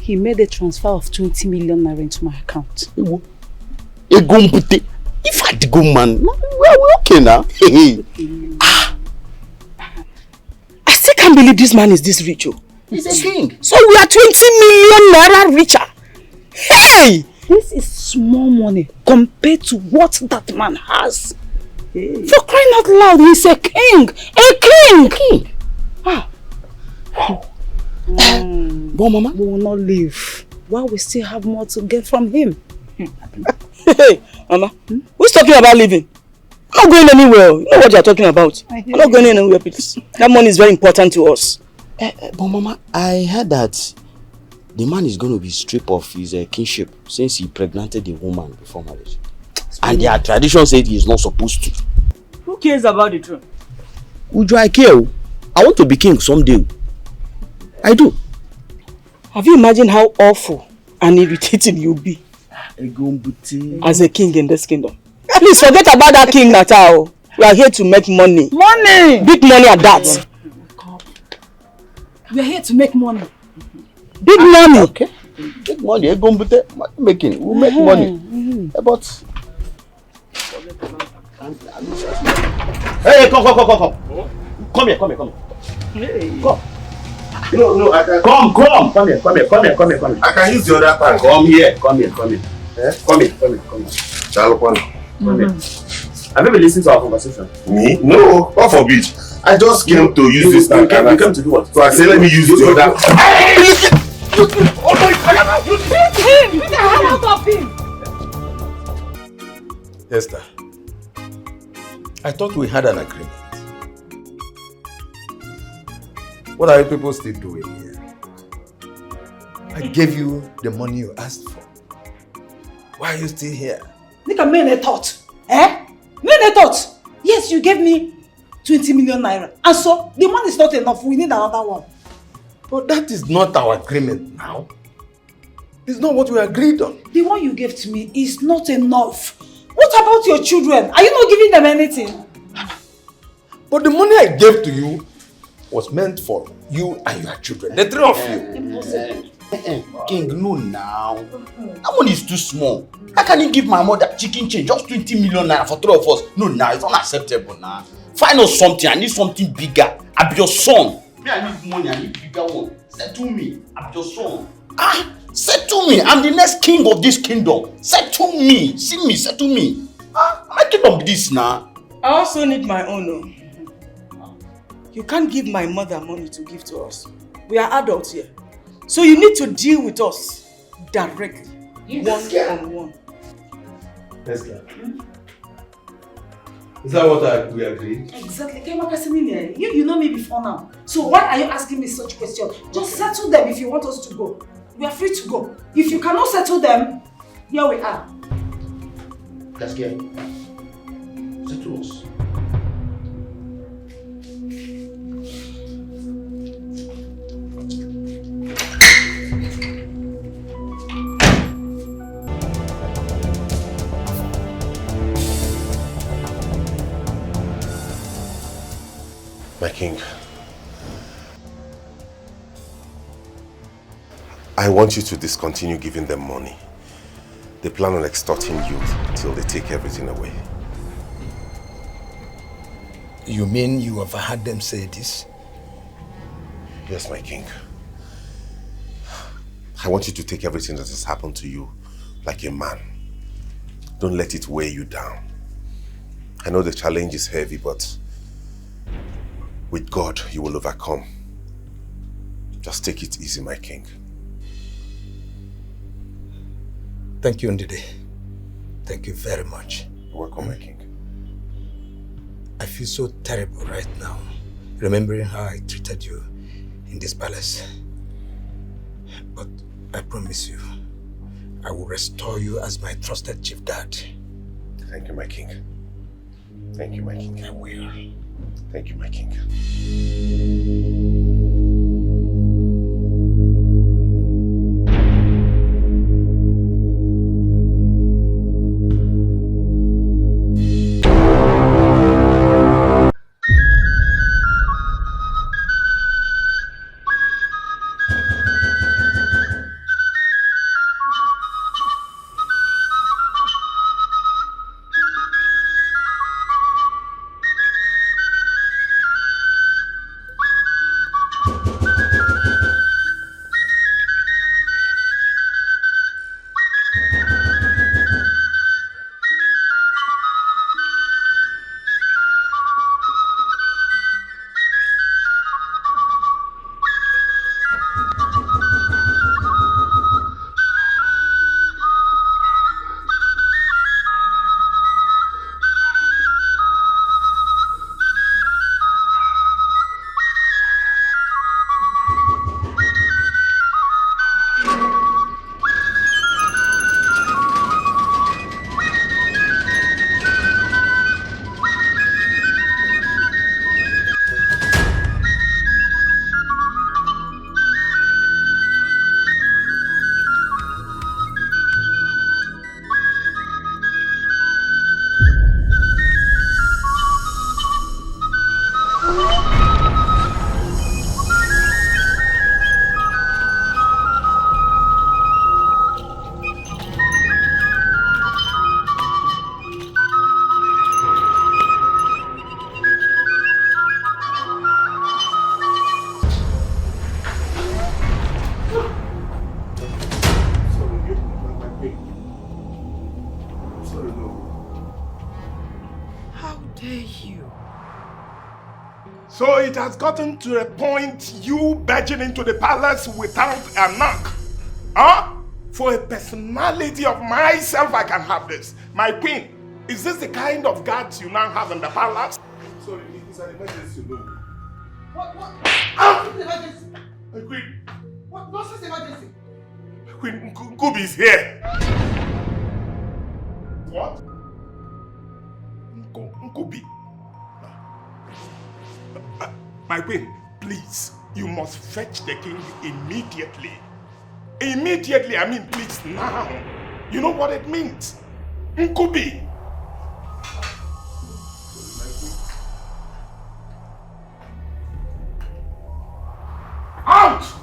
he made a transfer of 20 million naira into my account. If I the good man, we're okay now. I still can't believe this man is this rich. He's a king. So we are 20 million naira richer. Hey! This is small money compared to what that man has. Hey. For crying out loud, he's a king! A king! Ah. But Mama, we will not leave while we still have more to get from him. Hey, Mama, who's talking about leaving? I'm not going anywhere. You know what you're talking about. I'm not going anywhere, please. That money is very important to us. But Mama, I heard that the man is going to be stripped of his kingship since he impregnated the woman before marriage. And their tradition said he is not supposed to. Who cares about the throne? Uju, I care. I want to be king someday. I do. Have you imagined how awful and irritating you'll be as a king in this kingdom? Please forget about that king matter. We are here to make money. Money! Big money at that. We are here to make money. Big money. Okay. Big money. Making. We'll make money. But hey, come. Come here. Hey. Come. No, I can come. Come here. I can use the other part. Come here. Eh? Come here. Come here. Have you been listening to our conversation? Me? No, God forbid. I just came to use this tank. You came to do what? So I said, let me use the other. Oh my God! You hit him! Get the hell out of him! Esther, I thought we had an agreement. What are you people still doing here? I gave you the money you asked for. Why are you still here? Nika made a thought. Made a thought. Yes, you gave me 20 million naira. And so, the money is not enough. We need another one. But that is not our agreement now. It's not what we agreed on. The one you gave to me is not enough. What about your children? Are you not giving them anything? But the money I gave to you was meant for you and your children. The three of you. Impossible. King, no now. That money is too small. How can you give my mother chicken change? Just 20 million naira for three of us. No, now it's unacceptable now. Find us something. I need something bigger. I'm your son. Me, I need money. I need bigger one. Settle me. I'm your son. Settle me. I'm the next king of this kingdom. Settle me. See me. Settle me. My kingdom this now. I also need my own. You can't give my mother money to give to us. We are adults here. So you need to deal with us directly. One-on-one. Esther. Is that what we agreed? Exactly. You know me before now. So why are you asking me such questions? Just settle them if you want us to go. We are free to go. If you cannot settle them, here we are. Let's get settle us. My king, I want you to discontinue giving them money. They plan on extorting you till they take everything away. You mean you have heard them say this? Yes, my king. I want you to take everything that has happened to you like a man. Don't let it weigh you down. I know the challenge is heavy, but with God, you will overcome. Just take it easy, my king. Thank you, Ndidi. Thank you very much. You're welcome, my king. I feel so terrible right now, remembering how I treated you in this palace. But I promise you, I will restore you as my trusted chief dad. Thank you, my king. Thank you, my king. I will. Thank you, my king. So it has gotten to a point you barging into the palace without a knock. Huh? For a personality of myself, I can have this. My queen, is this the kind of guards you now have in the palace? Sorry, it's an emergency, no. What? Ah! Emergency? My queen. What nonsense emergency? My queen, Nkubi is here. What? Nkubi. My queen, please, you must fetch the king immediately. Immediately, I mean please now. You know what it means? Nkubi. Out!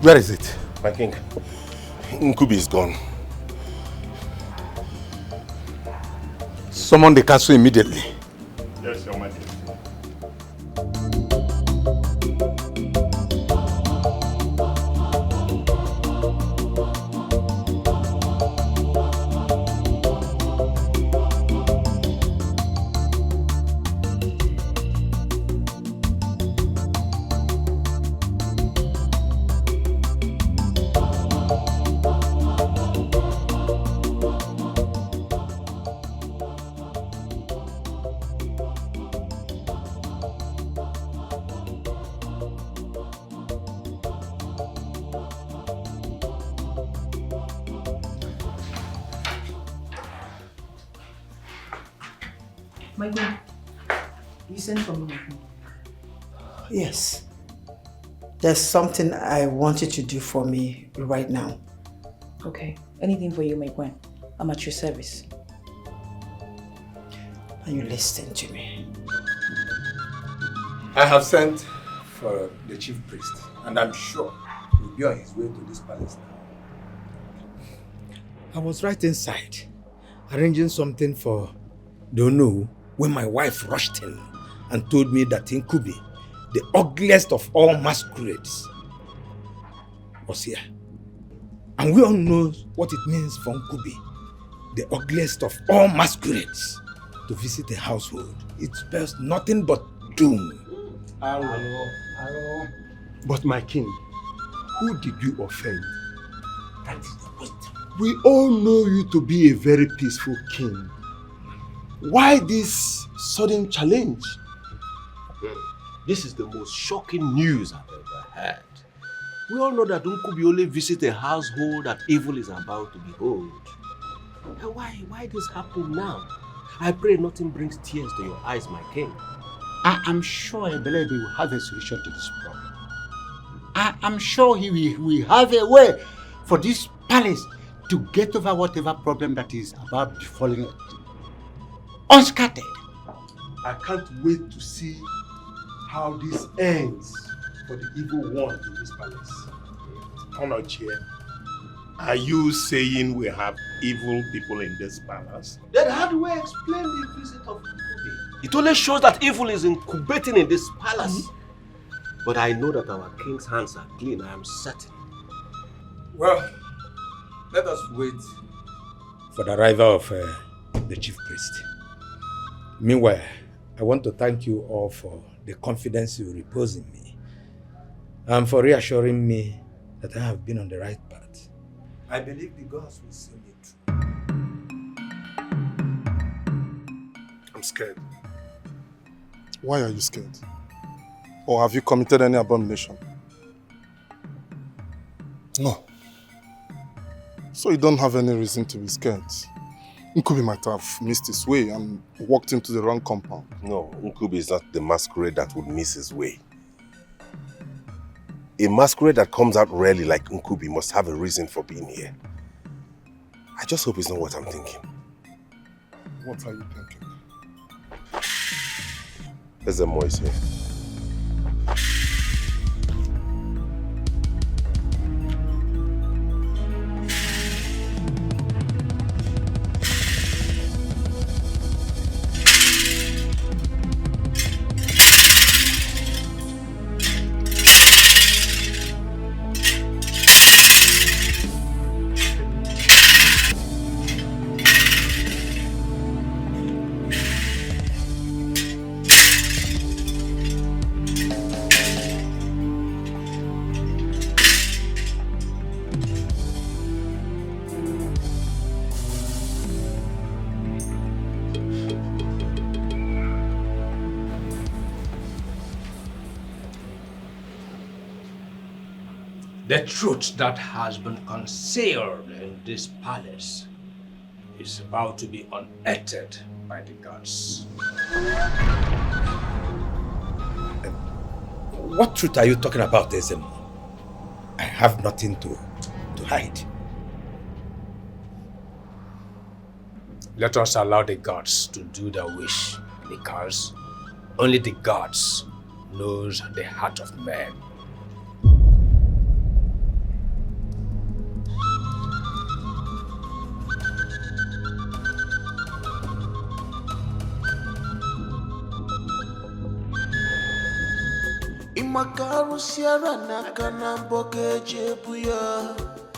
Where is it? My king, Nkubi is gone. Summon the castle immediately. Yes, Your Majesty. My queen, you sent for me. Yes. There's something I want you to do for me right now. Okay. Anything for you, my queen. I'm at your service. And you listen to me. I have sent for the chief priest, and I'm sure he'll be on his way to this palace now. I was right inside, arranging something for Donu when my wife rushed in and told me that Nkubi, the ugliest of all masquerades, was here. And we all know what it means for Nkubi, the ugliest of all masquerades, to visit a household. It spells nothing but doom. Hello. But my king, who did you offend? That is the question. We all know you to be a very peaceful king. Why this sudden challenge? This is the most shocking news I've ever heard. We all know that Nkubi only visits a household that evil is about to behold. And why this happen now? I pray nothing brings tears to your eyes, my king. I am sure Ebelebe will have a solution to this problem. I am sure he will have a way for this palace to get over whatever problem that is about befalling it. Unscattered. I can't wait to see how this ends for the evil one in this palace. Onochie, are you saying we have evil people in this palace? Then how do we explain the visit of Nkubi? It only shows that evil is incubating in this palace. But I know that our king's hands are clean, I am certain. Well, let us wait for the arrival of the chief priest. Meanwhile, I want to thank you all for the confidence you repose in me and for reassuring me that I have been on the right path. I believe the gods will see me through. I'm scared. Why are you scared? Or have you committed any abomination? No. So you don't have any reason to be scared. Nkubi might have missed his way and walked into the wrong compound. No, Nkubi is not the masquerade that would miss his way. A masquerade that comes out rarely like Nkubi must have a reason for being here. I just hope it's not what I'm thinking. What are you thinking? There's a Moise here. The truth that has been concealed in this palace is about to be unearthed by the gods. What truth are you talking about, Ezemo? I have nothing to hide. Let us allow the gods to do their wish, because only the gods knows the heart of man.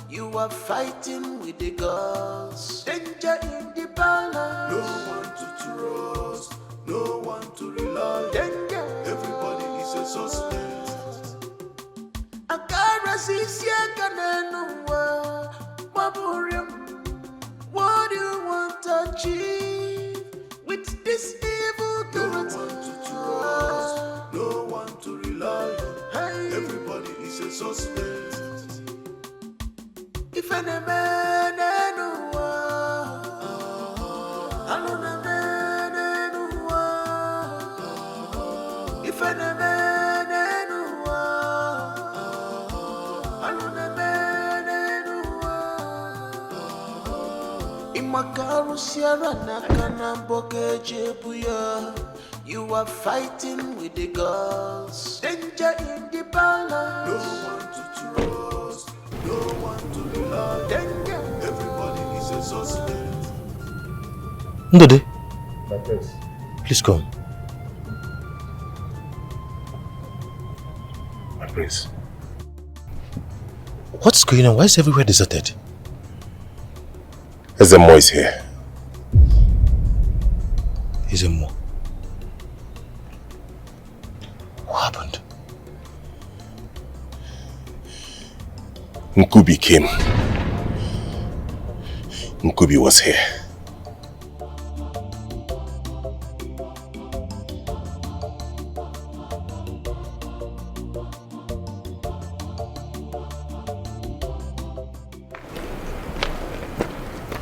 You are fighting with the gods. Danger in the palace. No one to trust, no one to rely. Danger. Everybody is a suspect. What do you want to achieve with this evil? No one to trust, no one to rely on. Everybody is a suspect. If any man if any man Imakaru Sierra Nakana Boke Jebuya. You are fighting with the gods. Danger in the palace. No one to trust, no one to rely. Danger. Everybody is a suspect. Ndode, My prince. please come. My prince. What's going on? Why is everywhere deserted? There's a Moise here. Ezemo. What happened? Nkubi came. Nkubi was here.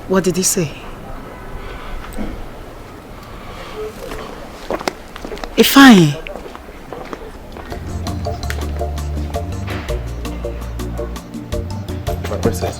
What did he say? Fine. My princess.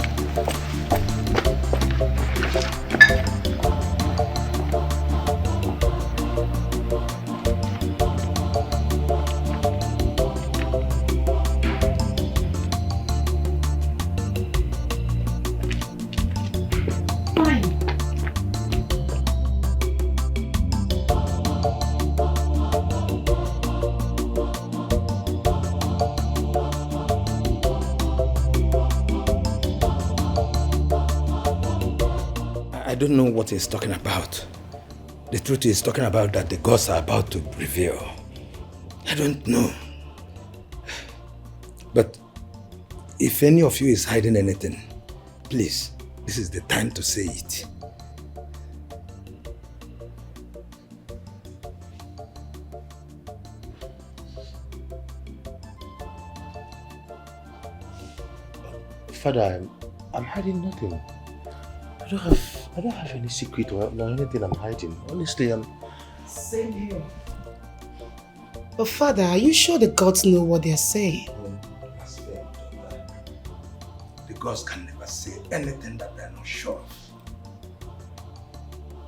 I don't know what he's talking about. The truth is talking about that the gods are about to reveal. I don't know. But if any of you is hiding anything, please, this is the time to say it. Father, I'm hiding nothing. I don't have any secret or anything I'm hiding. Honestly, I'm... Same here. But Father, are you sure the gods know what they're saying? The gods can never say anything that they're not sure of.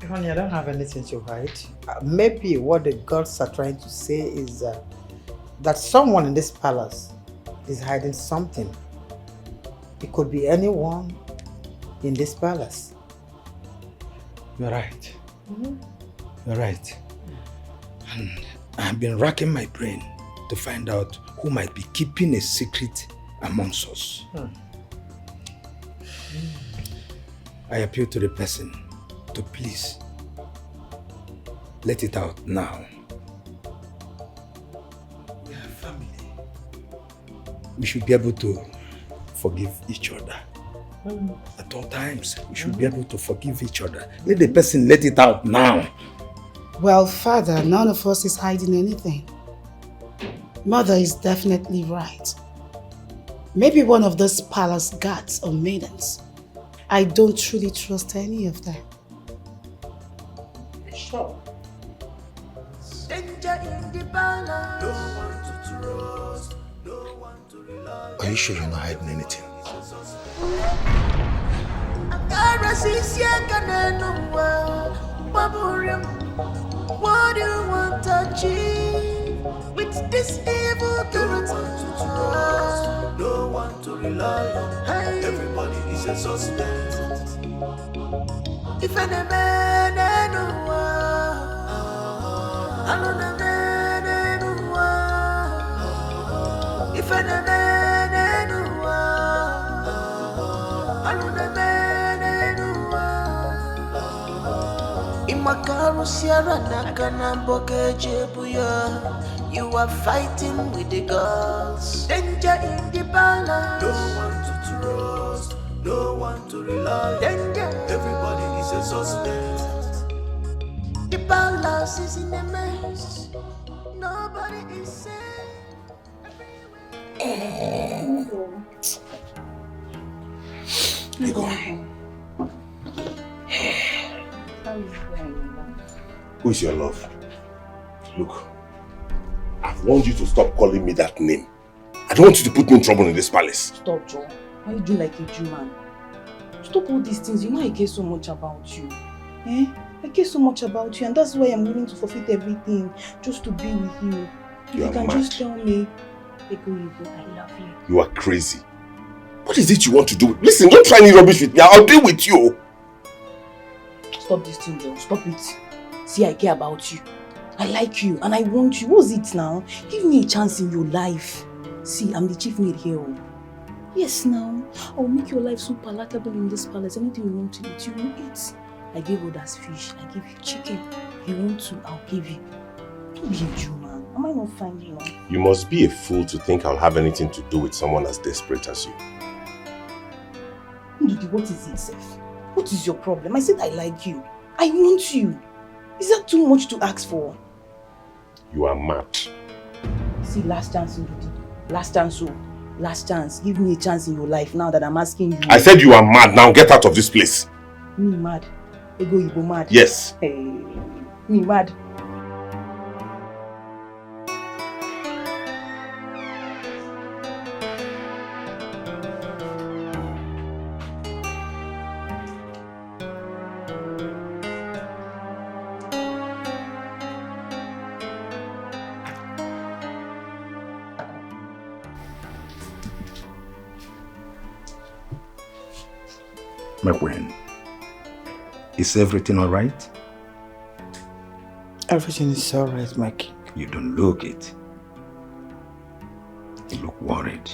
Honey, I don't have anything to hide. Maybe what the gods are trying to say is that someone in this palace is hiding something. It could be anyone in this palace. You're right. You're right. And I've been racking my brain to find out who might be keeping a secret amongst us. I appeal to the person to please let it out now. We are family. We should be able to forgive each other. At all times, we should be able to forgive each other. Let the person let it out now. Well, Father, none of us is hiding anything. Mother is definitely right. Maybe one of those palace guards or maidens. I don't truly trust any of them. Sure. Danger in the balance. No one to trust, no one to rely. Are you sure you're not hiding anything? What do you want to achieve with this evil trust? No one to rely on. Everybody is a suspect. If any man anyone, I don't know man anyone. If any man anyone, I don't know man anyone. Imakaru Sierra Nakana Bokeje Buya. You are fighting with the gods. Danger in the balance. No one to trust, no one to rely. Danger. Everybody is a suspect. The balance is in a mess. Nobody is safe. Who is your love? Look, I've warned you to stop calling me that name. I don't want you to put me in trouble in this palace. Stop, Joe. Why you do like a Jew man? Stop all these things. You know I care so much about you. Eh? I care so much about you, and that's why I'm willing to forfeit everything just to be with you. If you can just tell me, I love you. You are crazy. What is it you want to do? Listen, don't try any rubbish with me. I'll deal with you. Stop this thing, Joe. Stop it. See, I care about you. I like you and I want you. What's it now? Give me a chance in your life. See, I'm the chief maid here. Yes, now. I'll make your life so palatable in this palace. Anything you want to eat, you will eat. I gave others fish. I give you chicken. If you want to, I'll give you. Don't be a Jew, man. Am I not fine, you know? You must be a fool to think I'll have anything to do with someone as desperate as you. Ndudi, what is it, Seth? What is your problem? I said I like you. I want you. Is that too much to ask for? You are mad. See, last chance, Ndudi. Last chance, so. Last chance. Give me a chance in your life now that I'm asking you. I said you are mad. Now get out of this place. Me mad? Ego Igbo mad? Yes. Hey, me mad? My queen, is everything all right? Everything is all right, my king. You don't look it. You look worried.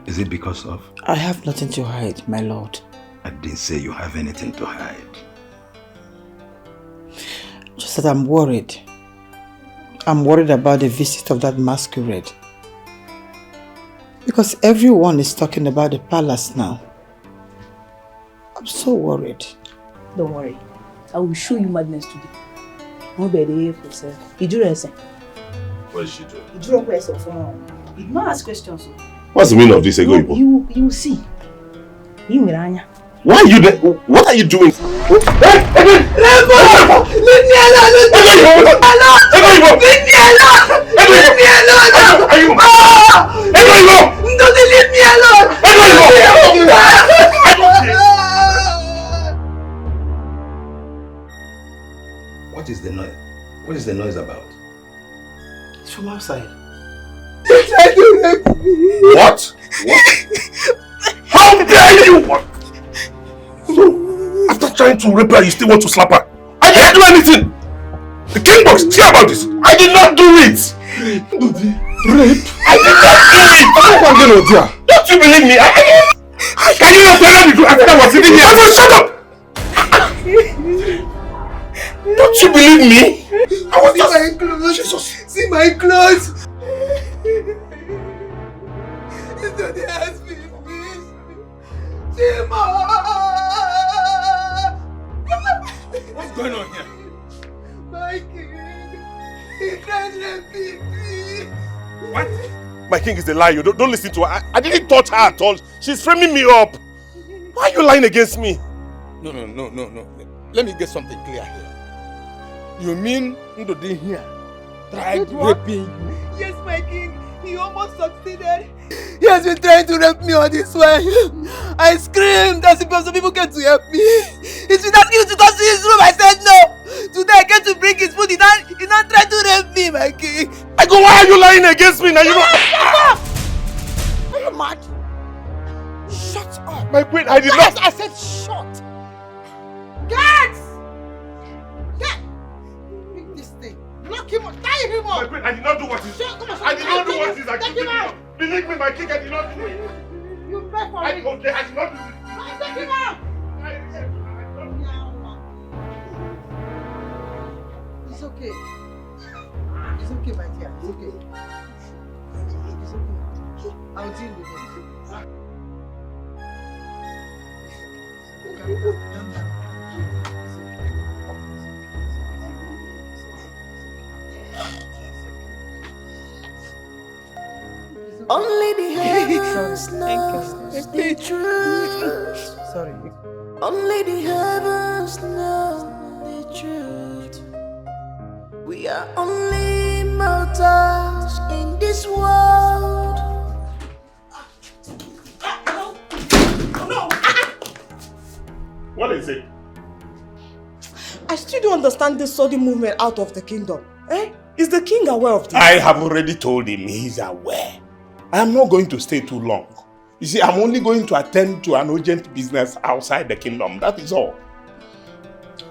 Is it because of? I have nothing to hide, my lord. I didn't say you have anything to hide. Just that I'm worried. I'm worried about the visit of that masquerade. Because everyone is talking about the palace now. I'm so worried. Don't worry. I will show you madness today. No better for sir. What is she doing? You don't ask questions. What's the meaning of this, Ego Igbo? You see. Why are you there? What are you doing? Leave me alone! Leave me alone! Leave me alone! Leave me alone! Leave me alone! Don't leave me alone! What is the noise about? It's from outside. They tried to rape me. What? How dare you? What? So, after trying to rape her, you still want to slap her? I didn't do anything! The king must hear about this! I did not do it! Rape? I did not do it! Don't you believe me? Can you not tell me the truth after I was sitting here? Shut up! Don't you believe me? I was just... See my clothes! Jesus! See my clothes! Somebody asked me, please! What's going on here? My king! He tried raping me! What? My king is a liar. Don't listen to her. I didn't touch her at all. She's framing me up. Why are you lying against me? No. Let me get something clear here. You mean Ndodi here tried raping you? Yes, my king. He almost succeeded. He has been trying to rape me on this way. I screamed as if some people came to help me. He's been asking me to come to his room. I said no. Today I came to bring his food. He not tried to rape me, my king. I go, why are you lying against me now? You know. Shut up! Are you mad? Shut up. My queen, I did not. I said shut. Guards! Pick this thing. Lock him up. Tie him up. My queen, I did not do what is. I did not do what is accusing me. Believe me, my king, I did not do it. You beg for it. Okay, I did not do it. Take him out. It's okay. It's okay, my dear. It's okay. It's okay. I'll deal with it. Only the heavens know the truth. Sorry. Only the heavens know the truth. We are only mortals in this world. What is it? I still don't understand this sudden movement out of the kingdom. Eh? Is the king aware of this? I have already told him he's aware. I am not going to stay too long. You see, I'm only going to attend to an urgent business outside the kingdom. That is all.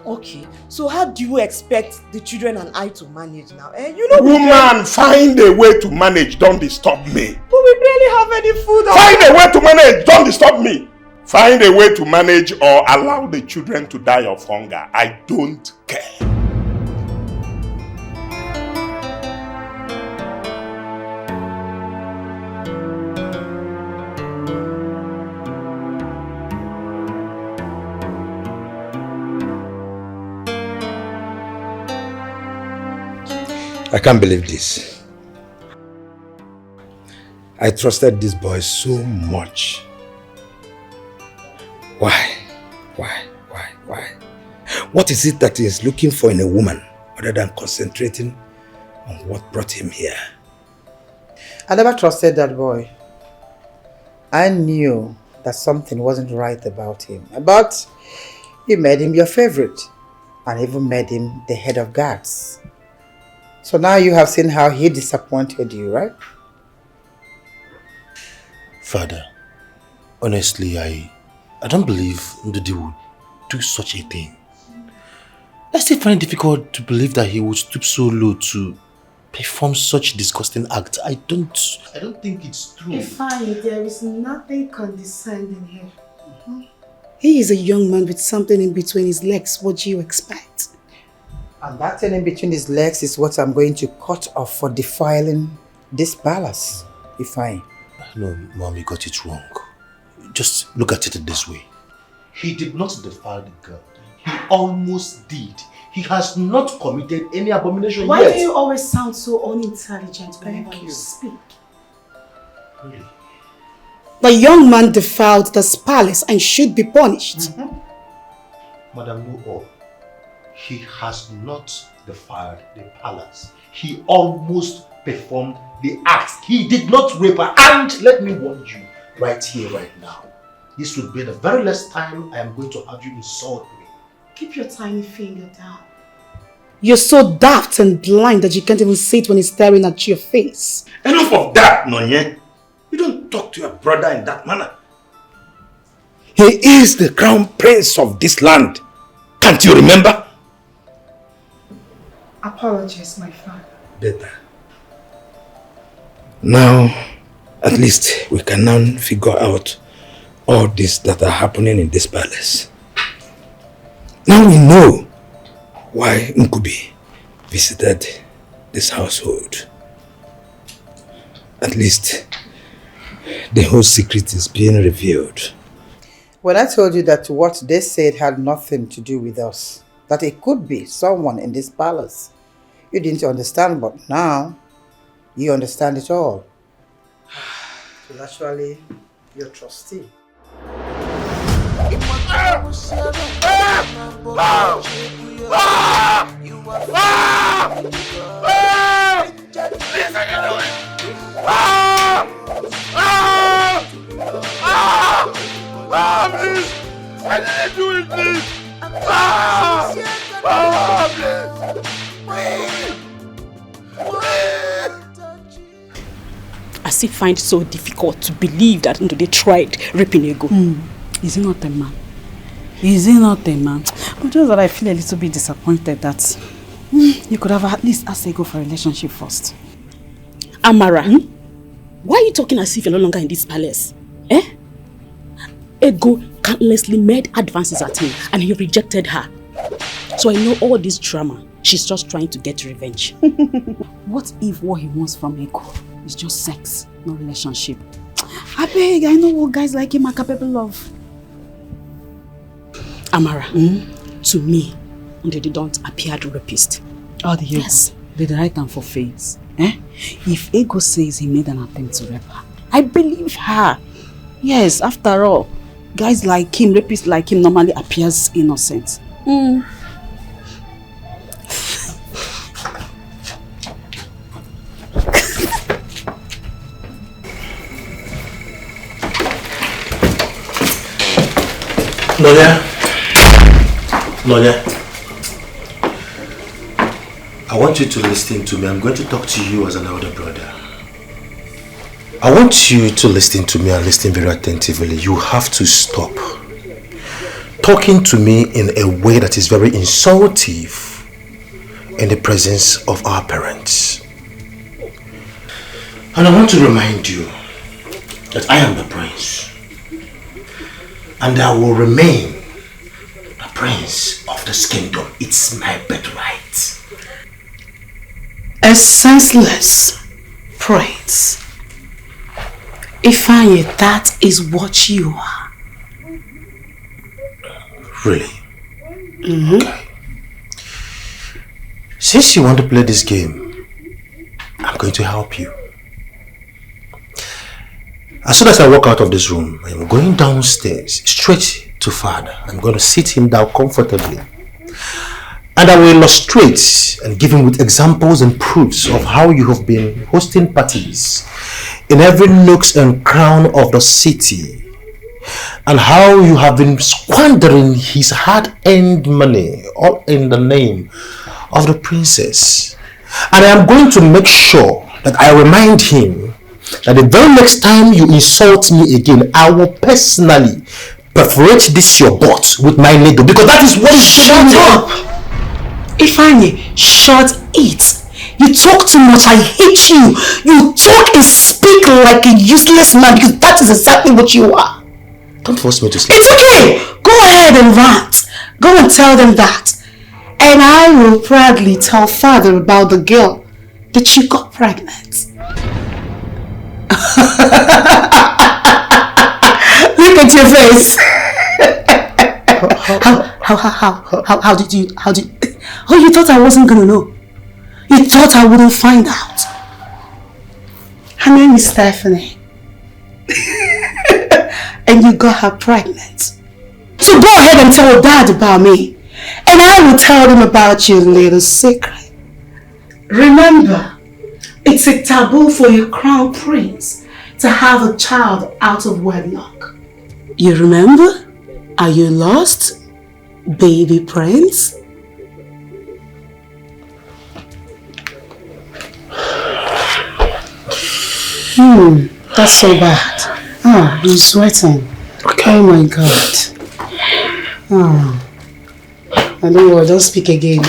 Okay, so how do you expect the children and I to manage now? Eh? You know, woman, find a way to manage. Don't disturb me. But we barely have any food. Find a way to manage. Don't disturb me. Find a way to manage or allow the children to die of hunger. I don't care. I can't believe this. I trusted this boy so much. Why? What is it that he is looking for in a woman other than concentrating on what brought him here? I never trusted that boy. I knew that something wasn't right about him. But you made him your favorite and even made him the head of guards. So now you have seen how he disappointed you, right? Father, honestly, I don't believe Ndudi would do such a thing. I still find it difficult to believe that he would stoop so low to perform such disgusting acts. I don't think it's true. Fine, there is nothing condescending here. He is a young man with something in between his legs. What do you expect? And that thing in between his legs is what I'm going to cut off for defiling this palace. Fine. No, Mom, you got it wrong. Just look at it this way. He did not defile the girl. He almost did. He has not committed any abomination yet. Why do you always sound so unintelligent whenever you speak? Really? The young man defiled this palace and should be punished. Madam Nuo, he has not defiled the palace. He almost performed the acts. He did not rape her. And let me warn you right here, right now. This will be the very last time I am going to have you insult me. Keep your tiny finger down. You're so daft and blind that you can't even see it when he's staring at your face. Enough of that, Nonye. You don't talk to your brother in that manner. He is the crown prince of this land. Can't you remember? Apologies, my father. Better. Now, at least we can now figure out all this that are happening in this palace. Now we know why Nkubi visited this household. At least the whole secret is being revealed. When I told you that what they said had nothing to do with us, that it could be someone in this palace, you didn't understand, but now you understand it all. It's actually your trustee. Please! I didn't do it, please! As if find it so difficult to believe that they tried raping Ego. Is he not a man? Is he not a man? But just that I feel a little bit disappointed that you could have at least asked Ego for a relationship first. Amara, why are you talking as if you're no longer in this palace? Ego countlessly made advances at him and he rejected her. So I know all this drama, she's just trying to get revenge. What if what he wants from Ego is just sex, no relationship? I beg, I know what guys like him are capable of. Amara, to me, they don't appear to rapist. Oh, the Ego. Yes. They write them for face. If Ego says he made an attempt to rape her, I believe her. Yes, after all, guys like him, rapists like him normally appears innocent. Nonya, I want you to listen to me. I'm going to talk to you as an elder brother. I want you to listen to me and listen very attentively. You have to stop talking to me in a way that is very insultive in the presence of our parents. And I want to remind you that I am the prince. And I will remain the prince of this kingdom. It's my birthright. A senseless prince. Ifeanyi, that is what you are. Really? Okay. Since you want to play this game, I'm going to help you. As soon as I walk out of this room, I'm going downstairs, straight to Father. I'm going to sit him down comfortably. And I will illustrate and give him with examples and proofs of how you have been hosting parties in every nooks and crown of the city, and how you have been squandering his hard-earned money all in the name of the princess. And I am going to make sure that I remind him that the very next time you insult me again, I will personally perforate this your butt with my needle, because that is what is shut up. Ifeanyi, shut it. You talk too much. I hate you. You talk and speak like a useless man, because that is exactly what you are. Don't force me to speak. It's okay. Go ahead and rant. Go and tell them that. And I will proudly tell Father about the girl that you got pregnant. Look at your face. How did you? Oh, you thought I wasn't gonna know. You thought I wouldn't find out. Her name is Stephanie. And you got her pregnant. So go ahead and tell Dad about me. And I will tell them about your little secret. Remember, it's a taboo for a crown prince to have a child out of wedlock. You remember? Are you lost, baby prince? That's so bad. Ah, I'm sweating. Okay. Oh my God. And don't worry, don't speak again.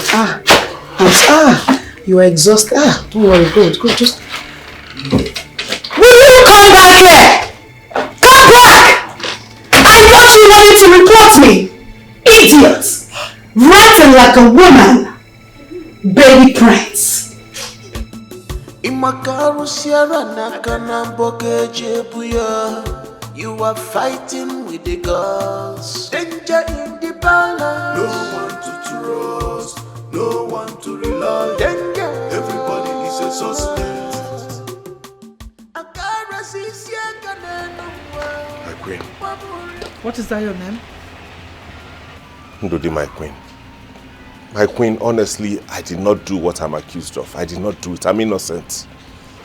You are exhausted. Don't worry, good, just... Will you come back here? Come back! I thought you wanted to report me. Idiot! Writing like a woman. Baby prince. You are fighting with the gods. Danger in the balance. No one to trust, no one to rely. Danger. Everybody is a suspect. My queen. What is that your name? Ndudi, my queen. My queen, honestly, I did not do what I'm accused of. I did not do it. I'm innocent.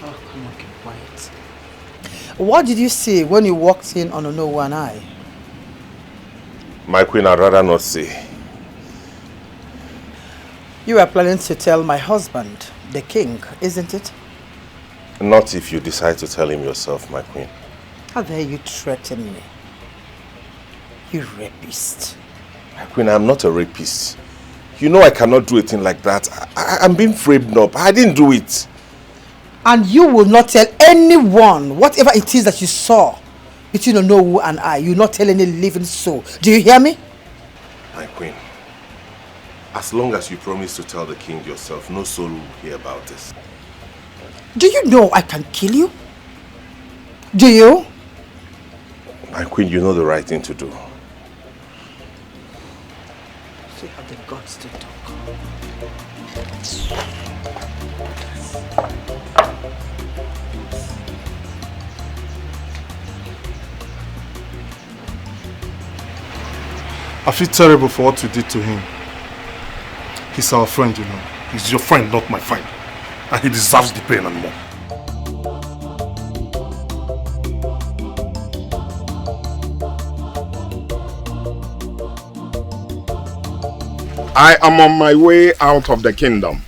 Oh, come on, keep quiet. What did you see when you walked in on no one eye? My queen, I'd rather not say. You are planning to tell my husband, the king, isn't it? Not if you decide to tell him yourself, my queen. How dare you threaten me? You rapist. My queen, I'm not a rapist. You know I cannot do a thing like that. I'm being framed up. I didn't do it. And you will not tell anyone whatever it is that you saw between Onowu and I. You will not tell any living soul. Do you hear me? My queen, as long as you promise to tell the king yourself, no soul will hear about this. Do you know I can kill you? Do you? My queen, you know the right thing to do. So you have the guts to talk. I feel terrible for what you did to him. He's our friend, you know. He's your friend, not my friend. And he deserves the pain and more. I am on my way out of the kingdom.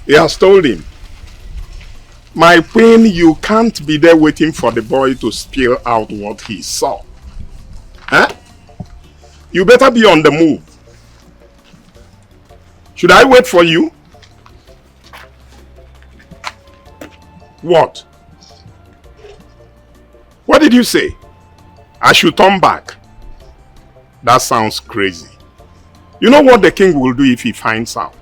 He has told him, my queen, you can't be there waiting for the boy to spill out what he saw. Huh? You better be on the move. Should I wait for you? What? What did you say? I should turn back? That sounds crazy. You know what the king will do if he finds out?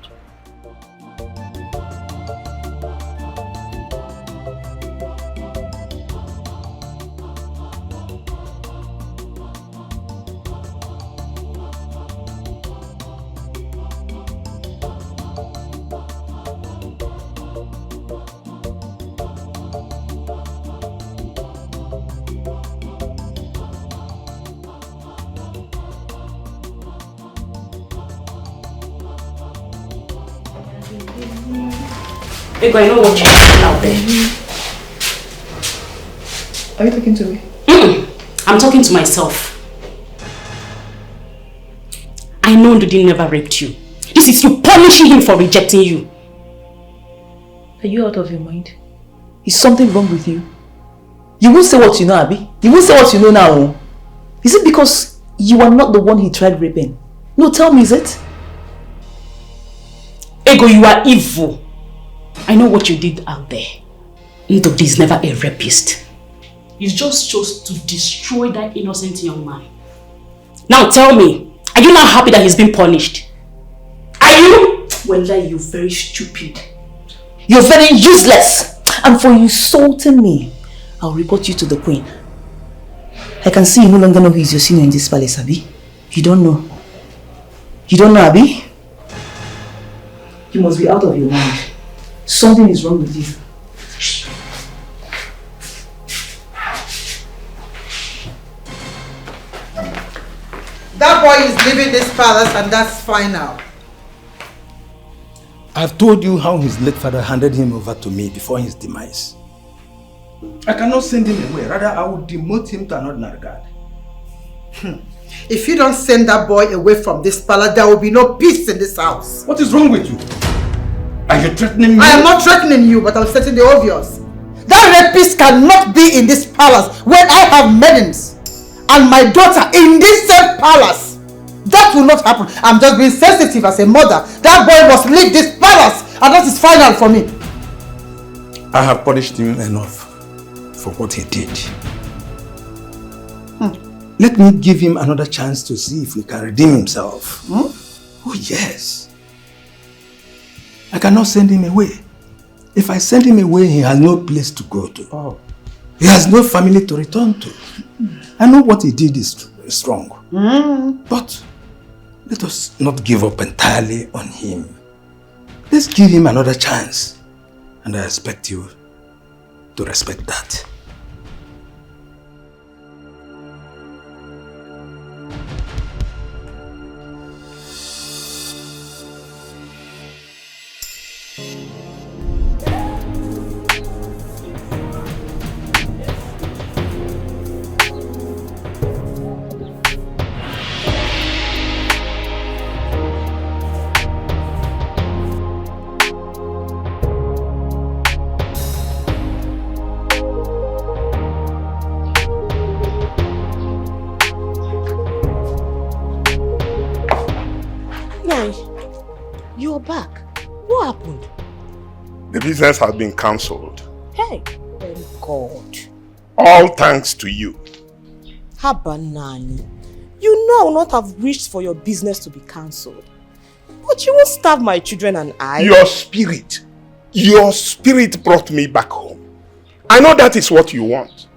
Ego, I know what you're doing out there. Are you talking to me? I'm talking to myself. I know Ndudi never raped you. This is you punishing him for rejecting you. Are you out of your mind? Is something wrong with you? You won't say what you know, Abby. You won't say what you know now. Is it because you are not the one he tried raping? No, tell me, is it? Ego, you are evil. I know what you did out there. Ndudi is never a rapist. You just chose to destroy that innocent young man. Now tell me, are you not happy that he's been punished? Are you? Well, you're very stupid. You're very useless. And for insulting me, I'll report you to the queen. I can see you no longer know who is your senior in this palace, Abby. You don't know. You don't know, Abby? You must be out of your mind. Something is wrong with you. That boy is leaving this palace and that's final. I've told you how his late father handed him over to me before his demise. I cannot send him away. Rather, I will demote him to another guard. If you don't send that boy away from this palace, there will be no peace in this house. What is wrong with you? Are you threatening me? I am not threatening you, but I'm stating the obvious. That rapist cannot be in this palace when I have maidens and my daughter in this same palace. That will not happen. I'm just being sensitive as a mother. That boy must leave this palace, and that is final for me. I have punished him enough for what he did. Let me give him another chance to see if he can redeem himself. Oh yes. I cannot send him away. If I send him away, he has no place to go to. He has no family to return to. I know what he did is wrong. But let us not give up entirely on him. Let's give him another chance. And I expect you to respect that. You're back. What happened? The business has been cancelled. Hey, thank God. All thanks to you. Habanani. You know I will not have wished for your business to be cancelled. But you won't starve my children and I. Your spirit brought me back home. I know that is what you want.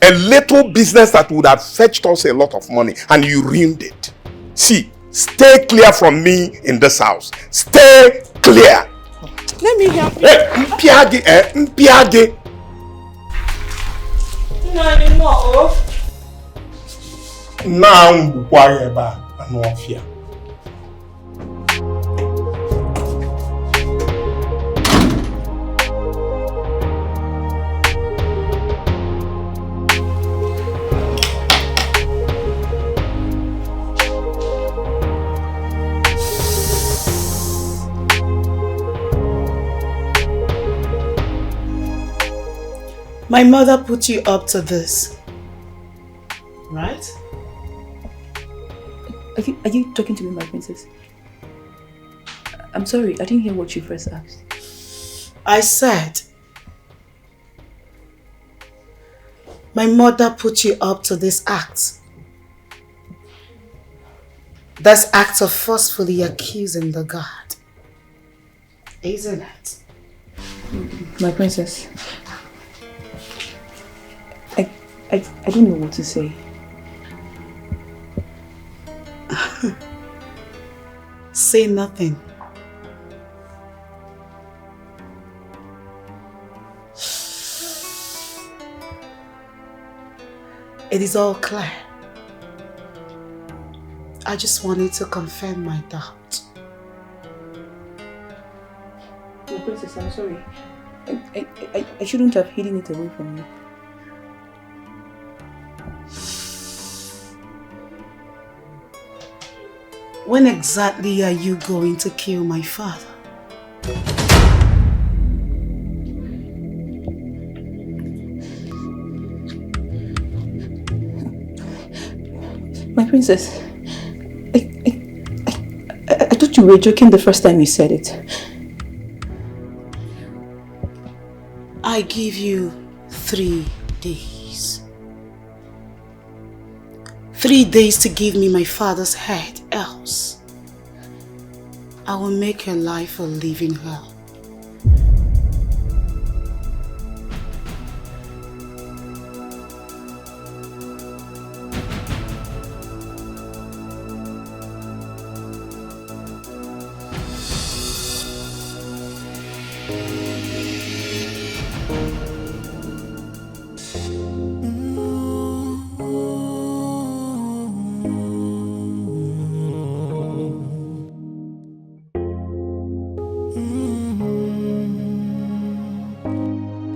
A little business that would have fetched us a lot of money, and you ruined it. See, stay clear from me in this house. Stay clear. Let me help you. Mpiage. Now, why My mother put you up to this, right? Are you talking to me, my princess? I'm sorry, I didn't hear what you first asked. I said, my mother put you up to this act. This act of forcefully accusing the god. Isn't it? My princess, I don't know what to say. Say nothing. It is all clear. I just wanted to confirm my doubt. My princess, I'm sorry. I shouldn't have hidden it away from you. When exactly are you going to kill my father? My princess, I thought you were joking the first time you said it. I give you 3 days. 3 days to give me my father's head, else I will make your life a living hell.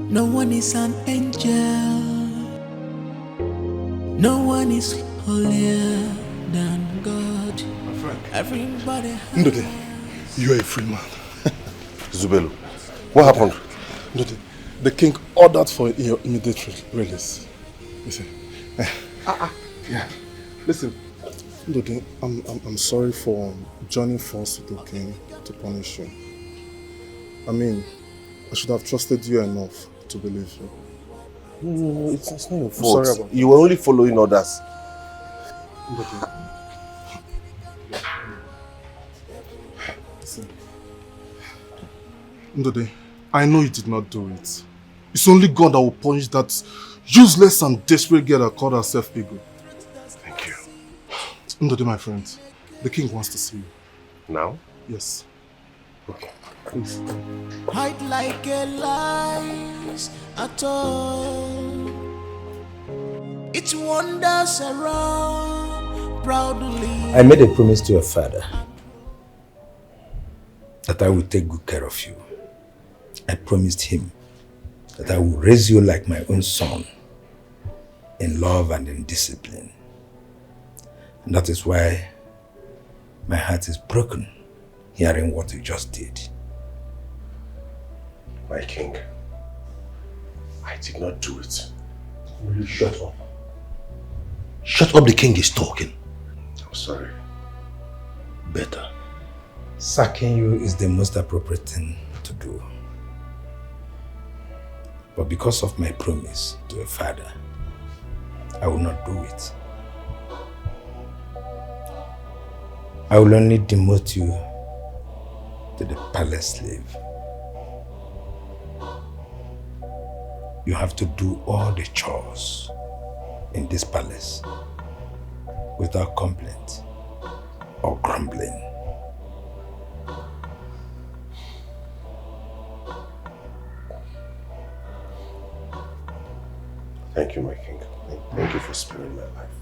No one is an angel. No one is holier than God. My friend. Everybody Ndode, you are a free man. Zubelu, what happened? Ndode, the king ordered for your immediate release. Listen. Yeah. Listen, Ndodi, I'm sorry for joining force with the king to punish you. I mean, I should have trusted you enough to believe you. No, it's not your I'm fault. sorry about You were only following orders. Ndodi. Listen. Ndodi, I know you did not do it. It's only God that will punish that useless and desperate girl that called herself Ego. Thank you. Ndodi, my friend, the king wants to see you. Now? Yes. Okay, please. Hide like a lies at all. It wanders around proudly. I made a promise to your father that I will take good care of you. I promised him that I will raise you like my own son in love and in discipline. And that is why my heart is broken hearing what you just did. My king, I did not do it. Will you shut up? Shut up, the king is talking. I'm sorry. Better. Sacking you is the most appropriate thing to do. But because of my promise to your father, I will not do it. I will only demote you to the palace slave. You have to do all the chores in this palace without complaint or grumbling. Thank you, my king. Thank you for sparing my life.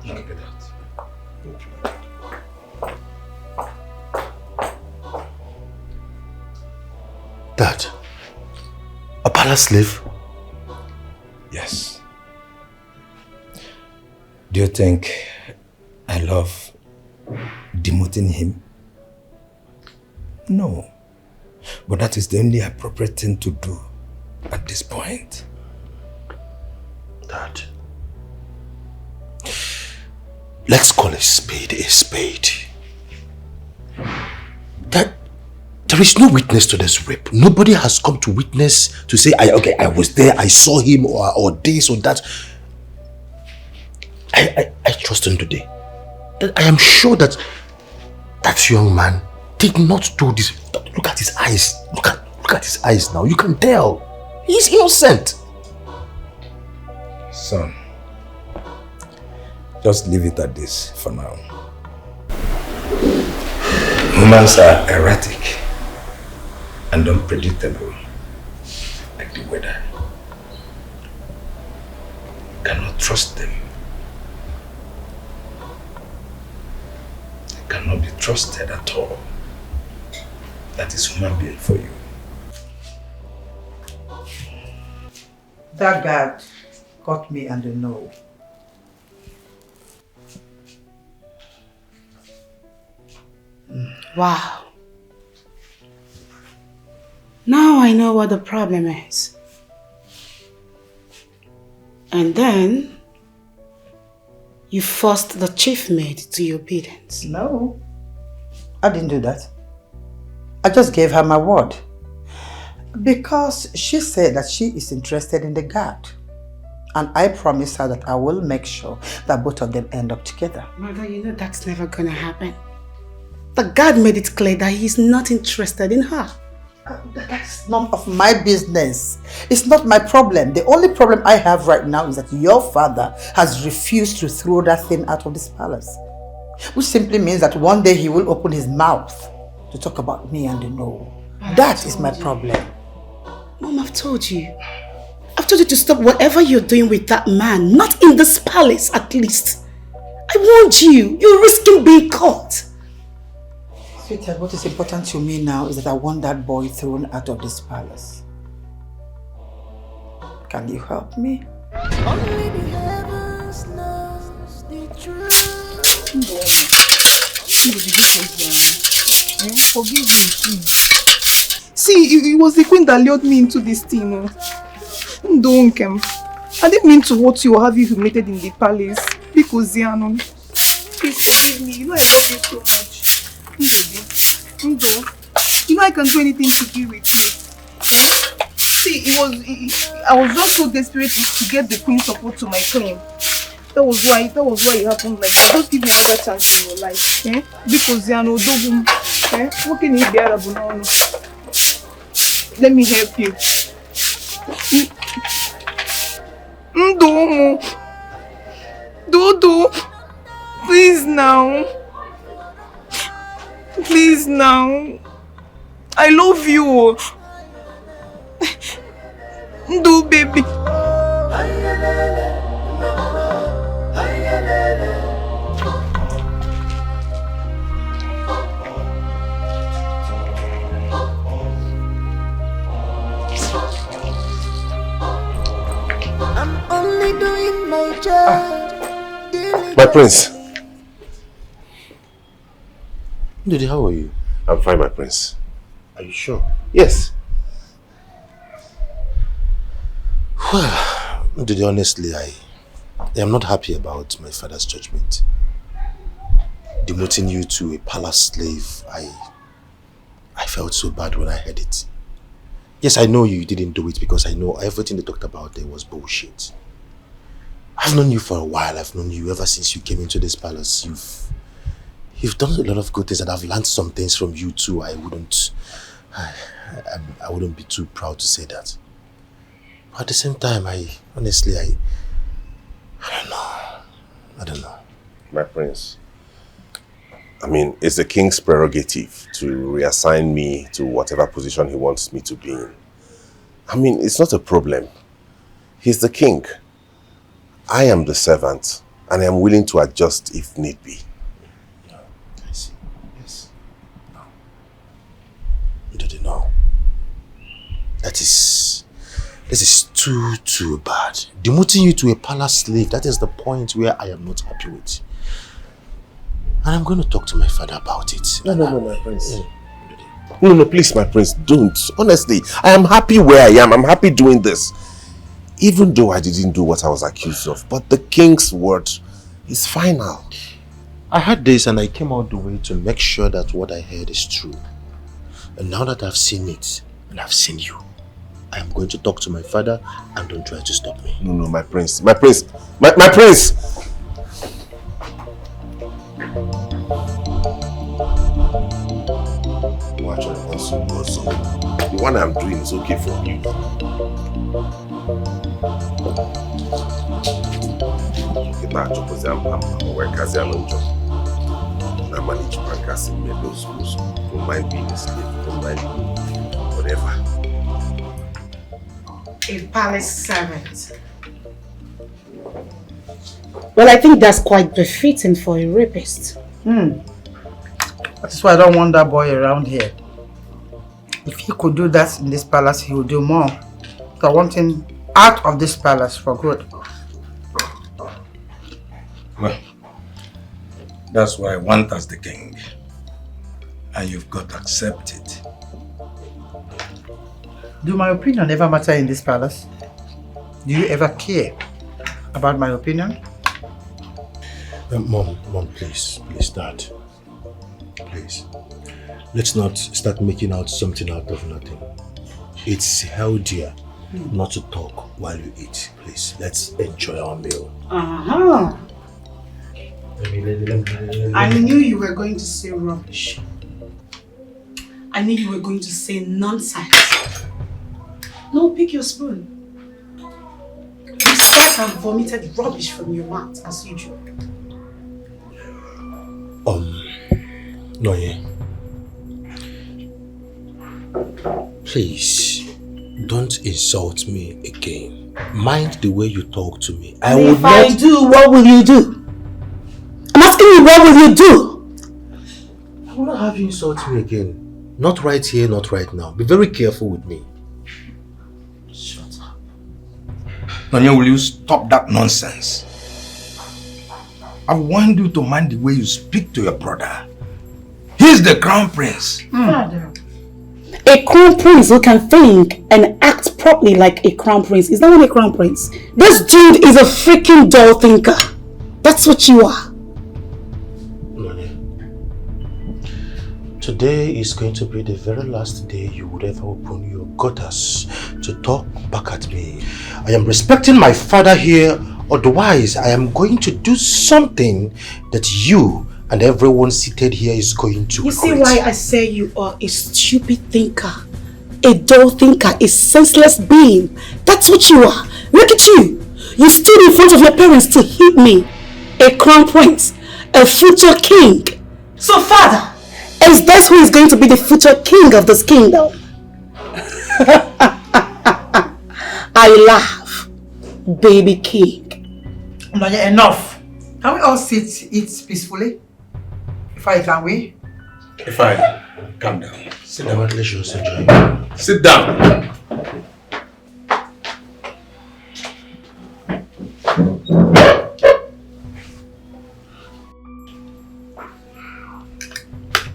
Look at that. Thank you. Dad, a palace slave? Yes. Do you think I love demoting him? No. But that is the only appropriate thing to do at this point. Dad, let's call a spade a spade. Dad, there is no witness to this rape. Nobody has come to witness to say, I was there, I saw him, or this or that. I trust him today. I am sure that that young man did not do this. Look at his eyes. Look at his eyes now. You can tell. He's innocent. Son, just leave it at this for now. Humans are erratic and unpredictable, like the weather. You cannot trust them. They cannot be trusted at all. That is human being for you. That guard got me and the no. Wow. Now I know what the problem is. And then you forced the chief maid to your obedience. No, I didn't do that. I just gave her my word. Because she said that she is interested in the guard. And I promised her that I will make sure that both of them end up together. Mother, you know that's never gonna happen. The guard made it clear that he's not interested in her. That's none of my business. It's not my problem. The only problem I have right now is that your father has refused to throw that thing out of this palace. Which simply means that one day he will open his mouth to talk about me and the no. That is my problem. Mom, I've told you. I've told you to stop whatever you're doing with that man. Not in this palace, at least. I warned you. You're risking being caught. Sweetheart, what is important to me now is that I want that boy thrown out of this palace. Can you help me? Only the heavens knows the truth. Forgive him, please. See, it was the queen that lured me into this thing. Don't come. I didn't mean to hurt you or have you humiliated in the palace. Because, Ziano, please forgive me. You know I love you so much. Ndo. You know I can do anything to be with you. Eh? See, I was just so desperate to get the queen's support to my claim. That was why it happened like that. Just give me another chance in your life. Eh? Because Ziano, what can you bear? Let me help you. Dodo, please now. Please now. I love you. Do, baby. I'm only doing my job. My prince. Ndidi, how are you? I'm fine, my prince. Are you sure? Yes. Well, Ndidi, honestly, I am not happy about my father's judgment. Demoting you to a palace slave, I felt so bad when I heard it. Yes, I know you didn't do it because I know everything they talked about there was bullshit. I've known you for a while. I've known you ever since you came into this palace. You've done a lot of good things, and I've learned some things from you too. I wouldn't be too proud to say that. But at the same time, honestly, I don't know. My prince. I mean, it's the king's prerogative to reassign me to whatever position he wants me to be in. I mean, it's not a problem. He's the king. I am the servant, and I am willing to adjust if need be. Yeah, I see. Yes. No. No. This is too bad. Demoting you to a palace slave, that is the point where I am not happy with. And I'm going to talk to my father about it. No, my prince. No, please, my prince, don't. Honestly, I am happy where I am. I'm happy doing this. Even though I didn't do what I was accused of. But the king's word is final. I heard this and I came out the way to make sure that what I heard is true. And now that I've seen it, and I've seen you, I am going to talk to my father, and don't try to stop me. No, my prince. My prince! My prince! Watch out, also. The one I'm doing is okay for you. Okay, now I'm working as a job. I manage bankers in middle schools. Don't mind being a slave. Don't mind whatever. A palace servant. Well, I think that's quite befitting for a rapist. That's why I don't want that boy around here. If he could do that in this palace, he would do more. So I want him out of this palace for good. Well, that's what I want as the king. And you've got to accept it. Do my opinion ever matter in this palace? Do you ever care about my opinion? Mom, please, Dad. Please. Let's not start making out something out of nothing. It's healthier not to talk while you eat. Please, let's enjoy our meal. I knew you were going to say rubbish. I knew you were going to say nonsense. No, pick your spoon. You spat and vomited rubbish from your mouth as usual. No, yeah. Please, don't insult me again. Mind the way you talk to me. If I do, what will you do? I'm asking you, what will you do? I will not have you insult me again. Not right here, not right now. Be very careful with me. Shut up. Nonya, will you stop that nonsense? I want you to mind the way you speak to your brother. He's the crown prince. Father, A crown prince who can think and act properly like a crown prince. Is that not a crown prince? This dude is a freaking dull thinker. That's what you are. Today is going to be the very last day you would ever open your gutters to talk back at me. I am respecting my father here, otherwise I am going to do something that you and everyone seated here is going to You see why I say you are a stupid thinker, a dull thinker, a senseless being. That's what you are. Look at you. You stood in front of your parents to hit me. A crown prince, a future king. So father, is this who is going to be the future king of this kingdom? I laugh, baby king. Enough. Can we all eat peacefully? Can we? Calm down. Sit down. Let's just enjoy. Sit down.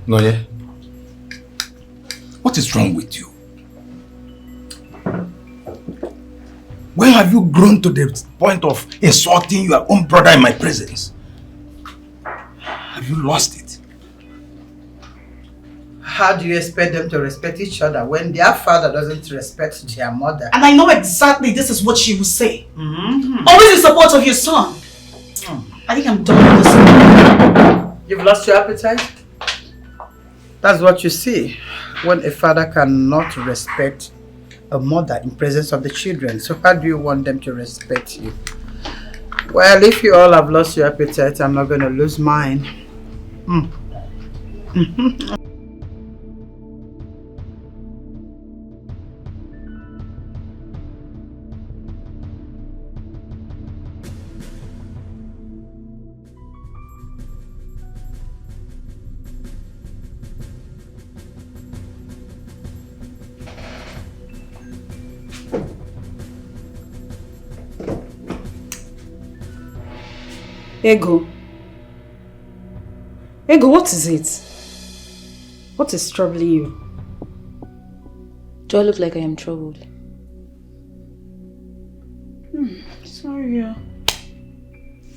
Noye, what is wrong with you? When have you grown to the point of insulting your own brother in my presence? Have you lost it? How do you expect them to respect each other when their father doesn't respect their mother? And I know exactly this is what she will say. Always in support of your son. I think I'm done with this. You've lost your appetite? That's what you see when a father cannot respect a mother in presence of the children. So how do you want them to respect you? Well, if you all have lost your appetite, I'm not going to lose mine. Ego, what is it? What is troubling you? Do I look like I am troubled? Sorry,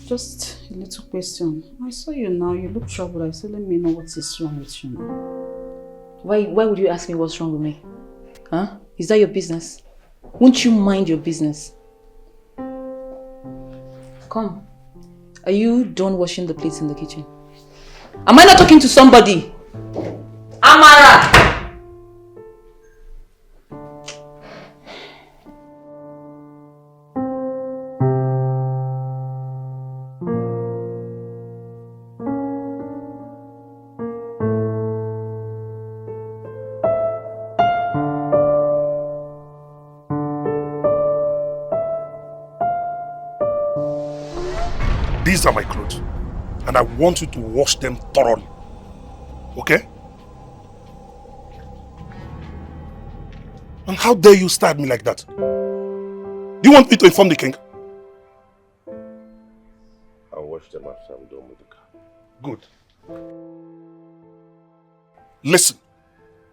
just a little question. I saw you now, you look troubled. I said, let me know what is wrong with you now. Why would you ask me what's wrong with me? Huh? Is that your business? Won't you mind your business? Come. Are you done washing the plates in the kitchen? Am I not talking to somebody? Amara! These are my clothes, and I want you to wash them thoroughly. Okay? And how dare you stare at me like that? Do you want me to inform the king? I'll wash them after I'm done with the car. Good. Listen,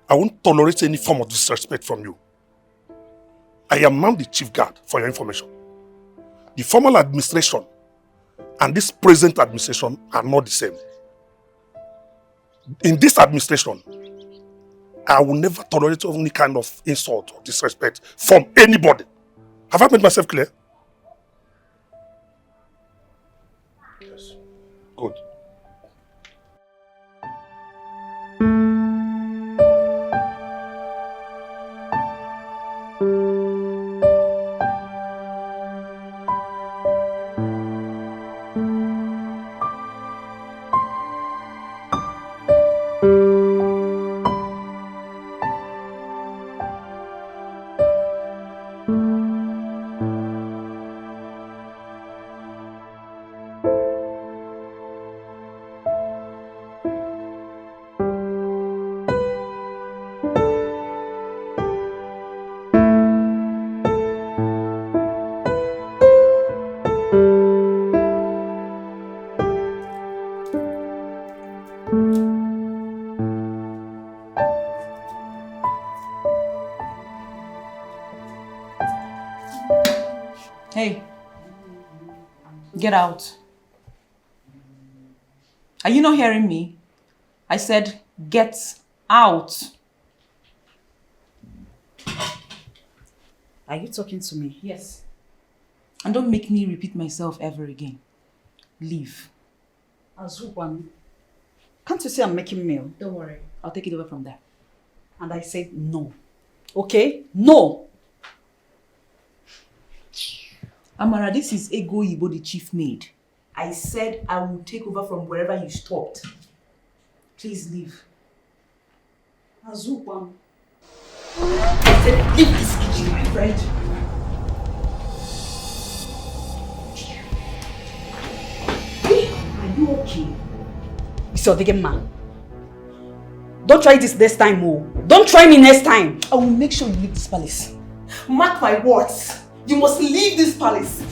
I won't tolerate any form of disrespect from you. I am now the chief guard, for your information. The formal administration and this present administration are not the same. In this administration, I will never tolerate any kind of insult or disrespect from anybody. Have I made myself clear? Yes. Good. Hey, get out. Are you not hearing me? I said, get out. Are you talking to me? Yes. And don't make me repeat myself ever again. Leave. Azubwan, can't you see I'm making meal? Don't worry. I'll take it over from there. And I said no. Okay? No! Amara, this is Ego Ibo, the chief maid. I said I will take over from wherever you stopped. Please leave. Azubwan. I said leave this kitchen, my friend. Are you okay? It's your digging man. Don't try this next time, oh. Don't try me next time. I will make sure you leave this palace. Mark my words. You must leave this palace.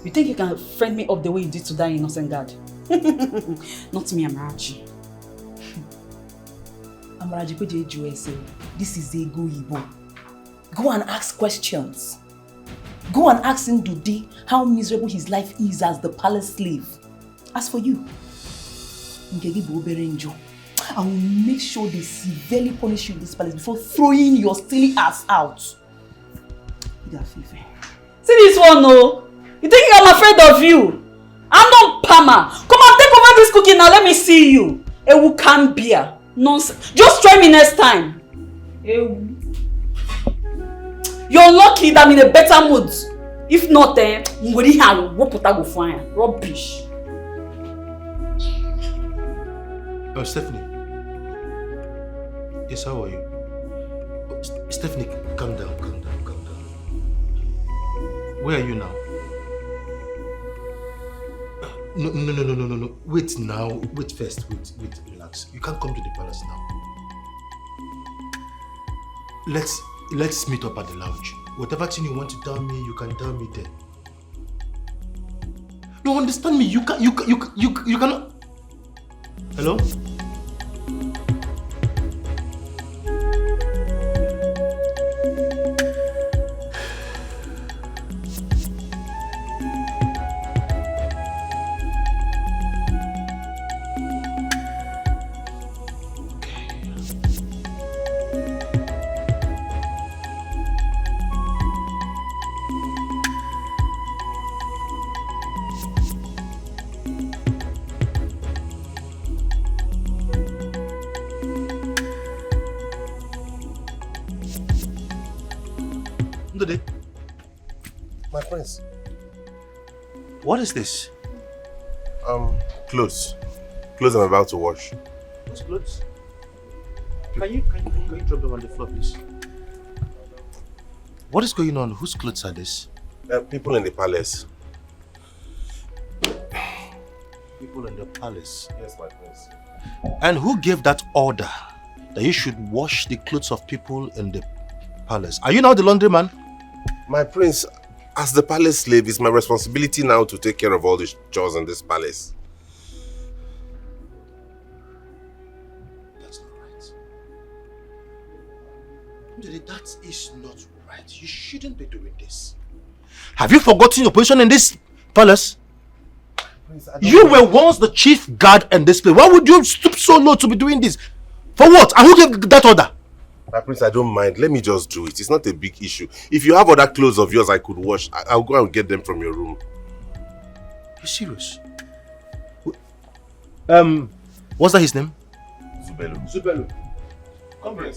You think you can friend me up the way you did to that innocent guard? Not me, Amarachi. Amarachi, this is Ego Ibo. Go and ask questions. Go and ask him today how miserable his life is as the palace slave. As for you, I will make sure they severely punish you in this palace before throwing your silly ass out. See this one, no? You think I'm afraid of you? I'm not Pama. Come and take over this cooking now. Let me see you. Ewu can beer. Nonsense. Just try me next time. Ewu. You're lucky that I'm in a better mood. If not, rubbish. Oh, Stephanie. Yes, how are you? Stephanie, calm down. Where are you now? No. Wait now. Wait first. Wait. Relax. You can't come to the palace now. Let's meet up at the lounge. Whatever thing you want to tell me, you can tell me then. No, understand me. You cannot. Hello? My prince. What is this? Clothes. Clothes I'm about to wash. What's clothes? Can you drop them on the floor, please? What is going on? Whose clothes are this? People in the palace. People in the palace? Yes, my prince. And who gave that order that you should wash the clothes of people in the palace? Are you now the laundryman? My prince, as the palace slave, it's my responsibility now to take care of all the chores in this palace. That's not right. That is not right. You shouldn't be doing this. Have you forgotten your position in this palace? Prince, you were once the chief guard in this place. Why would you stoop so low to be doing this? For what? And who gave that order? My prince, I don't mind. Let me just do it. It's not a big issue. If you have other clothes of yours I could wash, I'll go and get them from your room. You serious? What's that his name? Zubelu. Come here.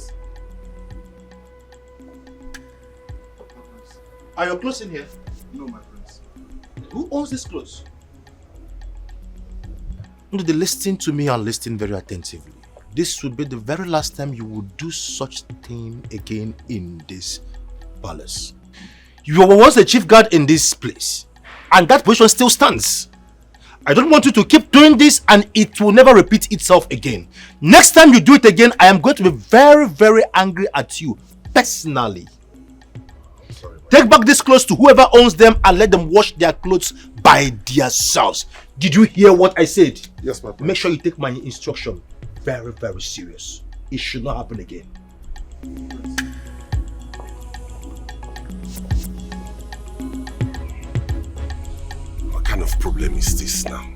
Are your clothes in here? No, my prince. Who owns these clothes? They listen to me and listen very attentively. This would be the very last time you would do such thing again in this palace. You were once the chief guard in this place, and that position still stands. I don't want you to keep doing this, and it will never repeat itself again. Next time you do it again, I am going to be very, very angry at you, personally. Sorry, take back these clothes to whoever owns them and let them wash their clothes by themselves. Did you hear what I said? Yes, my prince. Make sure you take my instruction very, very serious. It should not happen again. problem is this now?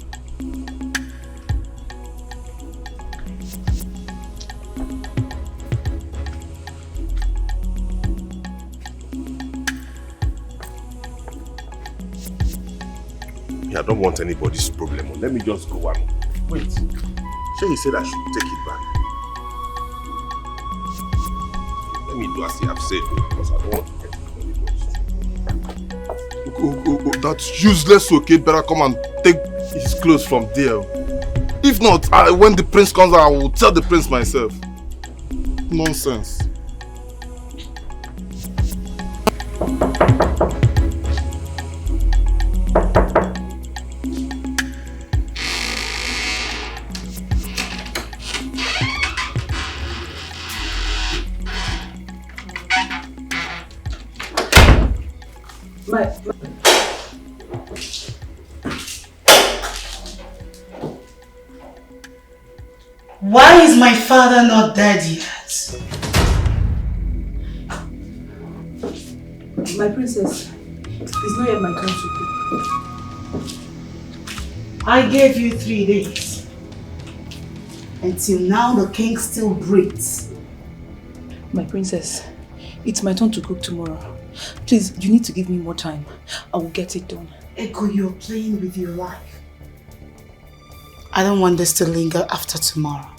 I don't want anybody's problem. Let me just go and wait. Sure, he said I should take it back. Let me do as he have said because I don't want to get anybody's. That's useless, okay? Better come and take his clothes from there. If not, when the prince comes out, I will tell the prince myself. Nonsense. Why is my father not dead yet? My princess, it's not yet my turn to cook. I gave you 3 days. Until now, the king still breathes. My princess, it's my turn to cook tomorrow. Please, you need to give me more time. I will get it done. Echo, you're playing with your life. I don't want this to linger after tomorrow.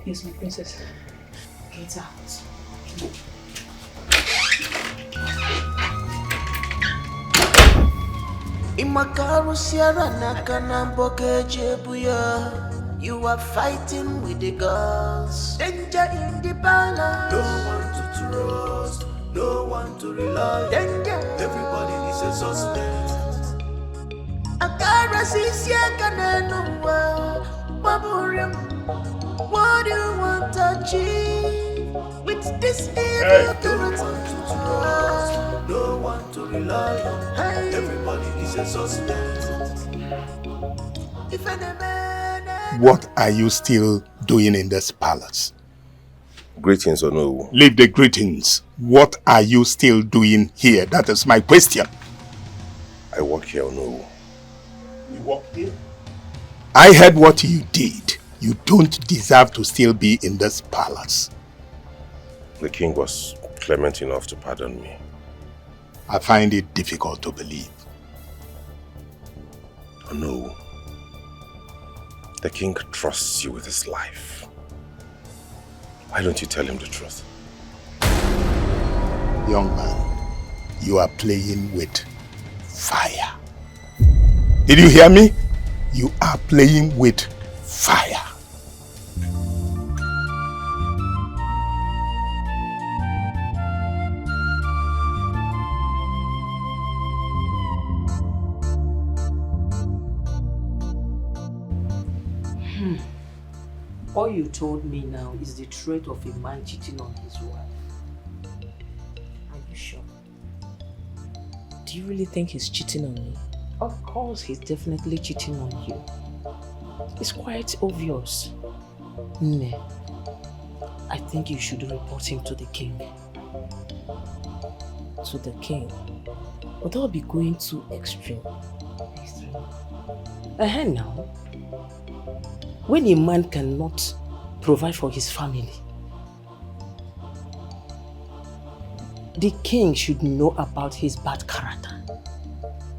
Yes, my princess. Get out. You are fighting with the gods. Danger in the balance. No one to trust, no one to rely. Danger. Everybody is a suspect. What do you want to achieve with this evil character? No one to rely on. Everybody is a suspect. What are you still doing in this palace? Greetings, Ono. Leave the greetings. What are you still doing here? That is my question. I work here, Ono. You work here? I heard what you did. You don't deserve to still be in this palace. The king was clement enough to pardon me. I find it difficult to believe. No. The king trusts you with his life. Why don't you tell him the truth? Young man, you are playing with fire. Did you hear me? You are playing with fire. All you told me now is the trait of a man cheating on his wife. Are you sure? Do you really think he's cheating on me? Of course, he's definitely cheating on you. It's quite obvious. Nne, I think you should report him to the king. To the king? But that would be going too extreme. Now. When a man cannot provide for his family, the king should know about his bad character.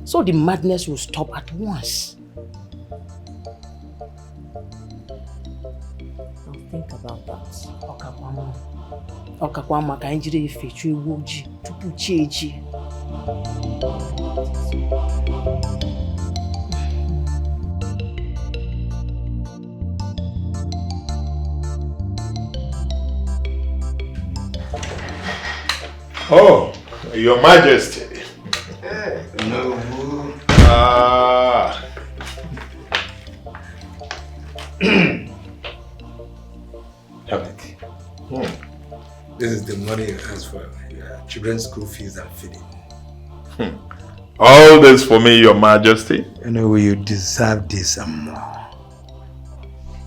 So the madness will stop at once. I'll think about that. Okakwama ka injiri ifechu ewu oji tupu chi eji. Oh, Your Majesty. No. Have it. This is the money you asked for your children's school fees and feeding. All this for me, Your Majesty. You know, you deserve this and more.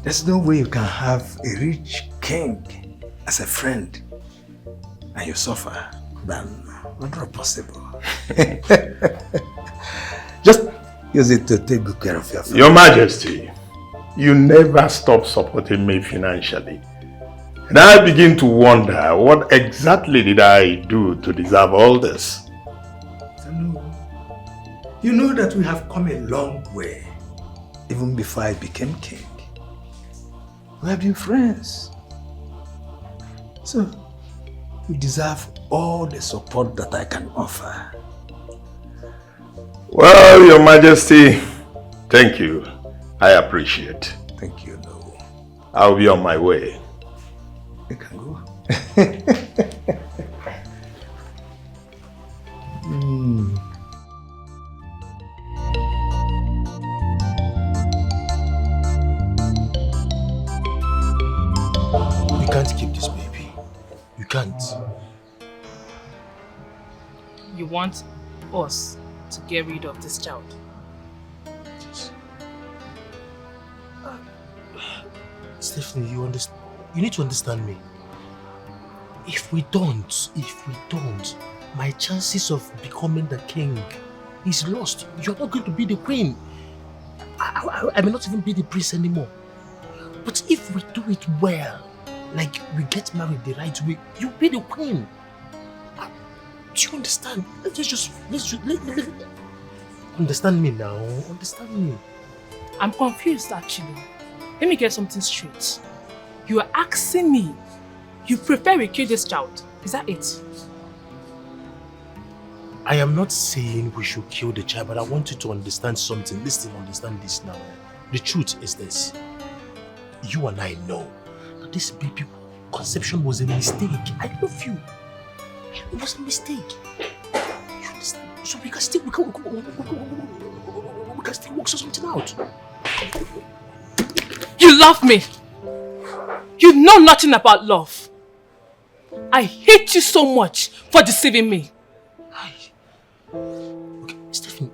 There's no way you can have a rich king as a friend and you suffer. Than not possible. Just use it to take good care of your family. Your Majesty, you never stop supporting me financially. And I begin to wonder, what exactly did I do to deserve all this? You know that we have come a long way, even before I became king. We have been friends. So, you deserve all the support that I can offer. Well, Your Majesty, thank you. I appreciate. Thank you, no. I'll be on my way. You can go. You can't keep this baby. You can't. You want us to get rid of this child? Stephanie, you need to understand me. If we don't, my chances of becoming the king is lost. You're not going to be the queen. I may not even be the prince anymore. But if we do it well, like we get married the right way, you'll be the queen. Do you understand? Let's understand me now. Understand me. I'm confused actually. Let me get something straight. You are asking me, you prefer we kill this child. Is that it? I am not saying we should kill the child, but I want you to understand something. Listen, understand this now. The truth is this. You and I know that this baby conception was a mistake. I love you. It was a mistake. You understand? So we can still work something out. You love me. You know nothing about love. I hate you so much for deceiving me. Okay, Stephen,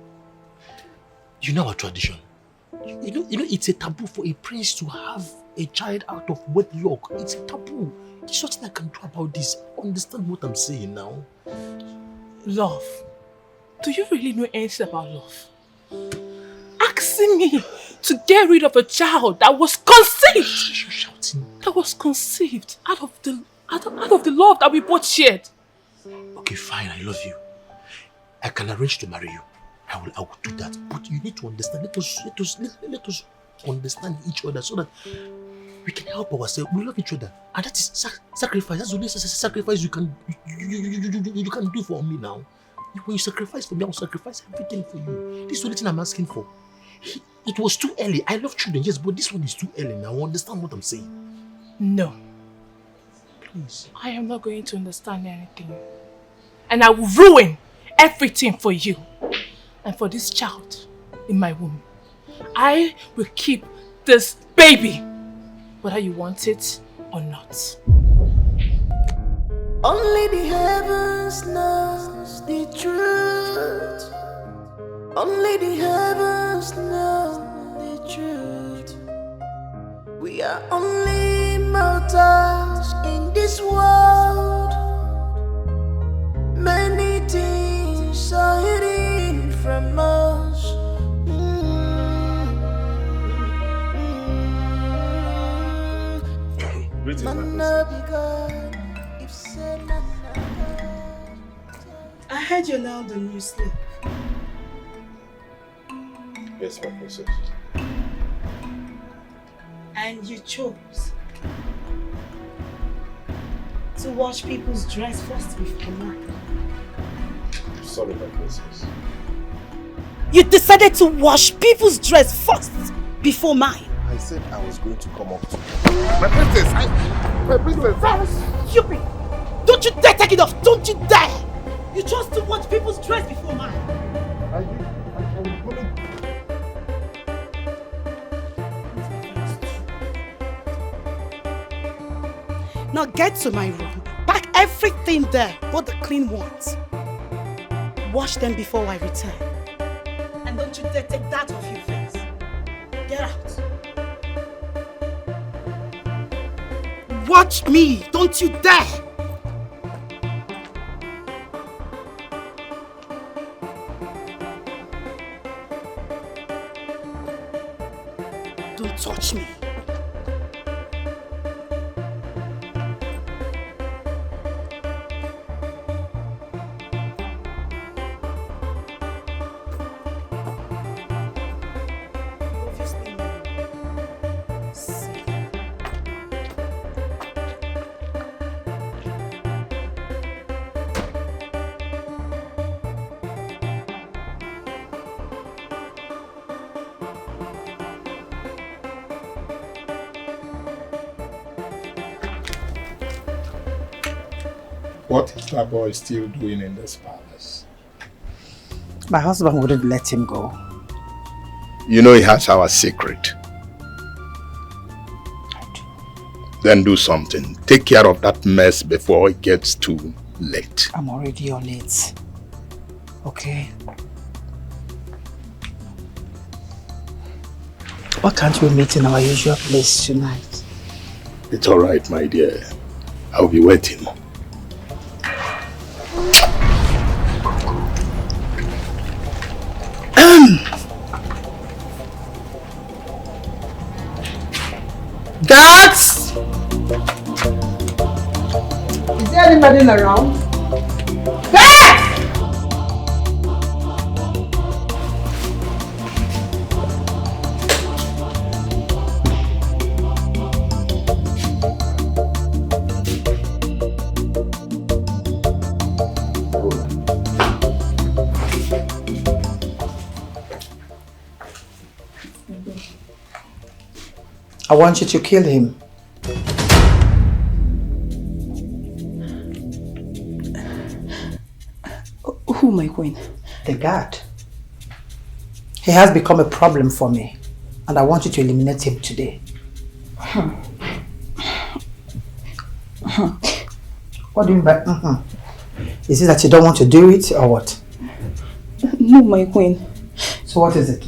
you know our tradition. You know it's a taboo for a prince to have a child out of wedlock. It's a taboo. There's nothing I can do about this. Understand what I'm saying now? Love. Do you really know anything about love? Asking me to get rid of a child that was conceived. You're shouting. That was conceived out of the love that we both shared. Okay, fine, I love you. I can arrange to marry you. I will do that. But you need to understand. Let us understand each other so that we can help ourselves. We love each other, and that is sacrifice. That's the only sacrifice you can do for me now. When you sacrifice for me, I will sacrifice everything for you. This is the only thing I'm asking for. It was too early. I love children, yes, but this one is too early now. Understand what I'm saying? No. Please. I am not going to understand anything. And I will ruin everything for you. And for this child in my womb. I will keep this baby, whether you want it or not. Only the heavens knows the truth. Only the heavens know the truth. We are only mortals in this world. Many things are hidden from us. Greetings, my princess. I heard you're now the new slave. Yes, my princess. And you chose to wash people's dress first before mine. Sorry, my princess. You decided to wash people's dress first before mine. I said I was going to come up to you. My princess, my princess. Very stupid. Don't you dare take it off. Don't you dare. You chose to wash people's dress before mine. Now get to my room. Pack everything there, but the clean ones. Wash them before I return. And don't you dare take that off your face. Get out. Watch me. Don't you dare. touch me. What is that boy still doing in this palace? My husband wouldn't let him go. You know he has our secret. Then do something. Take care of that mess before it gets too late. I'm already on it. Okay? Why can't we meet in our usual place tonight? It's alright, my dear. I'll be waiting. Guards! Is there anybody around? Guards! I want you to kill him. Who, my queen? The guard. He has become a problem for me, and I want you to eliminate him today. What do you mean by Is it that you don't want to do it, or what? No, my queen. So what is it?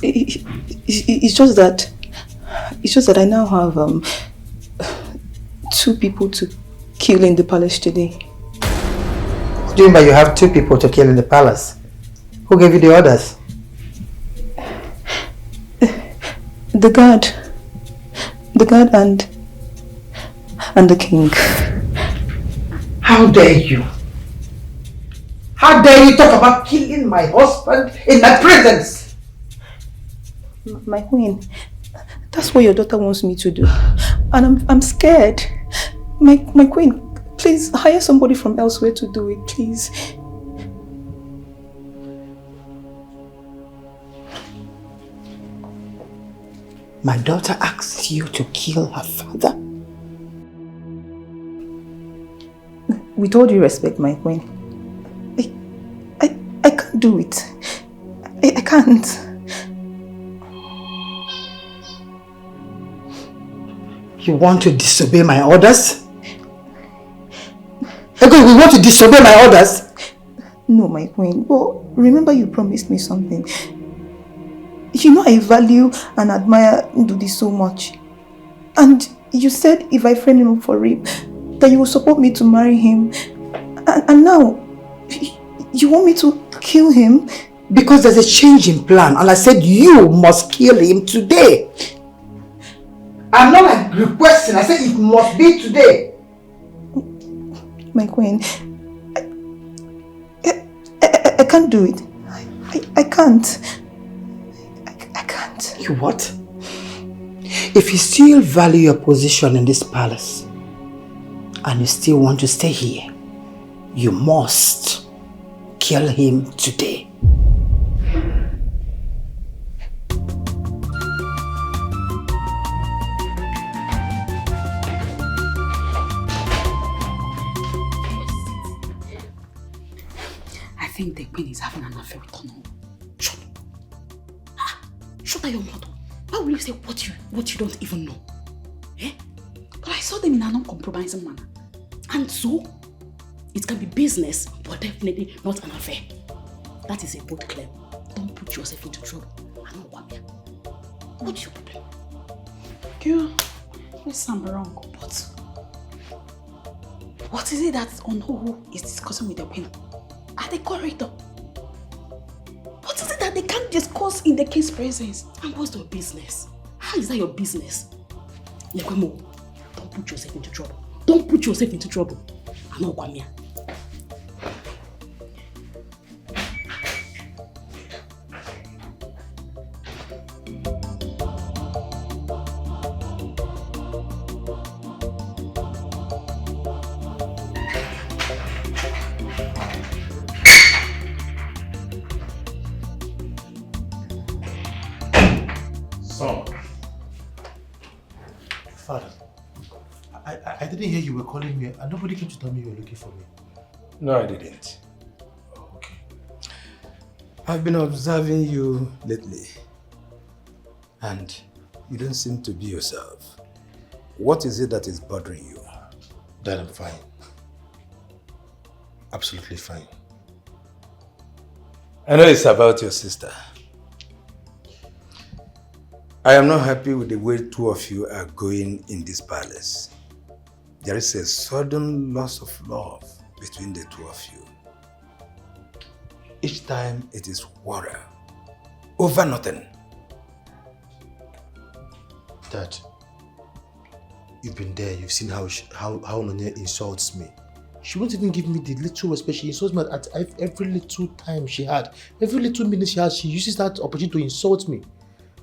It's just that I now have 2 people to kill in the palace today. What do you mean by you have 2 people to kill in the palace? Who gave you the orders? The guard and the king. How dare you? How dare you talk about killing my husband in my presence? My queen, that's what your daughter wants me to do, and I'm scared. My queen, please hire somebody from elsewhere to do it, please. My daughter asked you to kill her father? With all due respect, my queen, I can't do it. I can't. You want to disobey my orders? Okay, we want to disobey my orders? No, my queen. Well, remember you promised me something. You know I value and admire Ndudi so much. And you said if I friend him for rape, that you will support me to marry him. And now, you want me to kill him? Because there's a change in plan, and I said you must kill him today. I'm not like requesting, I said it must be today. My queen, I can't do it. I can't. I can't. You what? If you still value your position in this palace, and you still want to stay here, you must kill him today. I think the queen is having an affair with Tono. Shut up. Shut up your mouth. Why will you say what you don't even know? Eh? But I saw them in an uncompromising manner. And so, it can be business, but definitely not an affair. That is a bold claim. Don't put yourself into trouble. I'm not Wabia. What's your problem? Girl, yes, I'm wrong, but what is it that Onohu is discussing with the queen at the corridor? What is it that they can't discuss in the king's presence? And what's their business? How is that your business? Nekwemo, don't put yourself into trouble. Don't put yourself into trouble. I'm not Kwamia. I didn't hear you were calling me and nobody came to tell me you were looking for me. No, I didn't. Oh, okay. I've been observing you lately and you don't seem to be yourself. What is it that is bothering you? Dad, I'm fine. Absolutely fine. I know it's about your sister. I am not happy with the way two of you are going in this palace. There is a sudden loss of love between the two of you. Each time it is war over nothing. Dad, you've been there. You've seen how Nonya insults me. She won't even give me the little respect. She insults me at every little time she had. Every little minute she has, she uses that opportunity to insult me.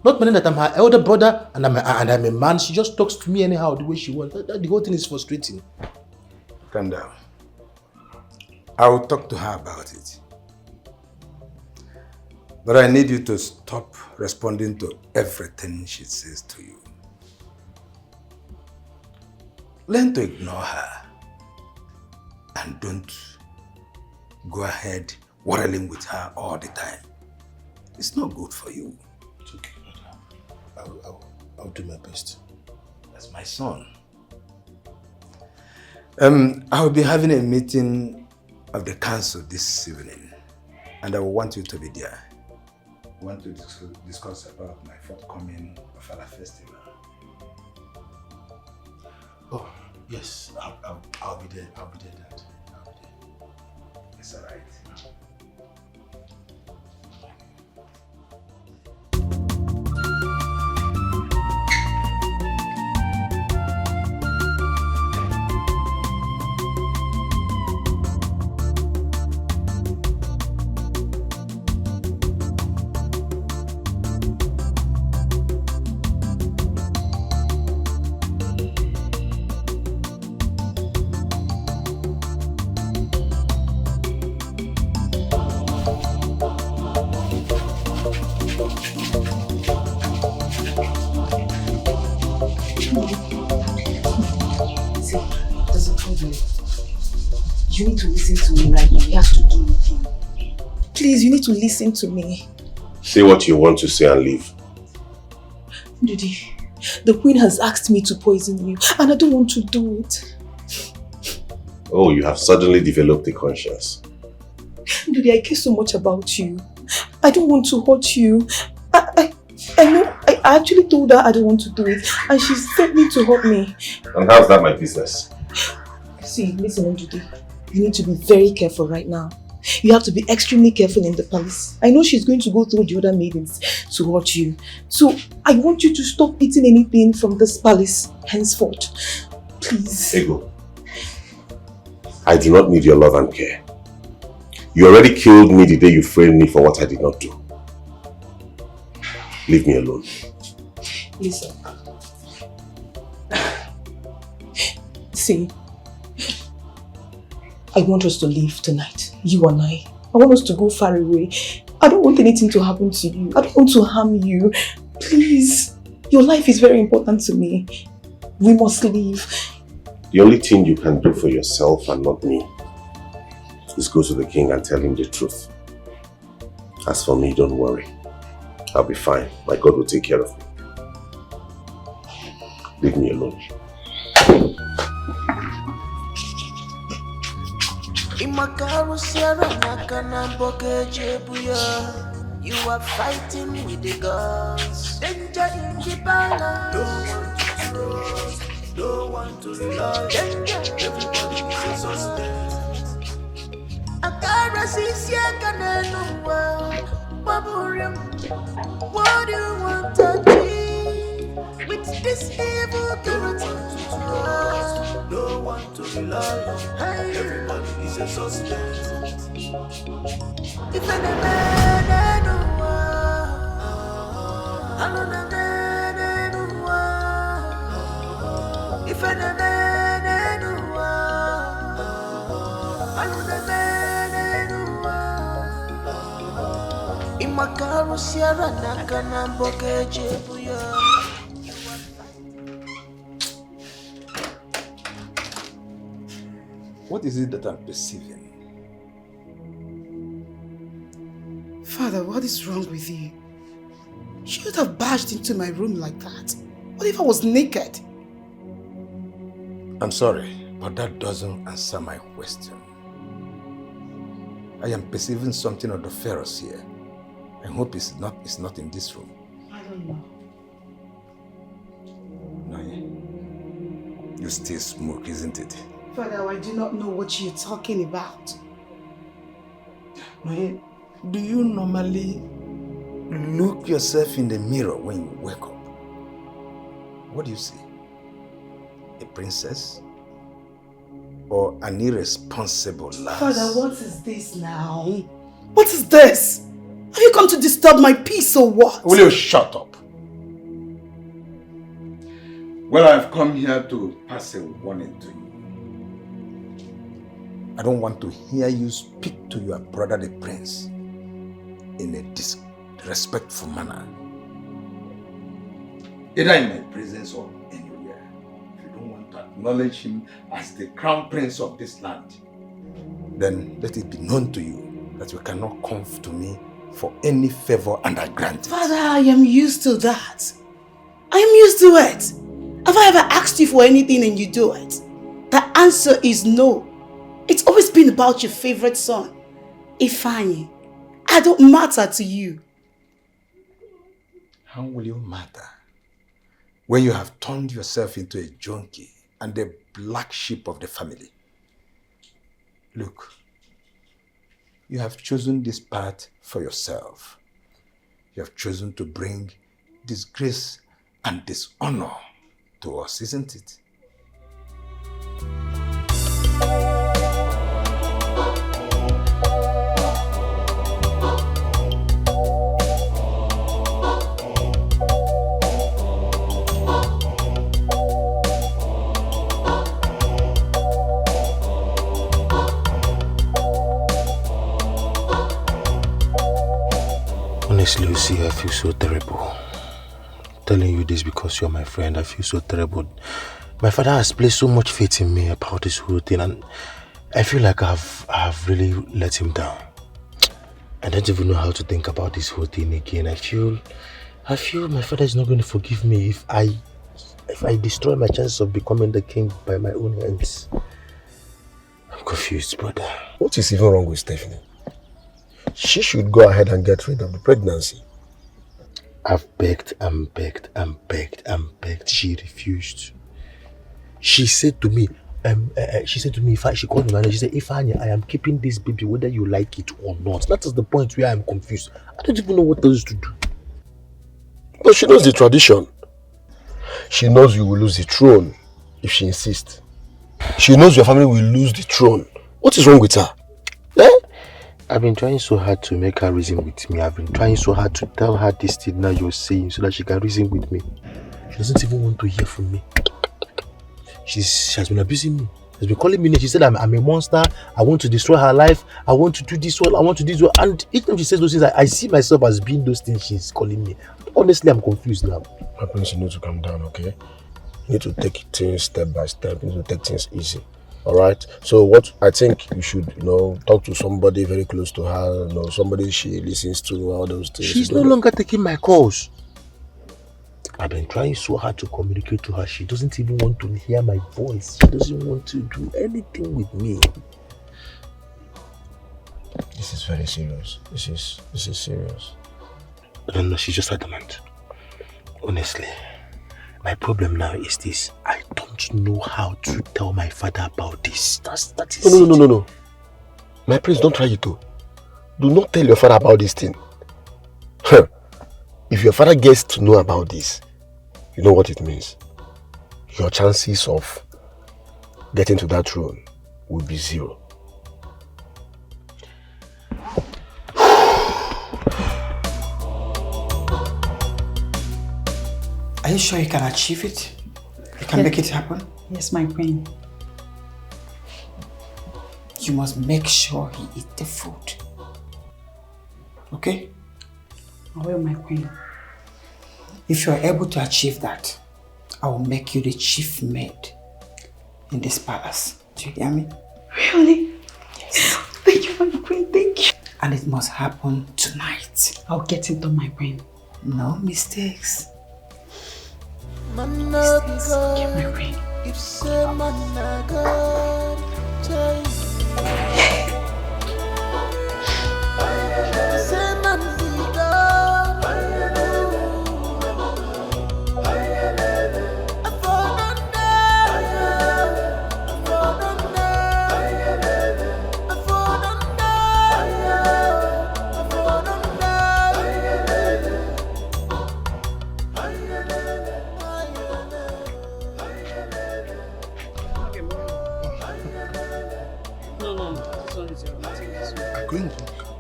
Not meaning that I'm her elder brother and I'm a man. She just talks to me anyhow the way she wants. The whole thing is frustrating. Calm down. I will talk to her about it. But I need you to stop responding to everything she says to you. Learn to ignore her. And don't go ahead quarreling with her all the time. It's not good for you. It's okay. I'll do my best. That's my son. I'll be having a meeting of the council this evening, and I will want you to be there. I want to discuss about my forthcoming Ofala festival. Oh, yes, I'll be there. I'll be there, Dad. I'll be there. It's all right. You need to listen to me right now. You have to do with him. Please, you need to listen to me. Say what you want to say and leave. Dudy, the queen has asked me to poison you and I don't want to do it. Oh, you have suddenly developed a conscience. Dudy, I care so much about you. I don't want to hurt you. I know, I actually told her I don't want to do it and she sent me to hurt me. And how's that my business? See, listen, Dudy. You need to be very careful right now. You have to be extremely careful in the palace. I know she's going to go through the other maidens to hurt you. So I want you to stop eating anything from this palace henceforth. Please. Ego, I do not need your love and care. You already killed me the day you framed me for what I did not do. Leave me alone. Listen. See. I want us to leave tonight, you and I. I want us to go far away. I don't want anything to happen to you. I don't want to harm you. Please, your life is very important to me. We must leave. The only thing you can do for yourself and not me is go to the king and tell him the truth. As for me, don't worry. I'll be fine. My God will take care of me. Leave me alone. You are fighting with the gods. Danger in the balance. Don't want to love. Danger. Everybody is a suspect. What do you want to achieve? With this evil character, no one to rely on. Everybody is a suspect. If any man if any man Imakaru Sierra Nakana Bokeje Buya. What is it that I'm perceiving? Father, what is wrong with you? You should have barged into my room like that. What if I was naked? I'm sorry, but that doesn't answer my question. I am perceiving something of the Pharaohs here. I hope it's not in this room. I don't know. No, you still smoke, isn't it? Father, I do not know what you're talking about. No, do you normally look yourself in the mirror when you wake up? What do you see? A princess? Or an irresponsible lass? Father, what is this now? What is this? Have you come to disturb my peace or what? Will you shut up? Well, I've come here to pass a warning to you. I don't want to hear you speak to your brother the prince in a disrespectful manner. Either in my presence or anywhere. If you don't want to acknowledge him as the crown prince of this land, then let it be known to you that you cannot come to me for any favor and I grant it. Father, I am used to that. I am used to it. Have I ever asked you for anything and you do it? The answer is no. It's always been about your favorite son, Ifeanyi. I don't matter to you. How will you matter when you have turned yourself into a junkie and the black sheep of the family? Look, you have chosen this path for yourself. You have chosen to bring disgrace and dishonor to us, isn't it? Honestly, Lucy, I feel so terrible. I'm telling you this because you're my friend. I feel so terrible. My father has placed so much faith in me about this whole thing, and I feel like I've really let him down. I don't even know how to think about this whole thing again. I feel my father is not going to forgive me if I destroy my chances of becoming the king by my own hands. I'm confused, brother. What is even wrong with Stephanie? She should go ahead and get rid of the pregnancy. I've begged and begged and begged and begged. She refused. She said to me, she called me and she said, Ifeanyi, I am keeping this baby whether you like it or not. That is the point where I am confused. I don't even know what else to do. But she knows the tradition. She knows you will lose the throne if she insists. She knows your family will lose the throne. What is wrong with her? Eh? I've been trying so hard to make her reason with me. I've been trying so hard to tell her this thing now you're saying so that she can reason with me. She doesn't even want to hear from me. She has been abusing me. She's been calling me names. She said I'm a monster. I want to destroy her life. I want to do this one. I want to do this one. And each time she says those things, I see myself as being those things she's calling me. Honestly, I'm confused now. My prince, you need to calm down, okay? You need to take things step by step. You need to take things easy. Alright? So what I think you should, talk to somebody very close to her, somebody she listens to, all those things. She's no longer taking my calls. I've been trying so hard to communicate to her. She doesn't even want to hear my voice. She doesn't want to do anything with me. This is very serious. This is serious. I don't know, she's just adamant. Honestly, my problem now is this. I don't know how to tell my father about this. That is No. My prince, don't try it too. Do not tell your father about this thing. If your father gets to know about this, you know what it means? Your chances of getting to that throne will be 0. Are you sure you can achieve it? You can make it happen? Yes, my queen. You must make sure he eats the food. Okay? I will, my queen. If you are able to achieve that, I will make you the chief maid in this palace. Do you hear me? Really? Yes. Thank you, my queen. Thank you. And it must happen tonight. I'll get it done, my queen. No mistakes. Get my queen.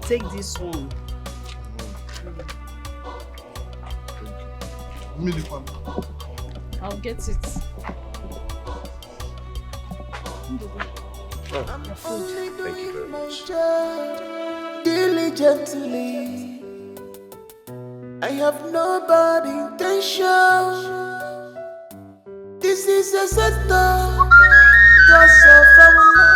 Take this one. I'll get it. Thank you very much. Diligently, I have no bad intention. This is a sector, just so family.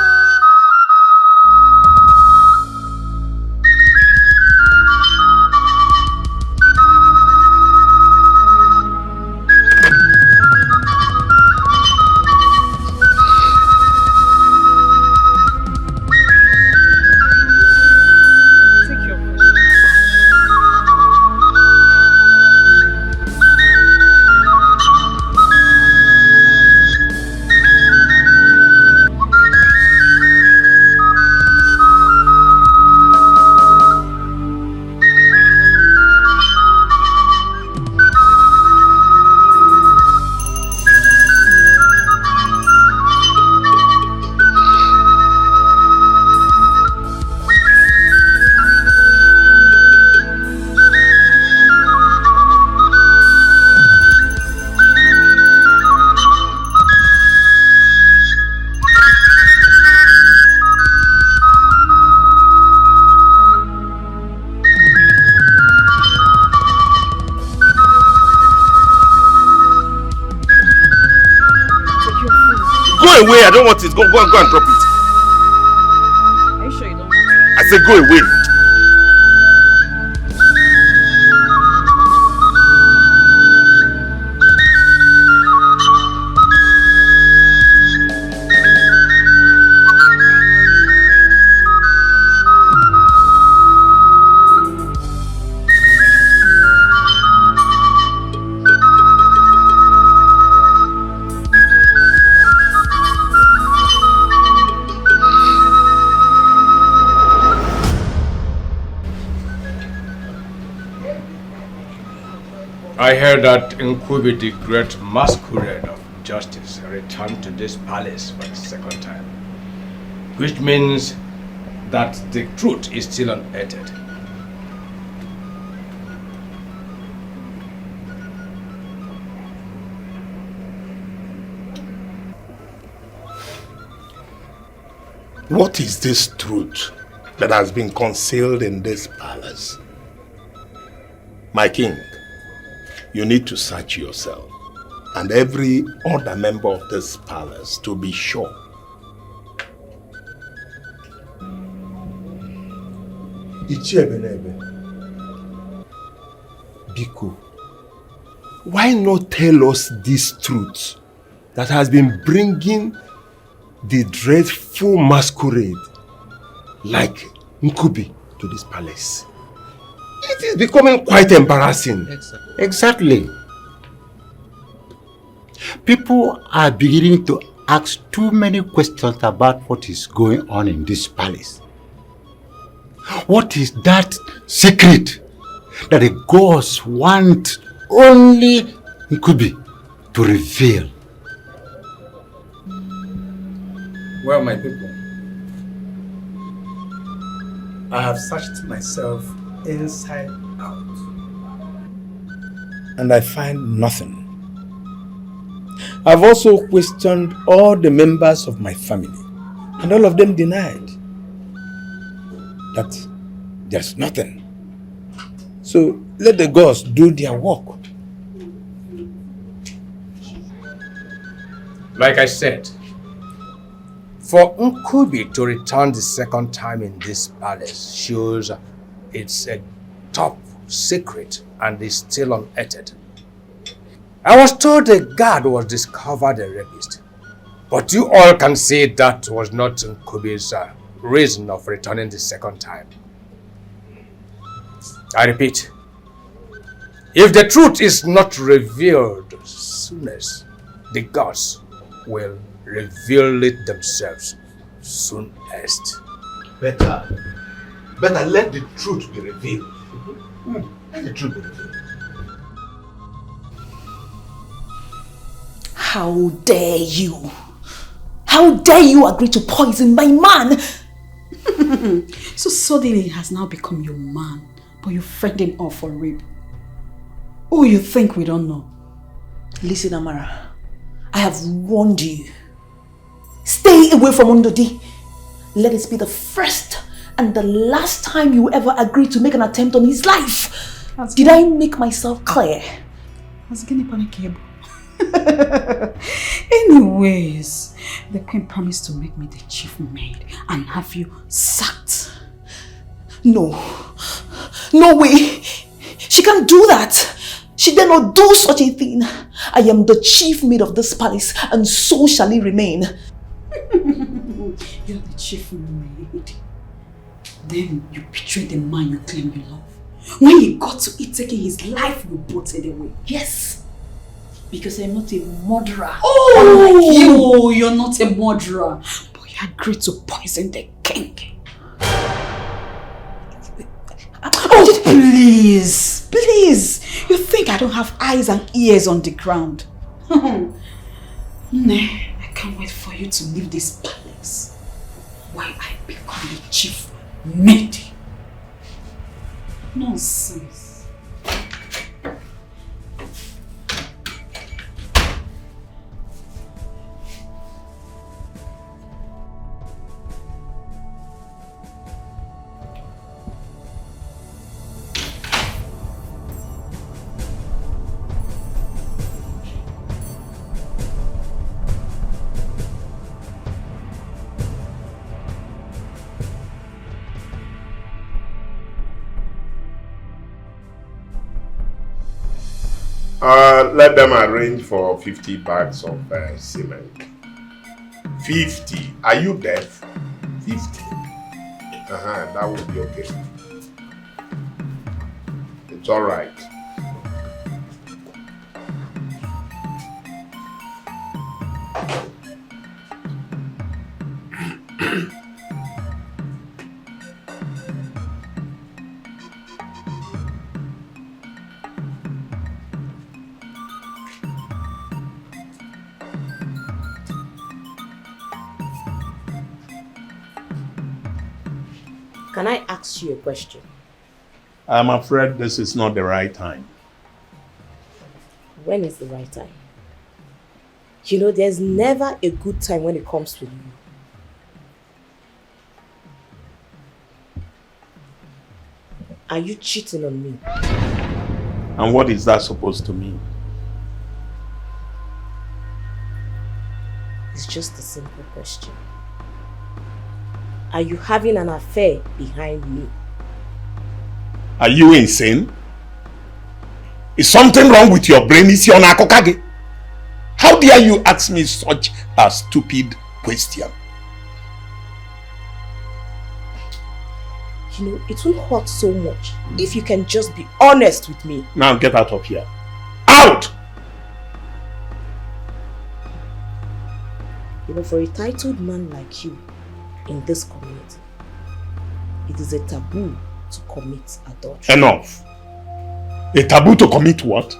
Go away, I don't want it. Go and drop it. Are you sure you don't want it? I said go away. I heard that Nkubi, the great masquerade of justice, returned to this palace for the second time, which means that the truth is still unearthed. What is this truth that has been concealed in this palace? My king, you need to search yourself and every other member of this palace to be sure. Biko, why not tell us this truth that has been bringing the dreadful masquerade like Nkubi to this palace? It is becoming quite embarrassing. Exactly. People are beginning to ask too many questions about what is going on in this palace. What is that secret that the gods want only Nkubi to reveal. Well, my people, I have searched myself inside out, and I find nothing. I've also questioned all the members of my family, and all of them denied that there's nothing. So let the gods do their work. Like I said, for Nkubi to return the second time in this palace shows it's a top secret and is still unearthed. I was told the guard was discovered a rapist, but you all can see that was not Nkubi's reason of returning the second time. I repeat, if the truth is not revealed soonest, the gods will reveal it themselves soonest. Better let the truth be revealed. Let the truth be revealed. How dare you? How dare you agree to poison my man? So suddenly he has now become your man, but you friend him off for rape. Oh, you think we don't know? Listen, Amara, I have warned you. Stay away from Ndodi. Let it be the first and the last time you ever agree to make an attempt on his life. Did I make myself clear? Anyways, the queen promised to make me the chief maid and have you sacked. No. No way. She can't do that. She dare not do such a thing. I am the chief maid of this palace, and so shall it remain. You're the chief maid. Then you betrayed the man you claim you love. When you got to it, taking his life, you brought it away. Yes. Because I'm not a murderer. Oh! Unlike you, you're not a murderer. But you agreed to poison the king. Oh, please, please. You think I don't have eyes and ears on the ground? Nah, I can't wait for you to leave this palace while I become the chief maid. Nonsense. Let them arrange for 50 bags of cement. 50. Are you deaf? 50. That would be okay. It's all right. Can I ask you a question? I'm afraid this is not the right time. When is the right time? You know, there's never a good time when it comes to you. Are you cheating on me? And what is that supposed to mean? It's just a simple question. Are you having an affair behind me? Are you insane? Is something wrong with your brain? Is your nakokage? How dare you ask me such a stupid question? You know, it won't hurt so much if you can just be honest with me. Now get out of here. Out! You know, for a titled man like you in this community, it is a taboo to commit adultery. Enough. A taboo to commit what?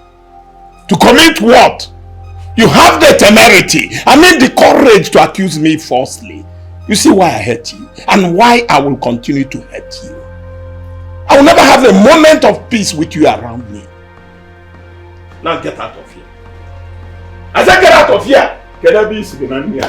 To commit what? You have the temerity, the courage to accuse me falsely. You see why I hate you and why I will continue to hate you. I will never have a moment of peace with you around me. Now get out of here. I said get out of here. Get a peace with me.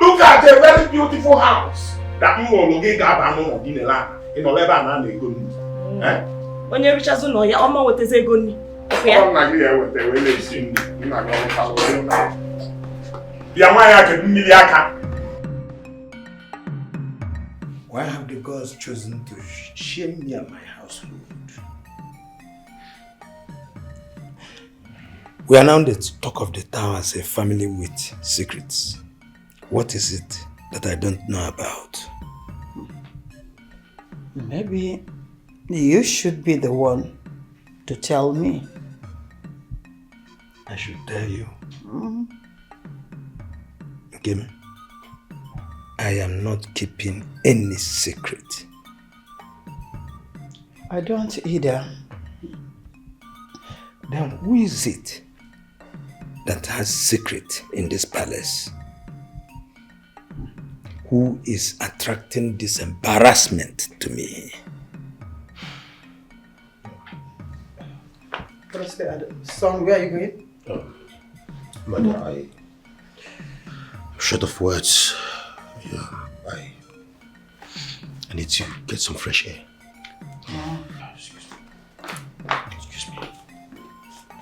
Look at a very beautiful house that you will get up in the land in Oleba and Ego. Eh? When you reach us, no, you're almost with the Zegoni. I'm not here with the way they sing. You're not going to follow them now. Why have the gods chosen to shame me and my household? We are now the talk of the town as a family with secrets. What is it that I don't know about? Maybe you should be the one to tell me. I should tell you. Gimme. I am not keeping any secret. I don't either. Then who is it that has secret in this palace? Who is attracting this embarrassment to me? Son, where are you going? Mother, I'm short of words. Yeah, I need to get some fresh air. Excuse me. Excuse me.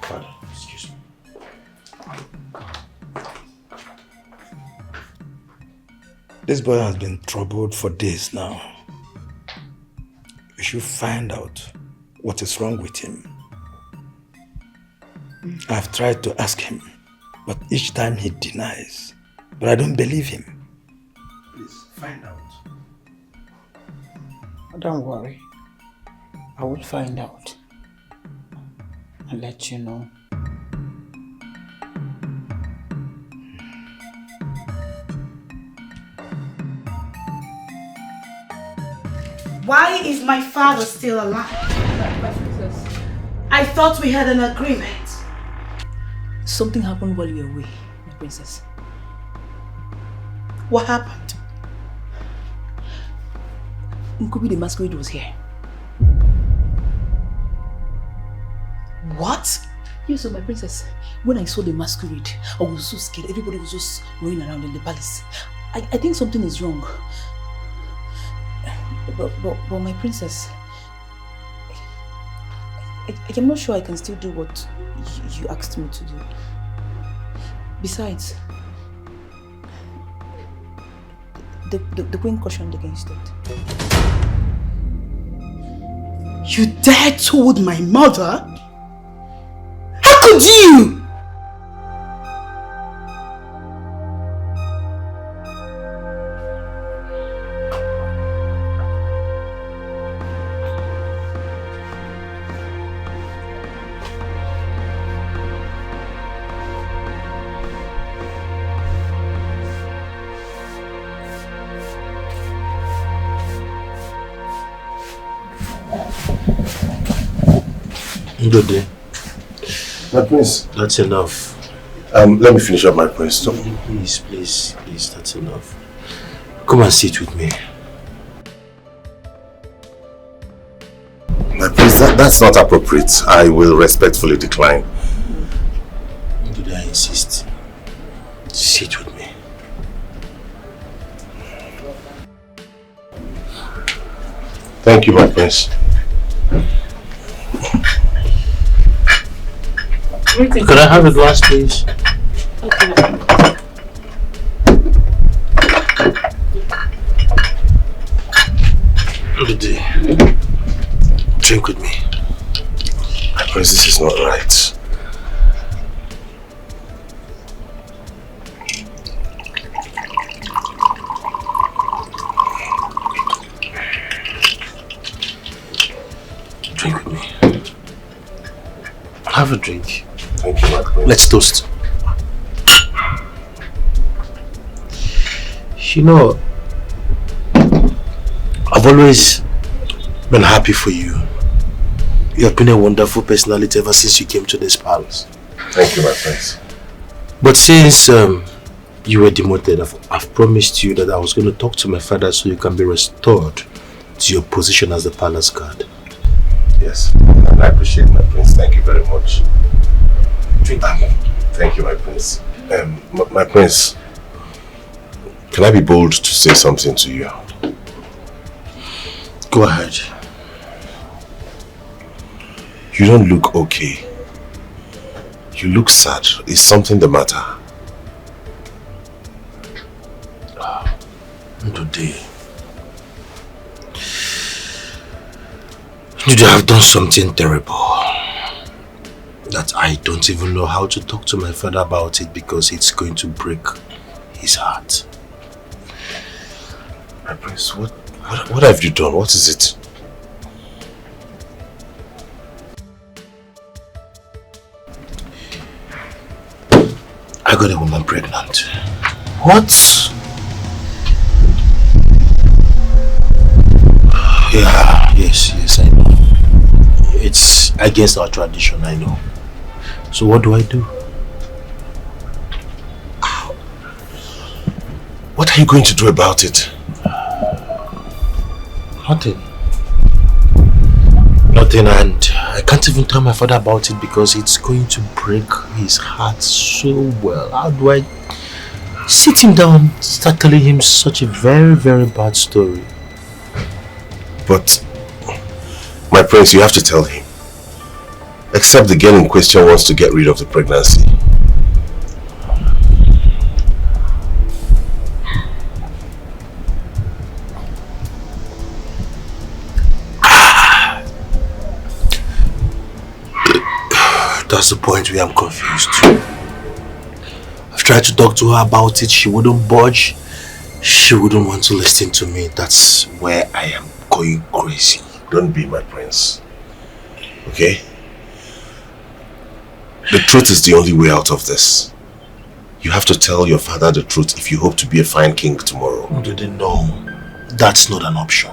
Father, excuse me. This boy has been troubled for days now. We should find out what is wrong with him. I've tried to ask him, but each time he denies. But I don't believe him. Please, find out. Don't worry. I will find out. I'll let you know. Why is my father still alive? I thought we had an agreement. Something happened while you were away, my princess. What happened? Nkubi the masquerade was here. What? Yes, so my princess. When I saw the masquerade, I was so scared. Everybody was just running around in the palace. I think something is wrong. But my princess, I'm not sure I can still do what you asked me to do. Besides, the queen cautioned against it. You dared told my mother? How could you? Ndode. My prince. That's enough. Let me finish up my prince. Please, that's enough. Come and sit with me. My prince, that's not appropriate. I will respectfully decline. Ndode, I insist. Sit with me. Thank you, my prince. Could I have a glass, please? Okay. Ndode, drink with me. My prince, this is not right. Drink with me. Have a drink. Thank you, my prince. Let's toast. You know, I've always I'm happy for you. You have been a wonderful personality ever since you came to this palace. Thank you, my prince. But since you were demoted, I've promised you that I was going to talk to my father so you can be restored to your position as the palace guard. Yes, and I appreciate my prince. Thank you very much. Thank you, my prince. My prince, can I be bold to say something to you? Go ahead. You don't look okay. You look sad. Is something the matter? Today, you have done something terrible that I don't even know how to talk to my father about it because it's going to break his heart. My prince, what have you done? What is it? I got a woman pregnant. What? Yeah, yes, I know. It's against our tradition, I know. So what do I do? What are you going to do about it? Nothing, and I can't even tell my father about it because it's going to break his heart so well. How do I sit him down, start telling him such a very, very bad story? But, my prince, you have to tell him. Except the girl in question wants to get rid of the pregnancy. That's the point where I'm confused. I've tried to talk to her about it. She wouldn't budge. She wouldn't want to listen to me. That's where I am going crazy. Don't be, my prince. Okay? The truth is the only way out of this. You have to tell your father the truth if you hope to be a fine king tomorrow. No, that's not an option.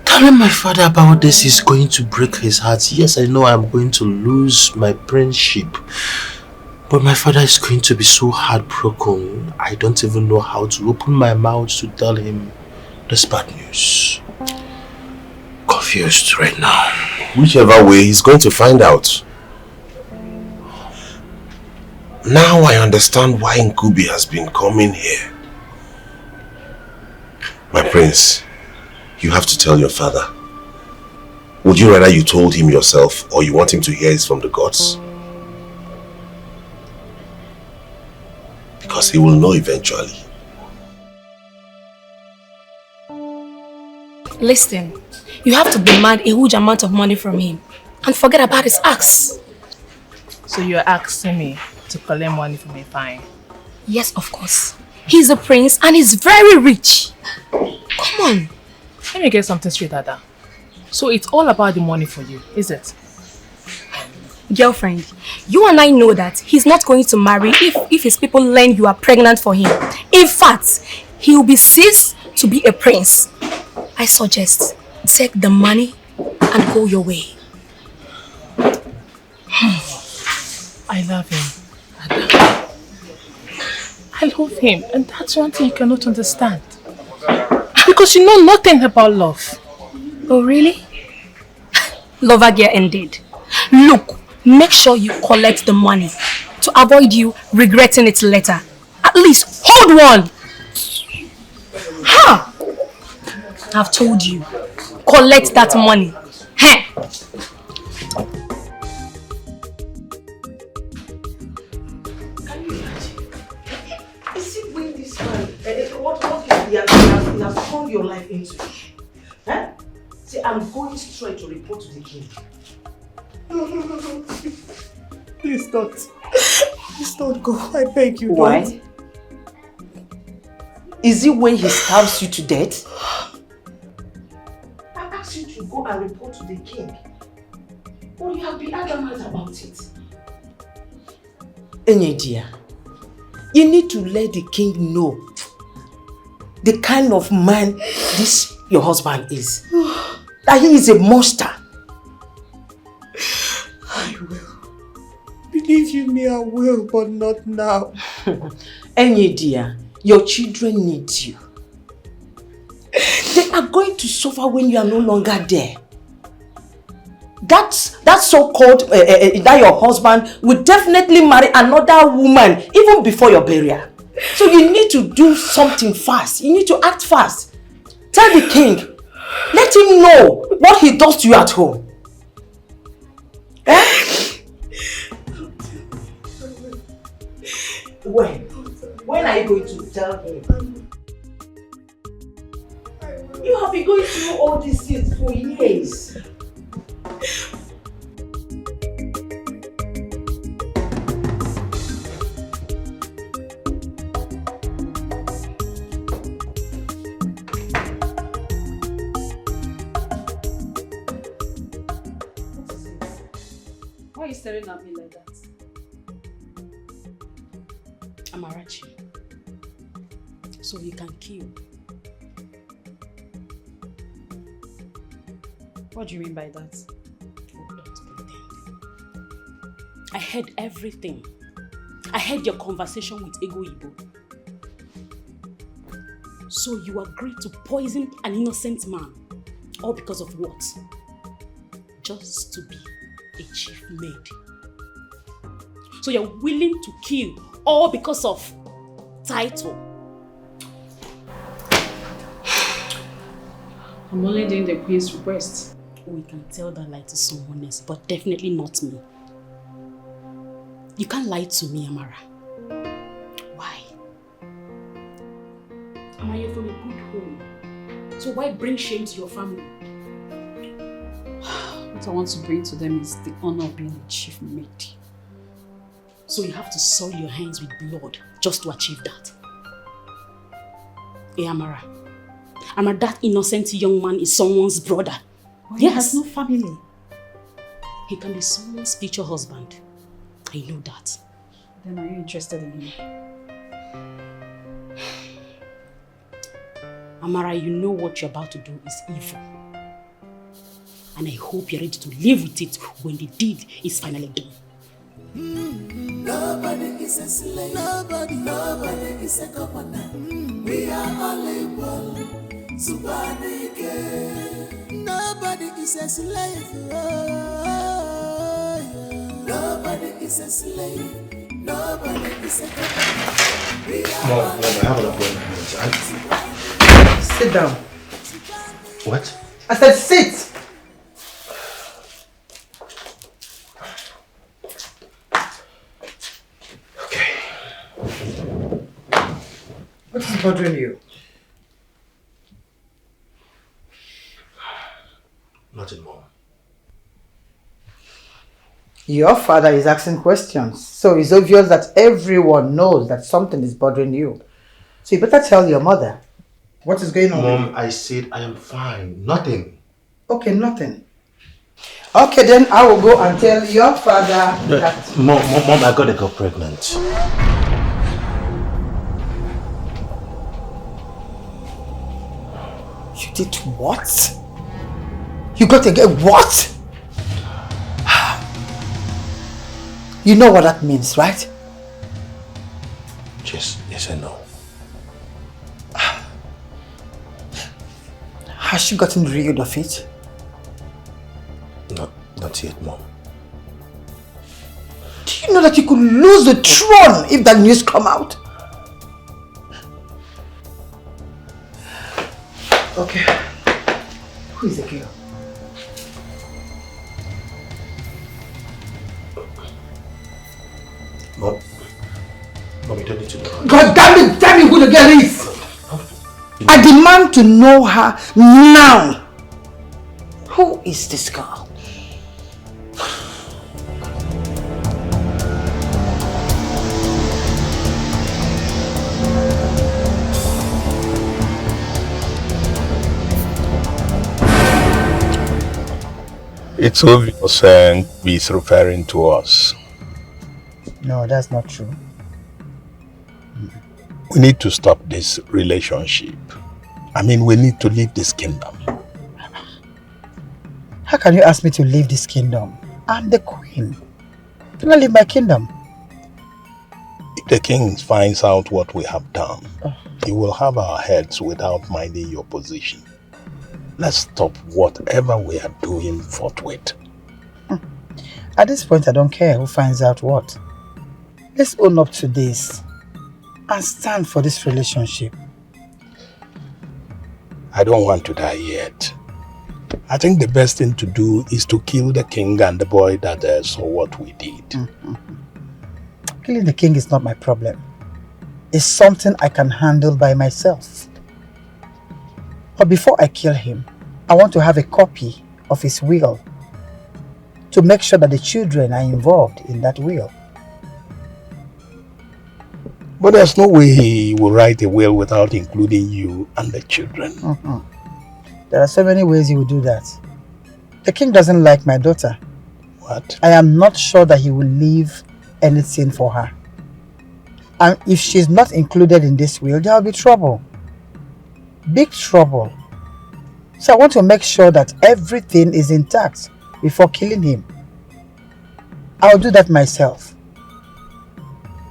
Telling my father about this is going to break his heart. Yes, I know I'm going to lose my princeship. But my father is going to be so heartbroken. I don't even know how to open my mouth to tell him this bad news. Confused right now. Whichever way, he's going to find out. Now I understand why Nkubi has been coming here. My prince, you have to tell your father. Would you rather you told him yourself or you want him to hear it from the gods? Because he will know eventually. Listen, you have to demand a huge amount of money from him and forget about his axe. So you're asking me to collect money from a fine? Yes, of course. He's a prince and he's very rich. Come on. Let me get something straight, Dada. So it's all about the money for you, is it? Girlfriend, you and I know that he's not going to marry if his people learn you are pregnant for him. In fact, he will be ceased to be a prince. I suggest take the money and go your way. I love him. I love him, and that's one thing you cannot understand. Because you know nothing about love. Oh, really? Lover girl indeed. Look, make sure you collect the money to avoid you regretting it later. At least hold one. Ha! I've told you. Collect that money. Heh! Is it when this man, what he has turned your life into? Huh? See, I'm going straight to report to the king. No. Please don't. Please don't go. I beg you, Why? don't. Is it when he stabs you to death? I asked you to go and report to the king. But you have been adamant about it. Enye dear, you need to let the king know the kind of man this your husband is. That he is a monster. I will. Believe you me, I will, but not now. Enyi dear, your children need you. They are going to suffer when you are no longer there. That so-called, that your husband will definitely marry another woman even before your burial. So you need to do something fast. You need to act fast. Tell the king. Let him know what he does to you at home. Eh? When are you going to tell him? You have been going through all these things for years. Why are you staring at me like that? Amarachi, so you can kill. What do you mean by that? Don't pretend. I heard everything. I heard your conversation with Ego Ibo. So you agreed to poison an innocent man. All because of what? Just to be a chief maid. So you're willing to kill all because of title. I'm only doing the queen's request. We can tell that lie to someone else, but definitely not me. You can't lie to me, Amara. Why? Amara, you're from a good home. So why bring shame to your family? What I want to bring to them is the honor of being a chief maid. So you have to soil your hands with blood just to achieve that. Hey, Amara. Amara, that innocent young man is someone's brother. But he has no family. He can be someone's future husband. I know that. Then are you interested in him? Amara, you know what you're about to do is evil. And I hope you're ready to live with it when the deed is finally done. Nobody is a slave. Nobody is a governor. We are all equal. Nobody is a slave. Nobody is a slave. Nobody is a governor. Mom, I have an appointment. Sit down. What? I said sit. What is bothering you? Nothing more. Your father is asking questions, so it's obvious that everyone knows that something is bothering you. So you better tell your mother. What is going on? Mom, I said I am fine. Nothing. Okay, nothing. Okay, then I will go and tell your father that... Mom, I got a girl pregnant. You did what? You got to get what? You know what that means, right? Yes I know. Has she gotten rid of it? Not yet, Mom. Do you know that you could lose the throne if that news come out? Okay. Who is the girl? Mom, you don't need to know. God damn it! Tell me who the girl is! I demand to know her now! Who is this girl? It's obvious he's referring to us. No, that's not true. We need to stop this relationship I mean, we need to leave this kingdom. How can you ask me to leave this kingdom? I'm the queen. Can I leave my kingdom? If the king finds out what we have done, he will have our heads without minding your position. Let's stop whatever we are doing forthwith. At this point, I don't care who finds out what. Let's own up to this and stand for this relationship. I don't want to die yet. I think the best thing to do is to kill the king and the boy that saw what we did. Killing the king is not my problem. It's something I can handle by myself. But before I kill him, I want to have a copy of his will to make sure that the children are involved in that will. But there's no way he will write a will without including you and the children. There are so many ways he will do that. The king doesn't like my daughter. What? I am not sure that he will leave anything for her. And if she's not included in this will, there will be trouble. Big trouble. So I want to make sure that everything is intact before killing him. I'll do that myself.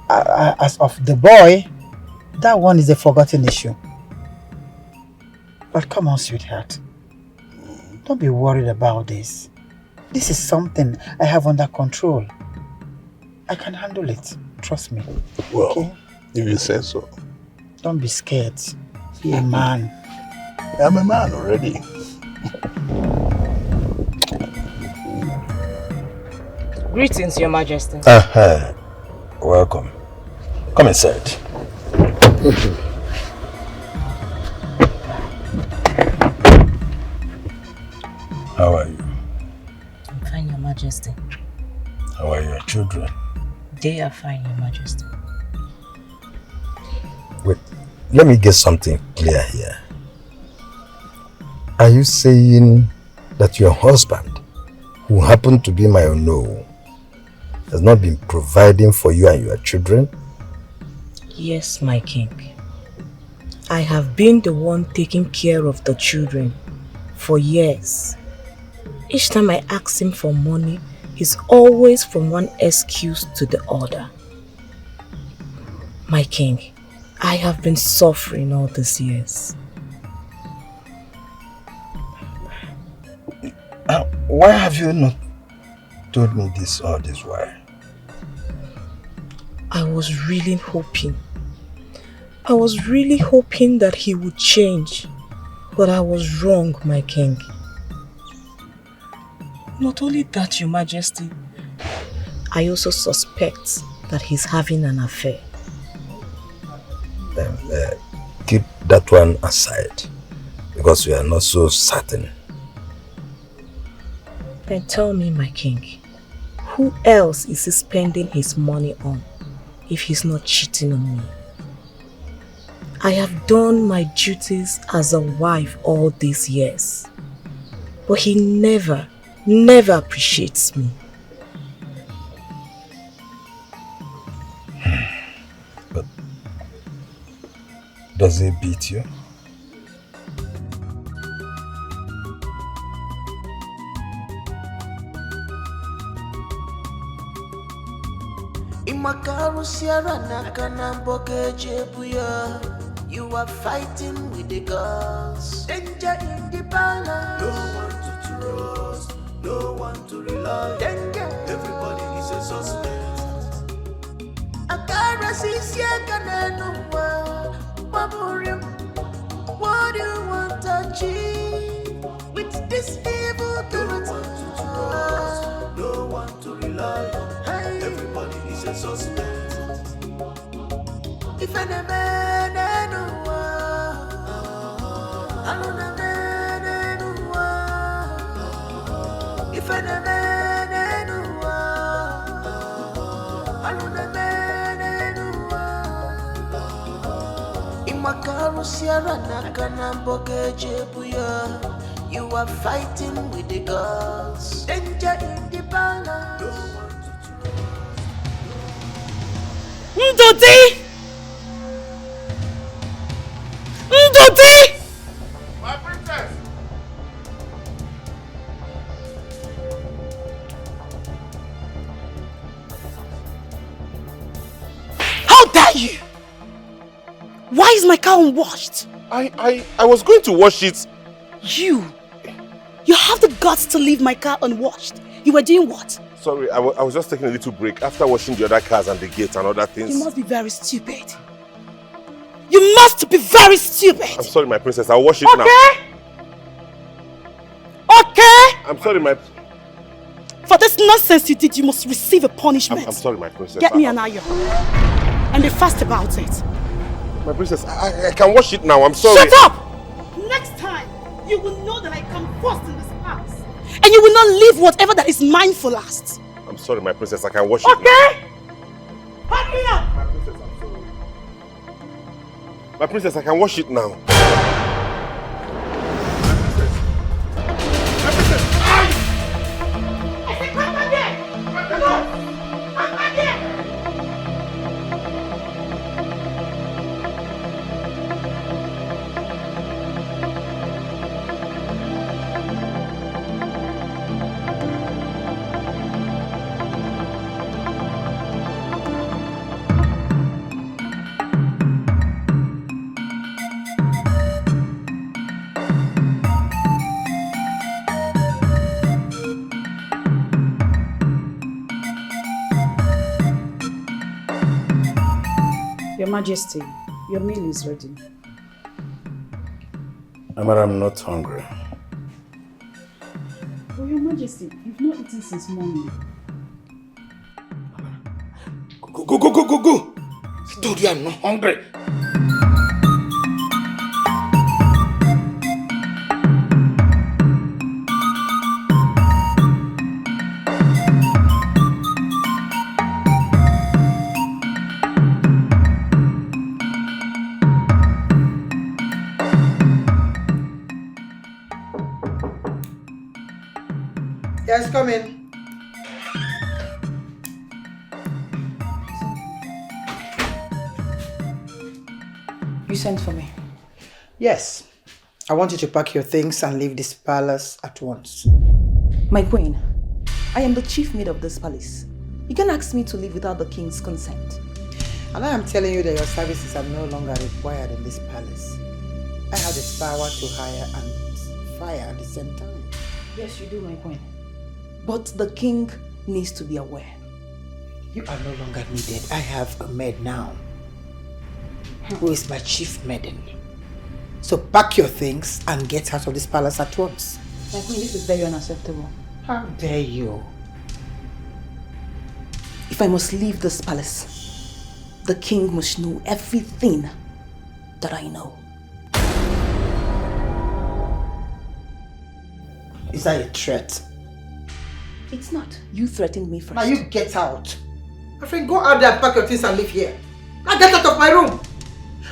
As of the boy, that one is a forgotten issue. But come on, sweetheart. Don't be worried about this. This is something I have under control. I can handle it. Trust me. Well, okay? If you say so. Don't be scared. Be a man. I'm a man already. Greetings, Your Majesty. Welcome. Come inside. How are you? I'm fine, Your Majesty. How are your children? They are fine, Your Majesty. Wait, let me get something clear here. Are you saying that your husband, who happened to be my Ono, has not been providing for you and your children? Yes, my king. I have been the one taking care of the children for years. Each time I ask him for money, he's always from one excuse to the other. My king, I have been suffering all these years. Why have you not told me this all this while? I was really hoping that he would change, but I was wrong, my king. Not only that, Your Majesty, I also suspect that he's having an affair. Then keep that one aside, because we are not so certain. Then tell me, my king, who else is he spending his money on if he's not cheating on me? I have done my duties as a wife all these years, but he never appreciates me. But does he beat you? You are fighting with the gods. Danger in the balance. No one to trust, no one to rely. Danger. Everybody is a suspect. What do you want to achieve with this evil thought? No one to rely on. Everybody is a suspect. If any man if any man you are fighting with the gods. Danger in the balance. Ndoti! are you? Why is my car unwashed? I was going to wash it. You have the guts to leave my car unwashed. You were doing what? Sorry, I was just taking a little break after washing the other cars and the gate and other things. You must be very stupid. You must be very stupid. I'm sorry, my princess. I'll wash it now. Okay? I'm sorry, my... For this nonsense you did, you must receive a punishment. I'm sorry, my princess. Get me an iron. And be fast about it. My princess, I can wash it now. I'm sorry. Shut up! Next time, you will know that I come first in this house. And you will not leave whatever that is mine for last. I'm sorry, my princess. I can wash it now. Okay? Hurry me up! My princess, I'm sorry. My princess, I can wash it now. Your Majesty, your meal is ready. Amara, I'm not hungry. Oh, Your Majesty, you've not eaten since morning. Go! I told you I'm not hungry. Yes, come in. You sent for me? Yes. I want you to pack your things and leave this palace at once. My queen, I am the chief maid of this palace. You can ask me to leave without the king's consent. And I am telling you that your services are no longer required in this palace. I have the power to hire and fire at the same time. Yes, you do, my queen. But the king needs to be aware. You are no longer needed. I have a maid now, who is my chief maiden. So pack your things and get out of this palace at once. My queen, this is very unacceptable. How dare you? If I must leave this palace, the king must know everything that I know. Is that a threat? It's not. You threatened me first. Now you get out. My friend, go out there and pack your things and leave here. Now get out of my room.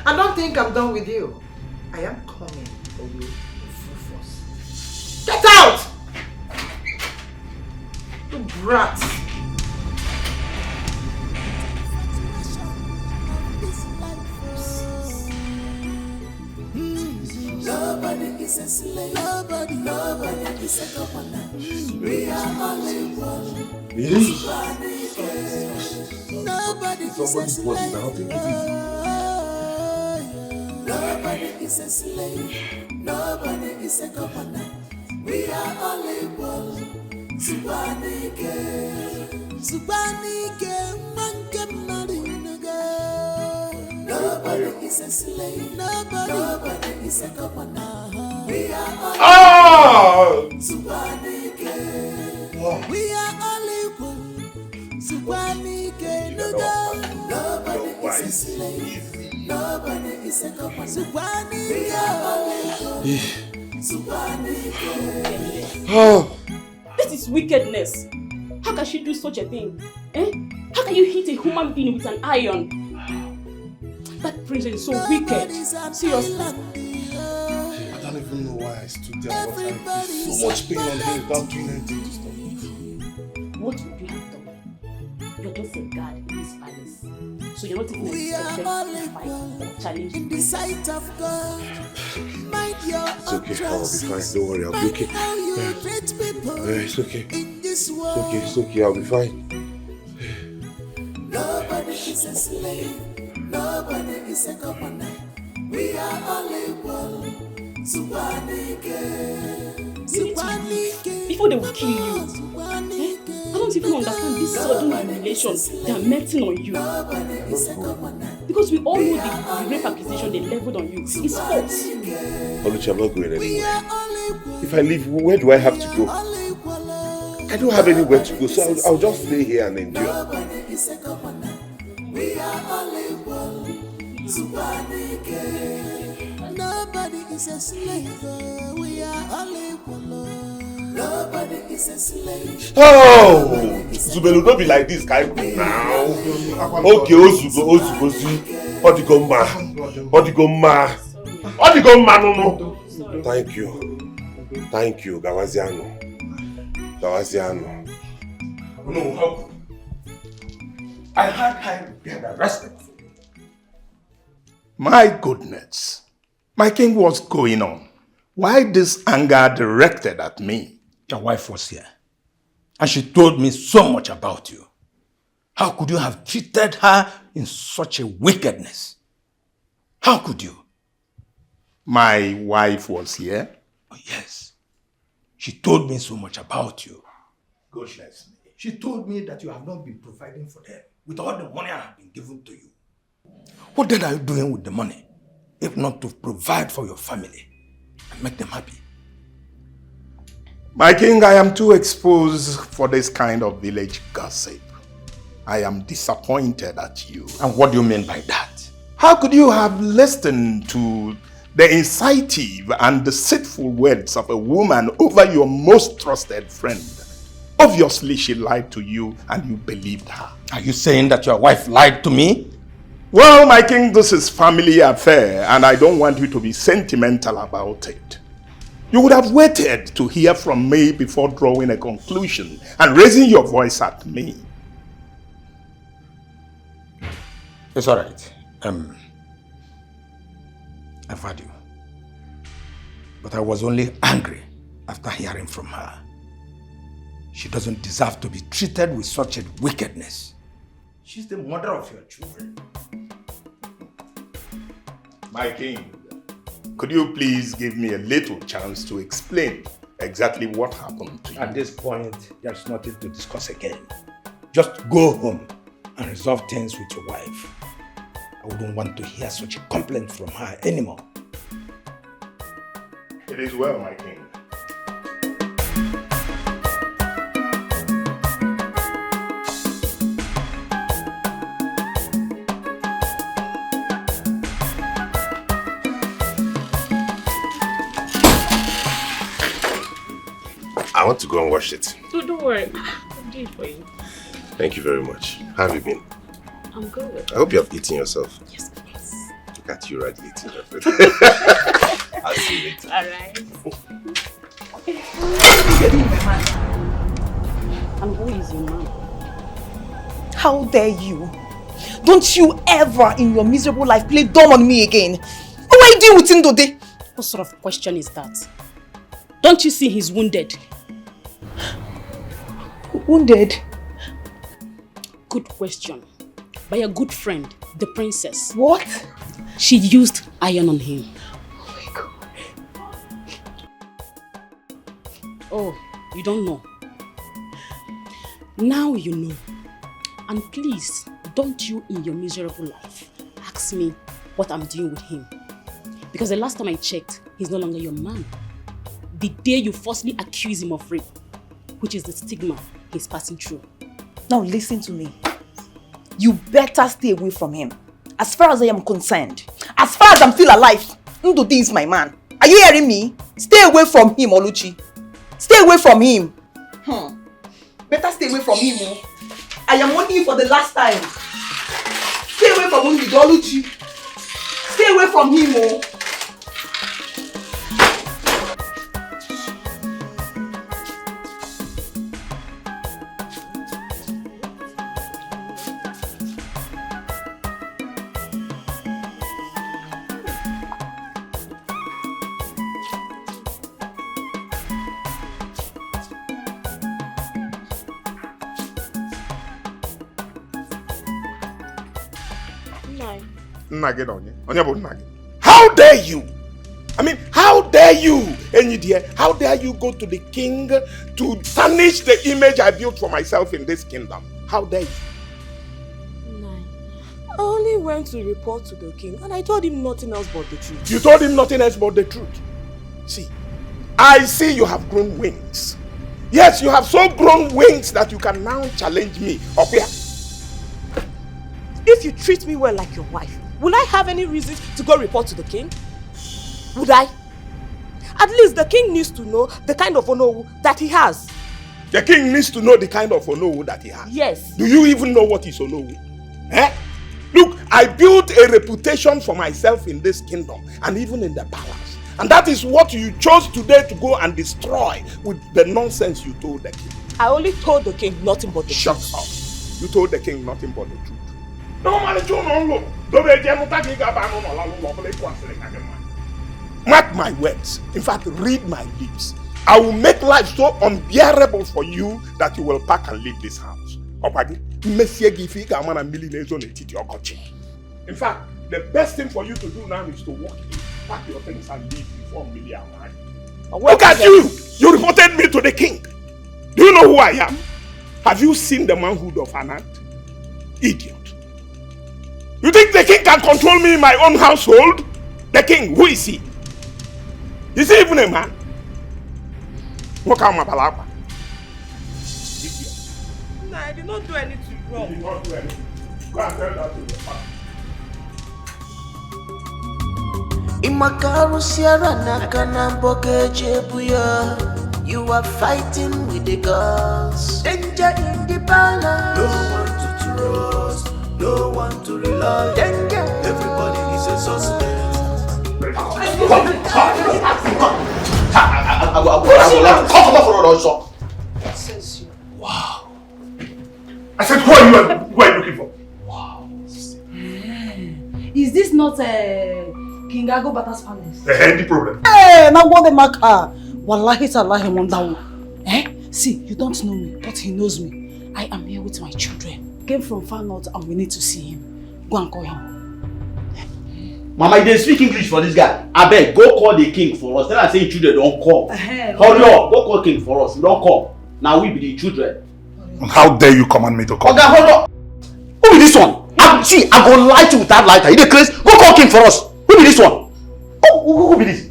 I don't think I'm done with you. I am coming for you in full force. Get out! You brat. Nobody is a slave. Nobody is a governor. We are all equal. Really? Nobody is a slave. Nobody is a slave. Nobody is a governor. We are all equal. Subanike, manke marinaga. Nobody is a slave. Nobody is a governor. We are all Subanike. We are all equal. Subanike, nobody is a slave. Nobody is a governor. Subanike. We are all equal. Subanike. Oh. This is wickedness. How can she do such a thing? How can you hit a human being with an iron? That princess is so wicked. Seriously. I don't even know why I stood there and watched so much pain on him without doing anything to stop it. What would you have done? You're just a guard in this palace. So you're not even expected to fight or challenge in the sight of God. Mind your It's okay, I'll be fine. Don't worry, I'll be okay. It's okay. In this It's okay, I'll be fine. Nobody is a slave. Nobody is a governor. We are all equal. Before they will kill you. I don't even understand this sudden humiliation they are melting on you. Because we all know the rape accusation they leveled on you. It's false. Oluchi, I'm not going anywhere. If I leave, where do I have to go? I don't have anywhere to go, so I'll just stay here and endure. We are all equal. Nobody is a slave. We are all equal. Nobody is a slave. Oh! Zubelu, don't be like this, guy. Now. Okay, Ozugozi. Odigoma. No. Thank you. Gawaziano. No, how? I had been arrested. My goodness. My king, what's going on? Why this anger directed at me? Your wife was here, and she told me so much about you. How could you have treated her in such a wickedness? How could you? My wife was here? Oh, yes. She told me so much about you. Goodness me. She told me that you have not been providing for them with all the money I have been given to you. What then are you doing with the money, if not to provide for your family and make them happy? My king, I am too exposed for this kind of village gossip. I am disappointed at you. And what do you mean by that? How could you have listened to the incisive and deceitful words of a woman over your most trusted friend? Obviously, she lied to you and you believed her. Are you saying that your wife lied to me? Well, my king, this is family affair and I don't want you to be sentimental about it. You would have waited to hear from me before drawing a conclusion and raising your voice at me. It's all right. I've heard you. But I was only angry after hearing from her. She doesn't deserve to be treated with such a wickedness. She's the mother of your children. My king, could you please give me a little chance to explain exactly what happened to you? At this point, there's nothing to discuss again. Just go home and resolve things with your wife. I wouldn't want to hear such a complaint from her anymore. It is well, my king. I want to go and wash it. Don't worry. I'll do it for you. Thank you very much. How have you been? I'm good. I hope you have eaten yourself. Yes, please. Look at you radiating your food. I'll see you later. Alright. And who is your man? How dare you? Don't you ever in your miserable life play dumb on me again. What are you doing with him today? What sort of question is that? Don't you see he's wounded? Wounded? Good question. By a good friend, the princess. What? She used iron on him. Oh my God. Oh, you don't know. Now you know. And please, don't you in your miserable life ask me what I'm doing with him. Because the last time I checked, he's no longer your man. The day you falsely accuse him of rape, which is the stigma he's passing through. Now listen to me. You better stay away from him. As far as I am concerned, as far as I'm still alive, Ndudi is my man. Are you hearing me? Stay away from him, Oluchi. Stay away from him. Better stay away from him. Oh. I am warning you for the last time. Stay away from Ndudi, Oluchi. Stay away from him. Oh. Nna gị na onye? Onye bụ nna gị? How dare you? I mean, how dare you, Enyi dear? How dare you go to the king to tarnish the image I built for myself in this kingdom? How dare you? I only went to report to the king and I told him nothing else but the truth. You told him nothing else but the truth. See, I see you have grown wings. Yes, you have so grown wings that you can now challenge me. Okay? If you treat me well like your wife, will I have any reason to go report to the king? Would I? At least the king needs to know the kind of honor that he has. The king needs to know the kind of honor that he has. Yes. Do you even know what is honor? Eh? Look, I built a reputation for myself in this kingdom and even in the palace. And that is what you chose today to go and destroy with the nonsense you told the king. I only told the king nothing but the truth. Shut up. You told the king nothing but the truth. No, man, mark my words. In fact, read my lips. I will make life so unbearable for you that you will pack and leave this house. In fact, the best thing for you to do now is to walk in, pack your things and leave before Millie arrives. Look at you! You reported me to the king. Do you know who I am? Have you seen the manhood of an ant? Idiot. You think the king can control me in my own household? The king, who is he? Is he even a man? What kind of palapa? No, I did not do anything wrong. You did not do anything. Go and tell that to your father. Imakaru Sierra Nakanamboke Jebuya. You are fighting with the gods. Danger in the palace. No one to trust, no one to rely. Danger. Everybody is a suspect. Wow. I said, who are you looking for? Wow. Is this not King Agobata's palace? The problem. Hey, now what the maka? Wallahi tallahi wonderful. See, you don't know me, but he knows me. I am here with my children. Came from far north and we need to see him. Go and call him. Mama, you didn't speak English for this guy. I beg, go call the king for us. Tell her say children don't call. Hurry up, go call king for us. You don't call. Now we be the children. And how dare you command me to call? Okay, hold up. Who be this one? See, I'm gonna light you with that lighter. You the crazy? Go call king for us. Who be this one? Who be this?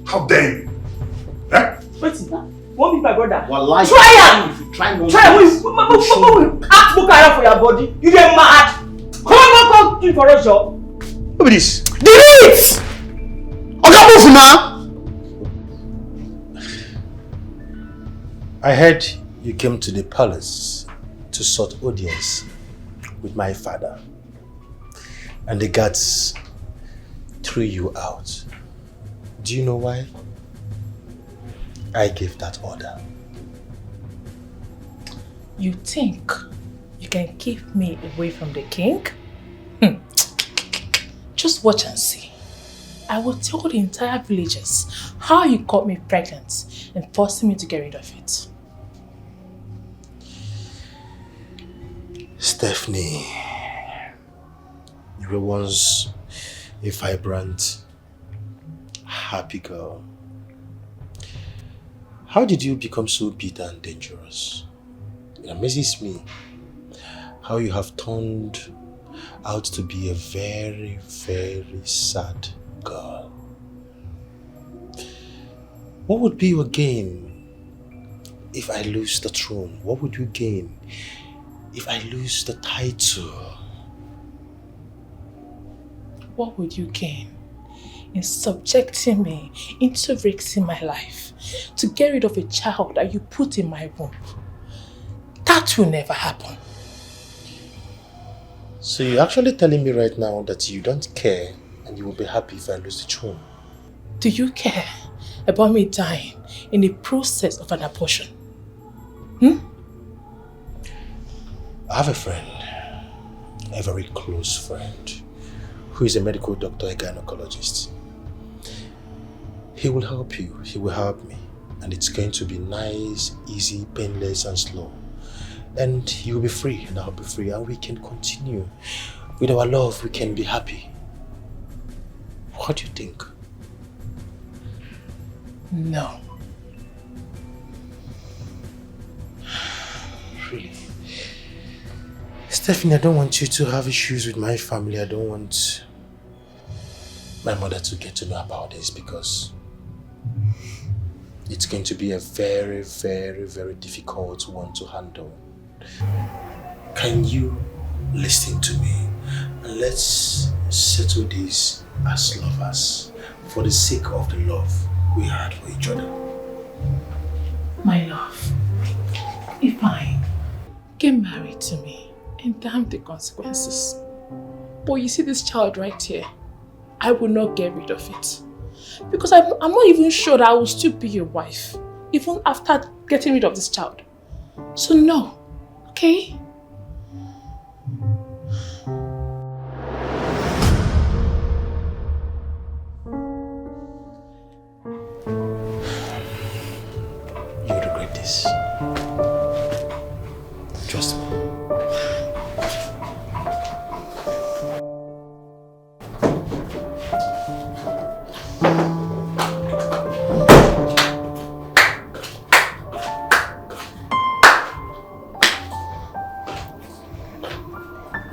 How dare you? Eh? What's that? Won't be my brother. Wallahi. Try it! If you try no. Try it! Act book for your body. You get mad. Come on, go king for us, yo. Who be this? Delete! Okay, move now. I heard you came to the palace to sought audience with my father, and the guards threw you out. Do you know why? I gave that order. You think you can keep me away from the king? Just watch and see. I will tell the entire villagers how you got me pregnant and forcing me to get rid of it. Stephanie, you were once a vibrant, happy girl. How did you become so bitter and dangerous? It amazes me how you have turned out to be a very, very sad girl. What would be your gain if I lose the throne? What would you gain if I lose the title? What would you gain in subjecting me into risking my life to get rid of a child that you put in my womb? That will never happen. So you're actually telling me right now that you don't care and you will be happy if I lose the throne? Do you care about me dying in the process of an abortion? I have a friend, a very close friend, who is a medical doctor, a gynecologist. He will help you, he will help me, and it's going to be nice, easy, painless and slow. And you'll be free and I'll be free and we can continue. With our love, we can be happy. What do you think? No. Really? Stephanie, I don't want you to have issues with my family. I don't want my mother to get to know about this because it's going to be a very, very, very difficult one to handle. Can you listen to me? And let's settle this as lovers for the sake of the love we had for each other. My love, if I get married to me and damn the consequences. But you see this child right here, I will not get rid of it. Because I'm not even sure that I will still be your wife, even after getting rid of this child. So no, okay? You'll regret this. Trust me.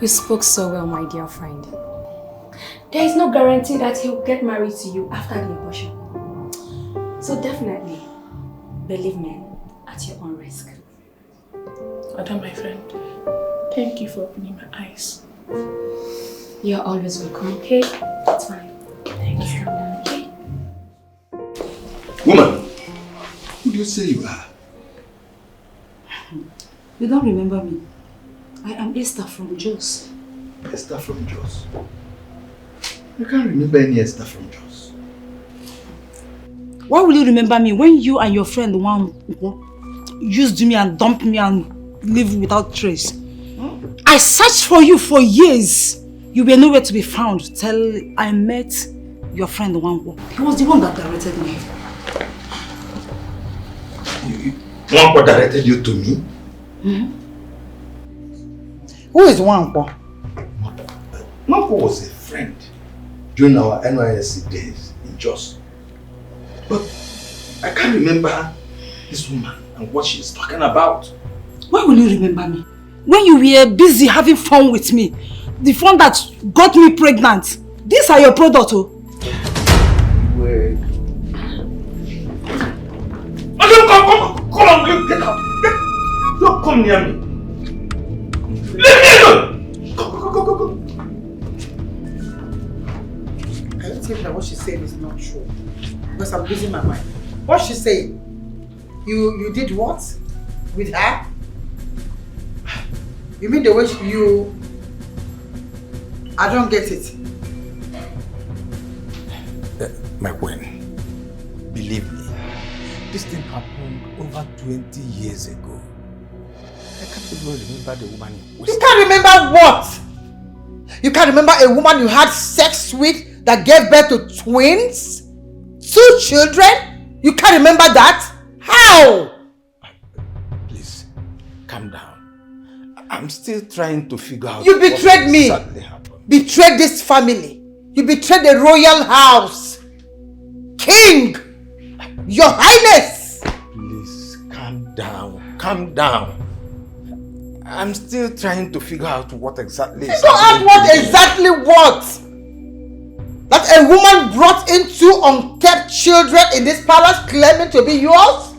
You spoke so well, my dear friend. There is no guarantee that he'll get married to you after the abortion. So definitely, believe me, at your own risk. Ada, my friend, thank you for opening my eyes. You're always welcome, okay? It's fine. Thank you. Okay? Woman, who do you say you are? You don't remember me. I am Esther from JOYCE. Esther from JOYCE? I can't remember any Esther from JOYCE. Why will you remember me when you and your friend one used me and dumped me and live without trace? I searched for you for years. You were nowhere to be found till I met your friend one. He was the one that directed me. One directed you to me? Mm-hmm. Who is Wampo? Wampo was a friend during our NYSC days in JOYCE. But I can't remember this woman and what she's talking about. Why will you remember me? When you were busy having fun with me, the fun that got me pregnant. These are your products, oh. Wait. Oh, come on, get out. Don't come near me. Leave me alone! Go. I don't think that what she said is not true. Because I'm losing my mind. What she said? You did what? With her? You mean the way you... I don't get it. My queen, believe me, this thing happened over 20 years ago. I can't even remember the woman. You can't remember what? You can't remember a woman you had sex with that gave birth to twins? 2 children? You can't remember that? How? Please, calm down. I'm still trying to figure out. You betrayed me. Betrayed this family. You betrayed the royal house. King! Your Highness! Please, calm down. Calm down. I'm still trying to figure out what exactly is Figure out what exactly what? That a woman brought in 2 unkept children in this palace claiming to be yours?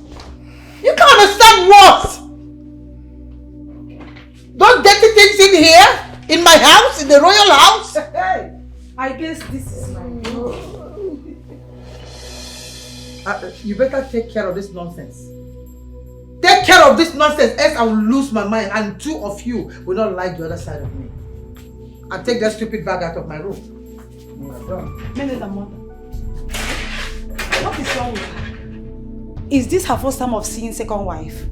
You can't understand what? Those dirty things in here? In my house? In the royal house? Hey, I guess this is my you better take care of this nonsense. Take care of this nonsense, else I will lose my mind and 2 of you will not like the other side of me. And take that stupid bag out of my room. Mother, what is wrong with her? Is this her first time of seeing second wife?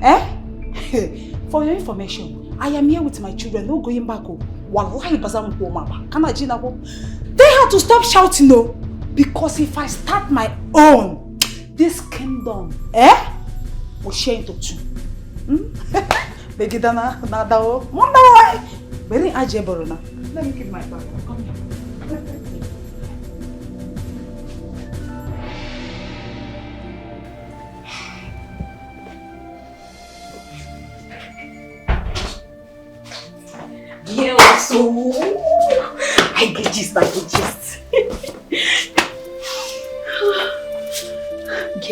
Eh? For your information, I am here with my children, no going back home. Wallahi bazam ko mama. Kana jina ko. They had to stop shouting no, because if I start my own, this kingdom, will share into 2. Begidana, Nadao, wonder why? Very ajeborona. Let me keep my bag. Come here. Yeah, so I get gist.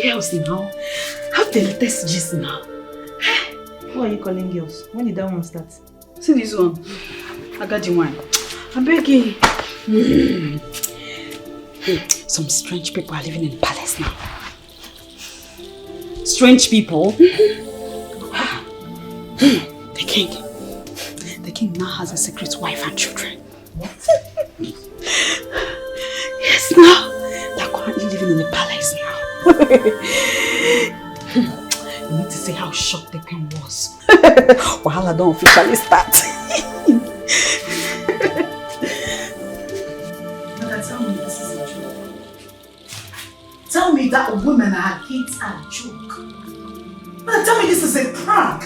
Girls now, have the latest gist now. Who are you calling girls? When did that one start? See this one. I got the wine. I'm begging. Some strange people are living in the palace now. Strange people? The king now has a secret wife and children. Yes, now they're currently living in the palace now. You need to see how shocked the king was. Wahala don't officially start. Mother, tell me this is a joke. Tell me that women are kids are a joke. Mother, tell me this is a prank.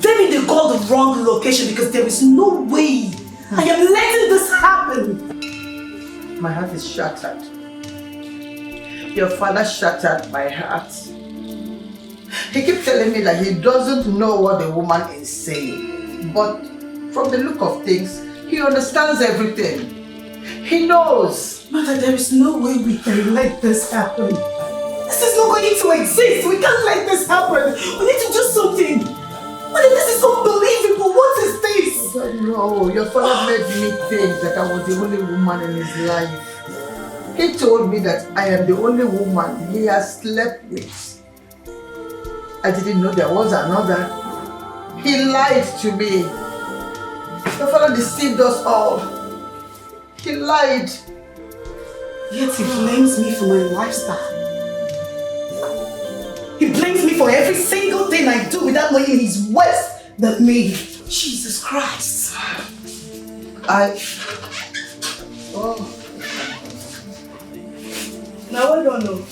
Maybe they got the wrong location because there is no way I am letting this happen. My heart is shattered. Your father shattered my heart. He keeps telling me that he doesn't know what the woman is saying. But from the look of things, he understands everything. He knows. Mother, there is no way we can let this happen. This is not going to exist. We can't let this happen. We need to do something. Mother, this is unbelievable. What is this? I don't know. Your father made me think that I was the only woman in his life. He told me that I am the only woman he has slept with. I didn't know there was another. He lied to me. Your father deceived us all. He lied. Yet he blames me for my lifestyle. He blames me for every single thing I do without knowing he's worse than me. Jesus Christ. Now I don't know.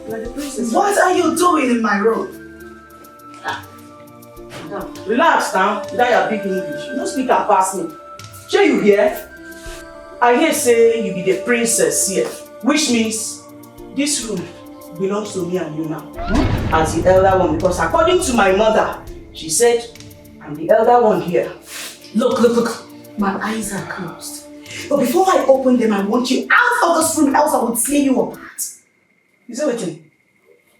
Like the princess. What are you doing in my room? Relax now, that your big English. You don't speak and pass me. Sure you hear? I hear say you be the princess here, which means this room belongs to me and you now. As the elder one, because according to my mother, she said, I'm the elder one here. Look. My eyes are closed. But before I open them, I want you out of this room, else I will tear you apart. You say what?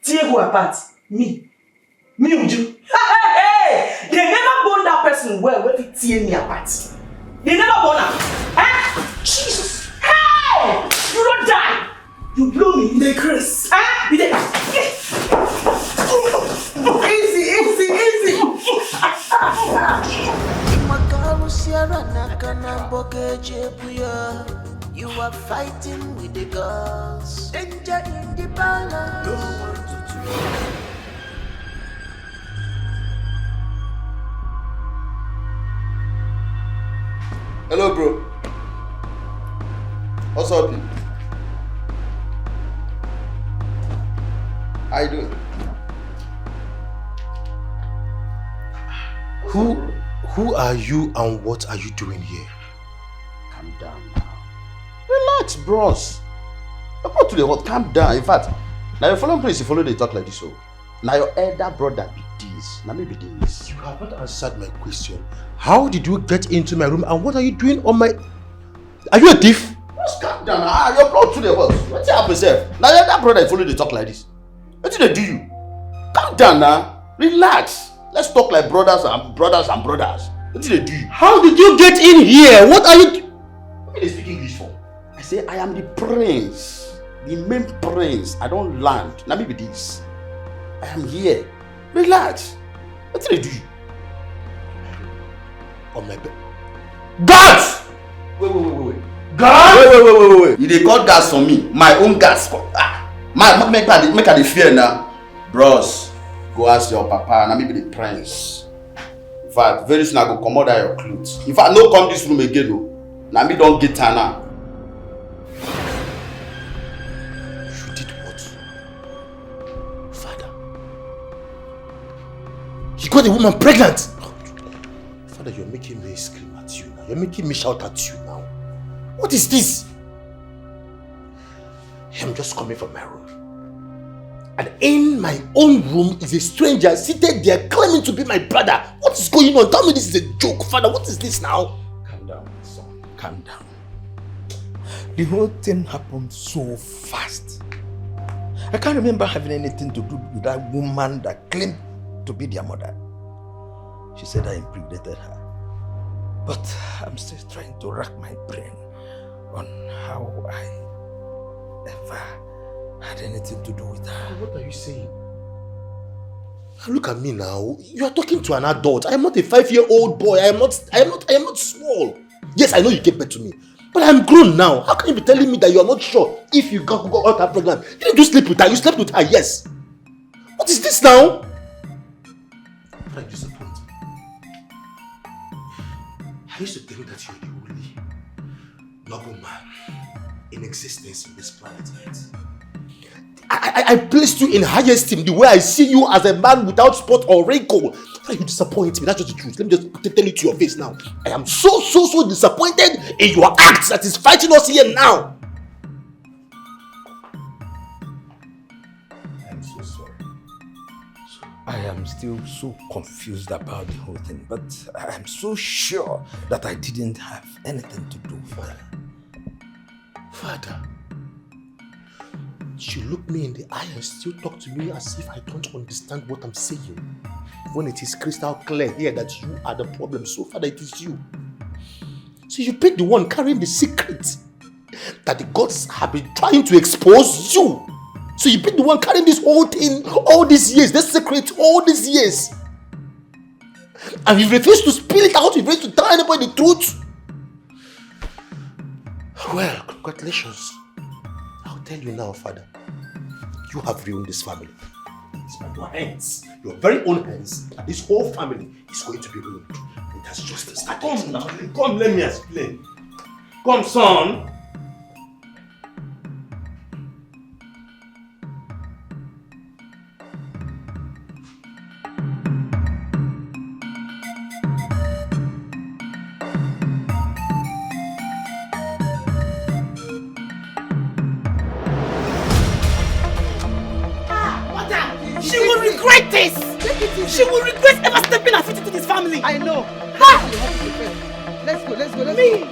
Tear you apart? Me, would you? Hey! They never born that person well when they tear me apart. They never born her. Eh? Jesus! Hey! You don't die! You blow me. They Chris. Eh? You dey... Easy. You are fighting with the girls. Danger in the balance. Don't want to throw. Hello, bro. What's up? How you doing? Who are you and what are you doing here? Calm down now. Relax, bros. Don't go to the hot. Calm down. In fact, now your following place, you follow the talk like this. So now your elder brother be this. Now maybe this. You have not answered my question. How did you get into my room and what are you doing on my... Are you a thief? Just calm down. Your blood to the hot. What's happening, sir? Now your elder brother follow the talk like this. What did they do you? Calm down now. Relax. Let's talk like brothers. What did they do you? How did you get in here? What are you... What are they speaking English for? I say I am the prince. The main prince. I don't land. Now maybe this. I am here. Relax. What did they do you? On my bed. Gas! Wait. Gas? Wait. You dey call gas for me? My own gas. Make her the fear now. Bros, go ask your papa. Now maybe the prince. In fact, very soon I go come out your clothes. In fact, no come this room again. No. Now me don't get her now. You did what? Father? You got a woman pregnant? Father, you're making me scream at you now. You're making me shout at you now. What is this? I'm just coming from my room. And in my own room is a stranger seated there claiming to be my brother. What is going on? Tell me this is a joke, Father. What is this now? Calm down, son. Calm down. The whole thing happened so fast. I can't remember having anything to do with that woman that claimed to be their mother. She said I impregnated her. But I'm still trying to rack my brain on how I ever had anything to do with her. What are you saying? Look at me now. You are talking to an adult. I am not a 5-year-old boy. I am not small. Yes, I know you gave birth to me. But I'm grown now. How can you be telling me that you are not sure if you got her pregnant? Didn't you sleep with her? You slept with her, yes. What is this now? I disappoint me. I used to think that you're the only noble man in existence in this planet Earth. I placed you in high esteem the way I see you as a man without spot or wrinkle. Why you disappoint me? That's just the truth. Let me just tell it to your face now. I am so disappointed in your acts that is fighting us here now. I'm so sorry. I am still so confused about the whole thing, but I am so sure that I didn't have anything to do with her. Father, you look me in the eye and still talk to me as if I don't understand what I'm saying. When it is crystal clear here that you are the problem, so Father, it is you. So you pick the one carrying the secret that the gods have been trying to expose you. So you pick the one carrying this whole thing, all these years, this secret, all these years. And you refuse to spill it out, you refuse to tell anybody the truth. Well, congratulations. I'll tell you now, Father. You have ruined this family. It's by your hands, your very own hands, that this whole family is going to be ruined. It has just started. Come now, come, let me explain. Come, son. She will regret this! She will regret ever stepping her feet into this family! I know! Ha! Let's go, let's go, let's Me! go!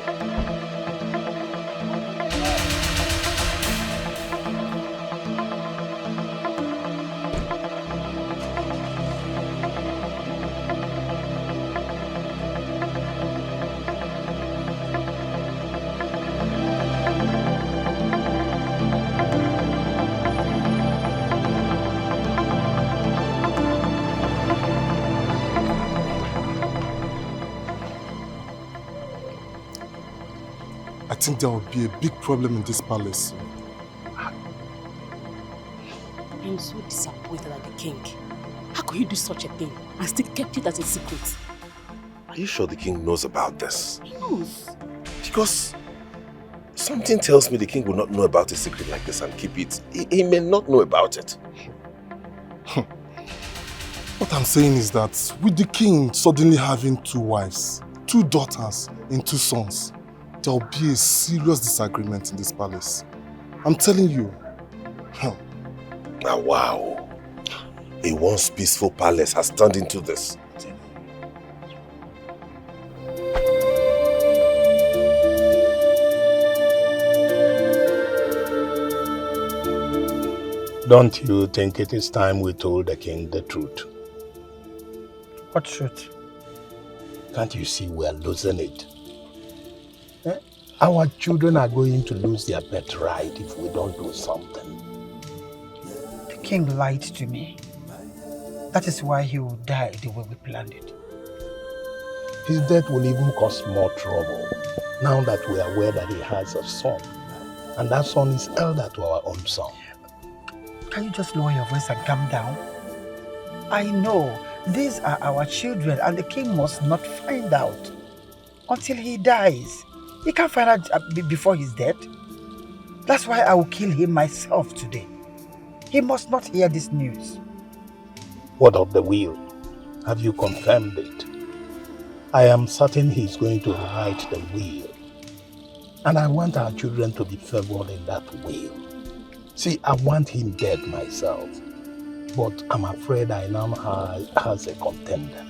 I think there will be a big problem in this palace. I'm so disappointed at the king. How could he do such a thing and still kept it as a secret? Are you sure the king knows about this? He knows. Because something tells me the king will not know about a secret like this and keep it. He may not know about it. What I'm saying is that with the king suddenly having 2 wives, 2 daughters and 2 sons, there will be a serious disagreement in this palace. I'm telling you. Now, wow. A once peaceful palace has turned into this. Don't you think it is time we told the king the truth? What truth? Can't you see we are losing it? Our children are going to lose their birthright if we don't do something. The king lied to me. That is why he will die the way we planned it. His death will even cause more trouble now that we are aware that he has a son. And that son is elder to our own son. Can you just lower your voice and calm down? I know these are our children and the king must not find out until he dies. He can't find out before he's dead. That's why I will kill him myself today. He must not hear this news. What of the will? Have you confirmed it? I am certain he's going to write the will. And I want our children to be favored in that will. See, I want him dead myself. But I'm afraid I now has a contender.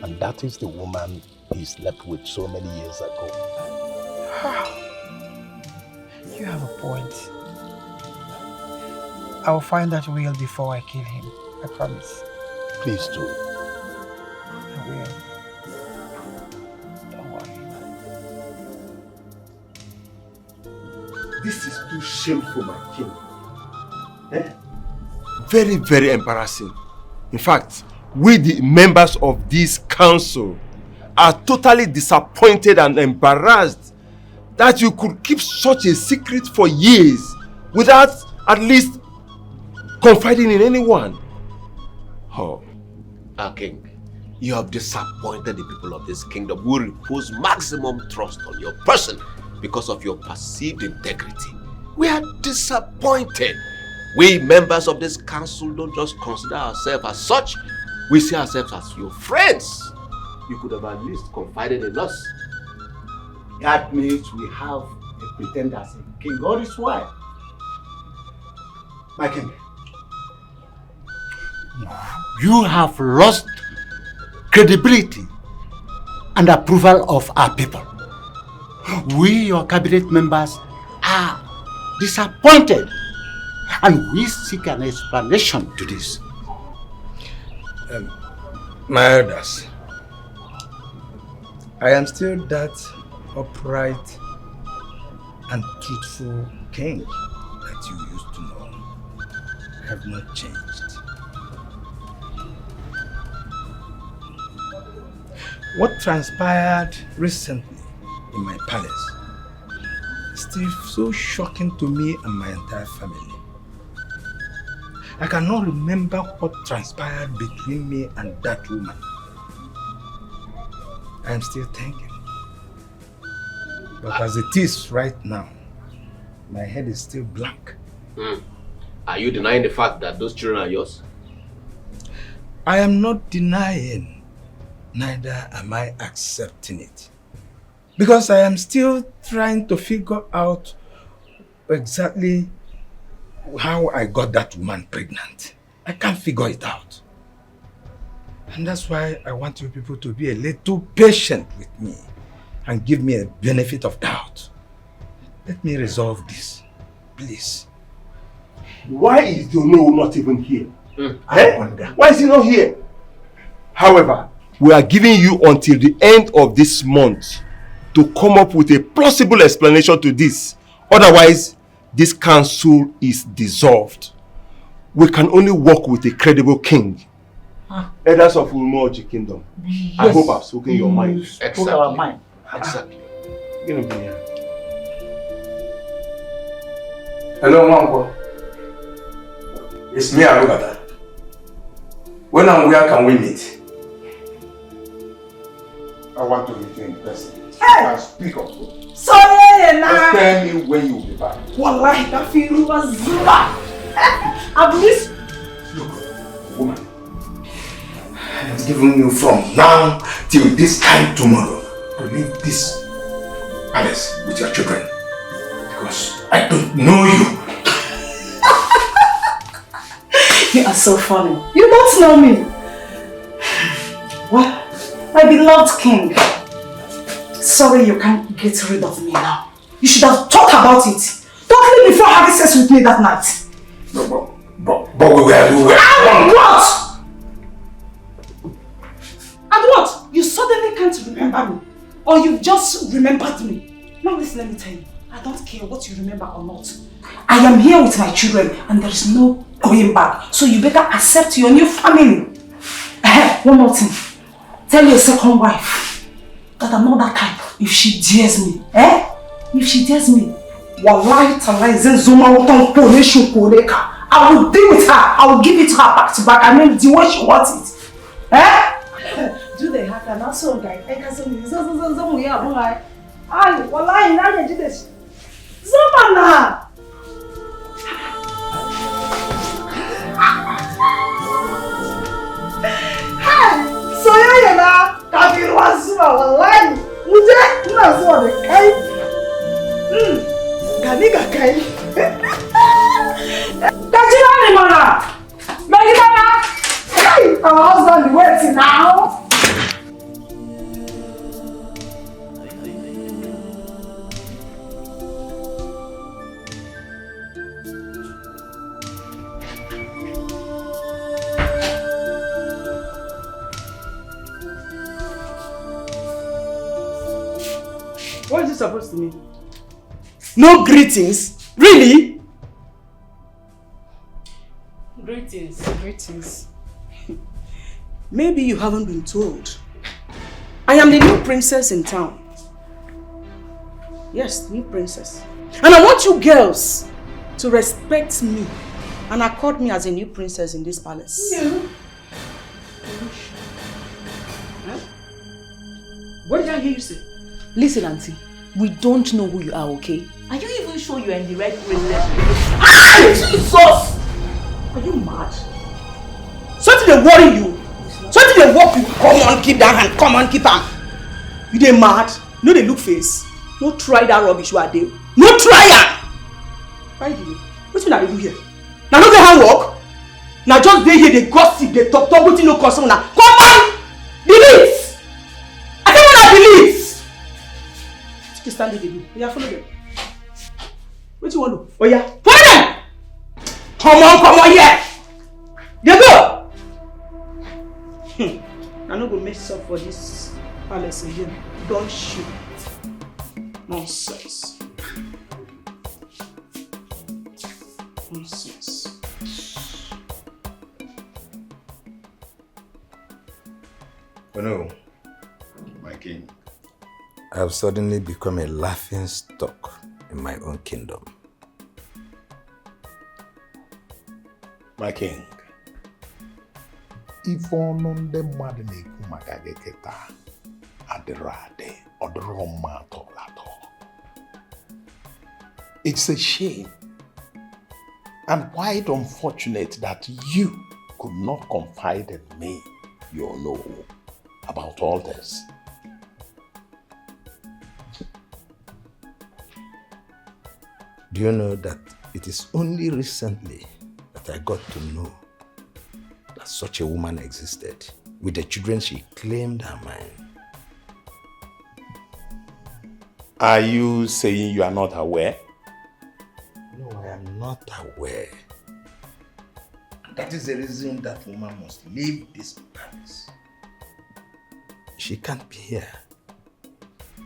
And that is the woman he slept with so many years ago. You have a point. I will find that will before I kill him. I promise. Please do. I will. Don't worry. This is too shameful, my king. Very, very embarrassing. In fact, we the members of this council are totally disappointed and embarrassed that you could keep such a secret for years without at least confiding in anyone. Oh, our king, you have disappointed the people of this kingdom who repose maximum trust on your person because of your perceived integrity. We are disappointed. We members of this council don't just consider ourselves as such, we see ourselves as your friends. You could have at least confided in us. That means we have a pretender as a king or his wife. My king, you have lost credibility and approval of our people. We, your cabinet members, are disappointed and we seek an explanation to this. My elders, I am still that upright and truthful king that you used to know. I have not changed. What transpired recently in my palace is still so shocking to me and my entire family. I cannot remember what transpired between me and that woman. I am still thinking. But as it is right now, my head is still blank. Are you denying the fact that those children are yours? I am not denying, neither am I accepting it. Because I am still trying to figure out exactly how I got that woman pregnant. I can't figure it out. And that's why I want you people to be a little patient with me and give me a benefit of doubt. Let me resolve this, please. Why is Dono not even here? I wonder. Why is he not here? However, we are giving you until the end of this month to come up with a plausible explanation to this. Otherwise, this council is dissolved. We can only work with a credible king. Elders of Umoji Kingdom. Yes. I hope I've spoken your mind. Exactly. Our mind. Exactly. You're gonna be here. Hello, Manko. It's me, Arugata. When and where can we meet? I want to meet you in person. Hey! Speak up. Sorry, just tell me when you will be back. Wallahi, that feeling was zuma. I've missed. Look, woman. I am giving you from now till this time tomorrow to leave this palace with your children. Because I don't know you. You are so funny. You don't know me. Well, my beloved king. Sorry you can't get rid of me now. You should have thought about it. Don't leave before having sex with me that night. No, but we were. And what? And what? You suddenly can't remember me. Or you've just remembered me. Now listen, let me tell you. I don't care what you remember or not. I am here with my children and there is no going back. So you better accept your new family. One more thing. Tell your second wife that I'm not that type if she dares me. If she dares me, wallahi talai zenzuma wotong pole shukoleka. I will deal with her. I will give it to her back to back. I mean the way she wants it. Do they have an also guy? I can say wallahi na do this. Zamana. Hey, so yeah na. Kabiru azuma. wallahi. Muje ina so da kai. Gani ga kai. Ka jira ni mana. Mai gidana. Hey, our husband waiting now. What is it supposed to mean? No greetings? Really? Greetings. Greetings. Maybe you haven't been told. I am the new princess in town. Yes, new princess. And I want you girls to respect me and accord me as a new princess in this palace. Yeah. Huh? What did I hear you say? Listen, auntie, we don't know who you are, okay? Are you even sure you're in the right place? Ah, Jesus! Are you mad? Something they worry you. Something they work you. Come on, keep that hand. Come on, keep am. You they mad? No, they look face. No try that rubbish you are there. No try am. Why do you? What's what I do here? Now no get hand work. Now just they here, they gossip, they talk with no concern. Now come on, delete. I don't want to delete. Just stand there, baby. Yeah, follow them. What do you want to do? Oh yeah, follow them. Come on here. They go. I'm not gonna mess up for this palace again. Don't shoot. Nonsense. Nonsense. No. My king. I have suddenly become a laughing stock in my own kingdom. My king. Ife ọnụ ndị mmadụ na-ekwu maka gị kịta adịrọ adị ọdịrọ mma atọ. It's a shame and quite unfortunate that you could not confide in me your know about all this. Do you know that it is only recently that I got to know that such a woman existed with the children she claimed are mine? Are you saying you are not aware? No, I am not aware. That is the reason that woman must leave this palace. She can't be here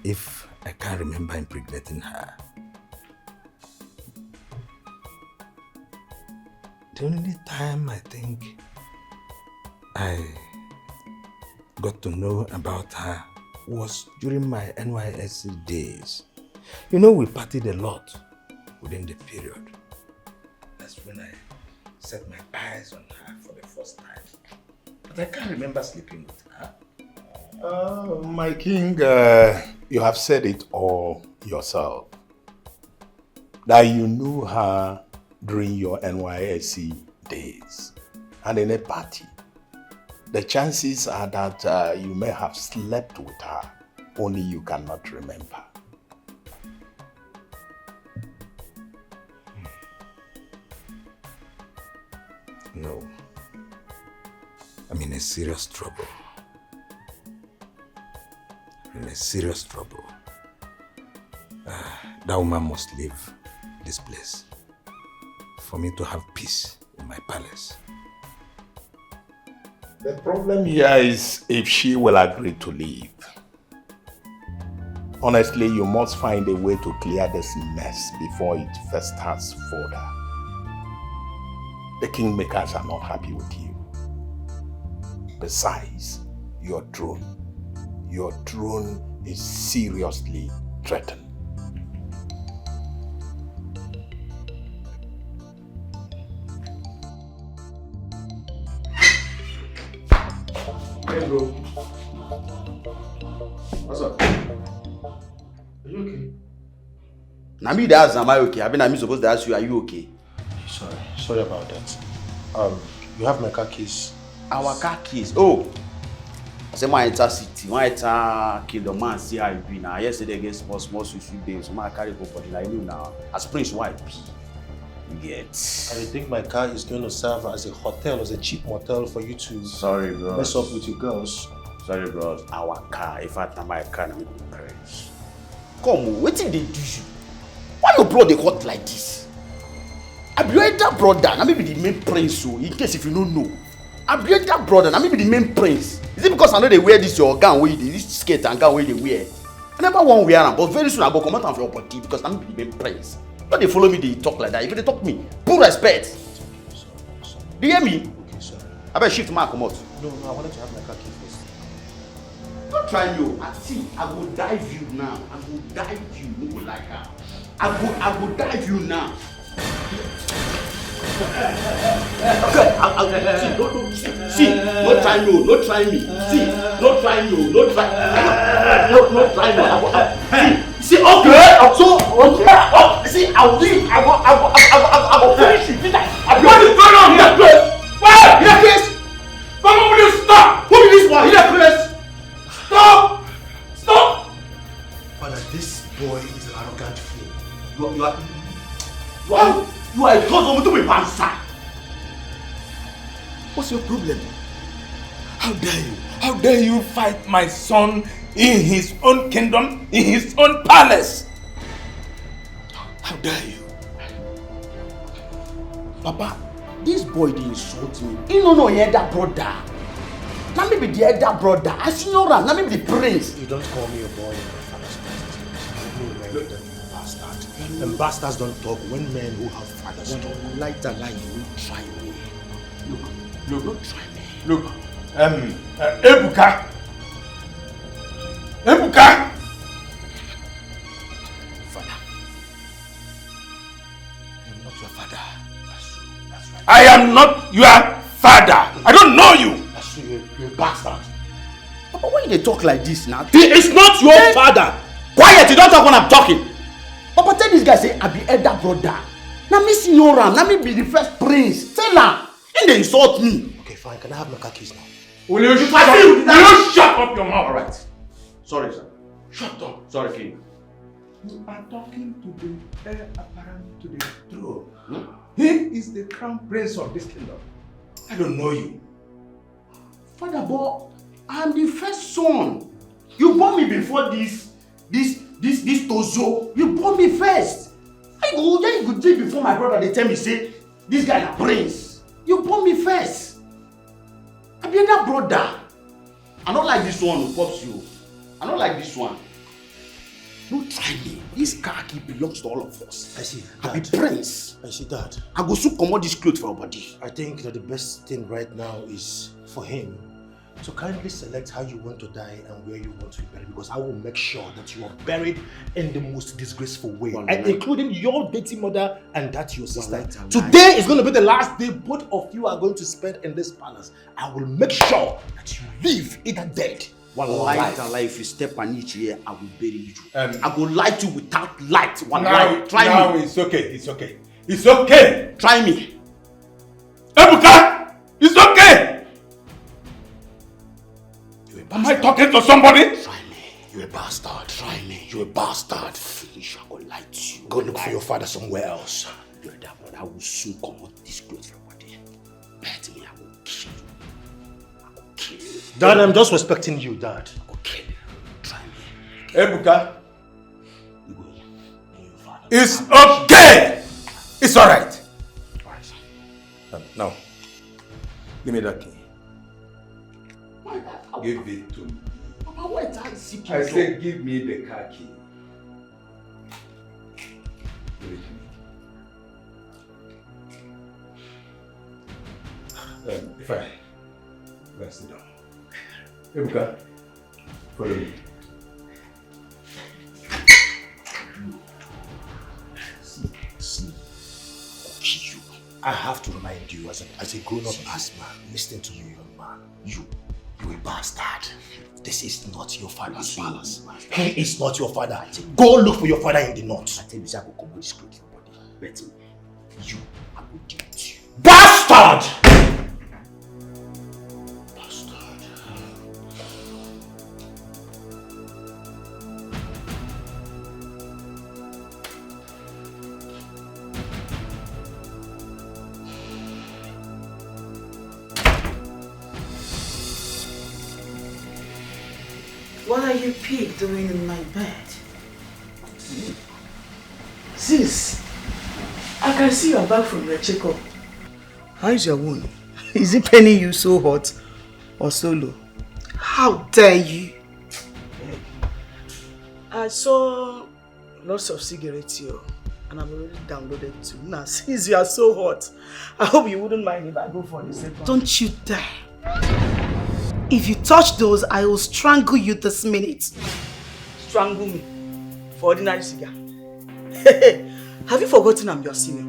if I can't remember impregnating her. The only time I think I got to know about her was during my NYSC days. You know, we partied a lot within the period. That's when I set my eyes on her for the first time. But I can't remember sleeping with her. My king, you have said it all yourself. That you knew her during your NYSC days and in a party. The chances are that you may have slept with her, only you cannot remember. No. I'm in a serious trouble. I'm in a serious trouble. That woman must leave this place for me to have peace in my palace. The problem here is if she will agree to leave. Honestly, you must find a way to clear this mess before it festers further. The kingmakers are not happy with you. Besides, your throne is seriously threatened. Hey bro. What's up? Are you okay? Now me ask, am I okay? I mean, I'm supposed to ask you, are you okay? Sorry about that. You have my car keys. Our car keys? Oh. I say my enter city, my enter kingdom man see how it be now. Yesterday against small sweet babes, so my carry go body like you now. As Prince White be. Yet. I think my car is going to serve as a hotel, as a cheap motel for you to mess up with your girls. Sorry, bros. Our car, if I my car, I'm going to perish. Come, what did they do you? Why your blood they hot like this? I be that brother, and maybe the main prince, so in case if you don't know. I be that brother, and maybe the main prince. Is it because I know they wear this your gown where they this skirt and gown where they wear? I never want to wear them, but very soon I go come out of your body because I'm the main prince. But they follow me, they talk like that. If they talk me, put respect. Sorry. Do you hear me? Okay, sorry. I better shift my come out. No, I wanted to have my car key first. Don't try you. I see, I will dive you now. I will dive you. You will like her. I will dive you now. Okay, see, no try me, no try me. See, no try me, no try. No try me. See, okay, so okay. See, I will finish it. What is going on here, Chris? What? Here, Chris? Come on, will you stop? Who is this one? Here, Chris? Stop! Stop! Father, this boy is an arrogant fool. You are a god to be pansa. What's your problem? How dare you? How dare you fight my son in his own kingdom, in his own palace? How dare you? Papa, this boy didn't insult me. You don't know your elder brother. Now maybe the elder brother. I see your ram. Now maybe the prince. You don't call me a boy in my father's presence. You know a bastard. And bastards don't talk when men who have fathers talk. Like that, like you will try me. Look, don't try me. Look, Ebuka. Ebuka! Father. I am not your father. That's right. I am not your father. I don't know you. That's true. You're a bastard. Papa, why you talk like this now? He is not your father. Quiet, you don't talk when I'm talking. Papa, tell this guy, say, I be elder brother. Now me senior ram, now me be the first prince. Tell her. And they insult me. Okay, fine. Can I have my car keys now? Will you shut up your mouth? Alright. Sorry, sir. Shut up. Sorry, King. You are talking to the heir apparent to the throne. He is the crown prince of this kingdom. I don't know you. Father, but I am the first son. You born me before this Tozo. You born me first. I go day before my brother. They tell me, say, this guy is a prince. You born me first. I be that brother. I don't like this one who pops you. I don't like this one. Don't try me. This car key belongs to all of us. I see. I be prince. I see that. I go soon commode this clothes for our body. I think that the best thing right now is for him to kindly select how you want to die and where you want to be buried, because I will make sure that you are buried in the most disgraceful way, and including your dirty mother and that your sister. Today is going to be the last day both of you are going to spend in this palace. I will make sure that you live either dead. One light, if you step on each here, I will bury you. I will light you without light. One light. Try me. It's okay. It's okay. It's okay. Try me. Ebuka! It's okay. Am I talking to somebody? Try me. You're a bastard. Try me. You're a bastard. Finish. I will light you. Go look for your father somewhere else. You're that brother. I will soon come out this clothes for your body. Bet me, I will kill you. I will kill you. Dad, I'm just respecting you, Dad. I will kill you. Try me. Ebuka. It's okay. It's alright. Now, give me that key. Give it to me. Papa, why is that sick? I said, give me the car key. Give it to me. Fine. Let's sit down. Ebuka, follow me. See. I have to remind you as a grown-up asthma, listen to me, young man. You're a bastard. This is not your father's palace. He is not your father. Go look for your father in the north. I tell you, I will come with this clothes for body. Bet me. You, I will deal with you. Bastard! Bastard. What are you pig doing in my bed? Sis, I can see you are back from your checkup. How is your wound? Is it paining you so hot or so low? How dare you? I saw lots of cigarettes here and I've already downloaded two. Now, since you are so hot, I hope you wouldn't mind if I go for the second. Don't you dare. If you touch those, I will strangle you this minute. Strangle me for ordinary cigar. Have you forgotten I'm your senior?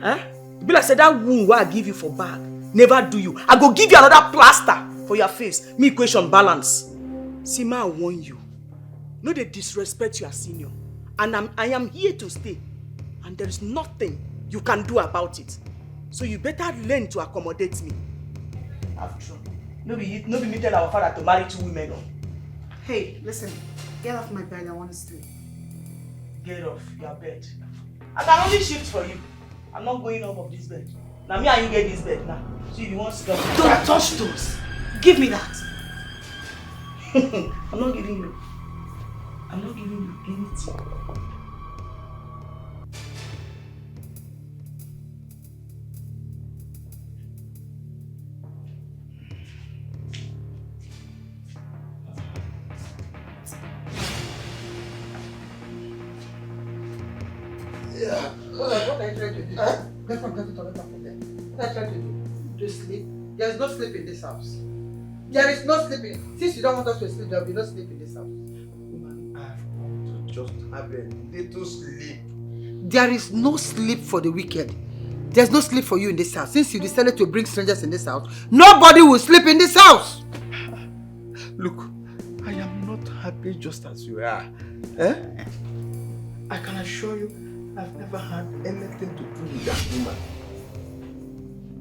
Huh? Be like said that wound where I give you for bag, never do you. I go give you another plaster for your face. Me equation balance. See, ma, I warn you. No, they disrespect your senior. And I am here to stay. And there is nothing you can do about it. So you better learn to accommodate me. After all, no be me tell our father to marry two women. No. Hey, listen. Get off my bed, I want to sleep. Get off your bed. I can only shift for you. I'm not going off of this bed. Now me and you get this bed now. So if you want to stop. Don't touch those. Give me that. I'm not giving you. I'm not giving you anything. Yeah. What are you trying to do? Get from there. What are you trying to do? To sleep? There is no sleep in this house. There is no sleeping. Since you don't want us to sleep, there will be no sleep in this house. Woman, I want to just have a little sleep. There is no sleep for the wicked. There's no sleep for you in this house. Since you decided to bring strangers in this house, nobody will sleep in this house. Look, I am not happy just as you are. Eh? I can assure you, I've never had anything to do with that woman.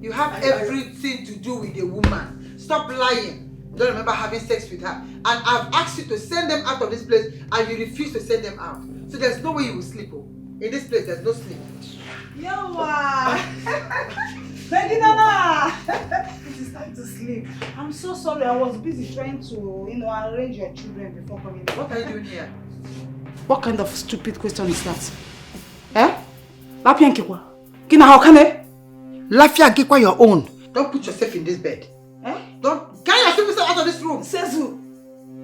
You have everything to do with a woman. Stop lying. You don't remember having sex with her. And I've asked you to send them out of this place and you refuse to send them out. So there's no way you will sleep. Oh. In this place, there's no sleep. Yawa! Nana! It is time to sleep. I'm so sorry. I was busy trying to, arrange your children before coming. What are you doing here? What kind of stupid question is that? Eh? Lafia Nkekwa? Kina how can I? Lafia Nkekwa your own. Don't put yourself in this bed. Eh? Don't get yourself out of this room. Says who?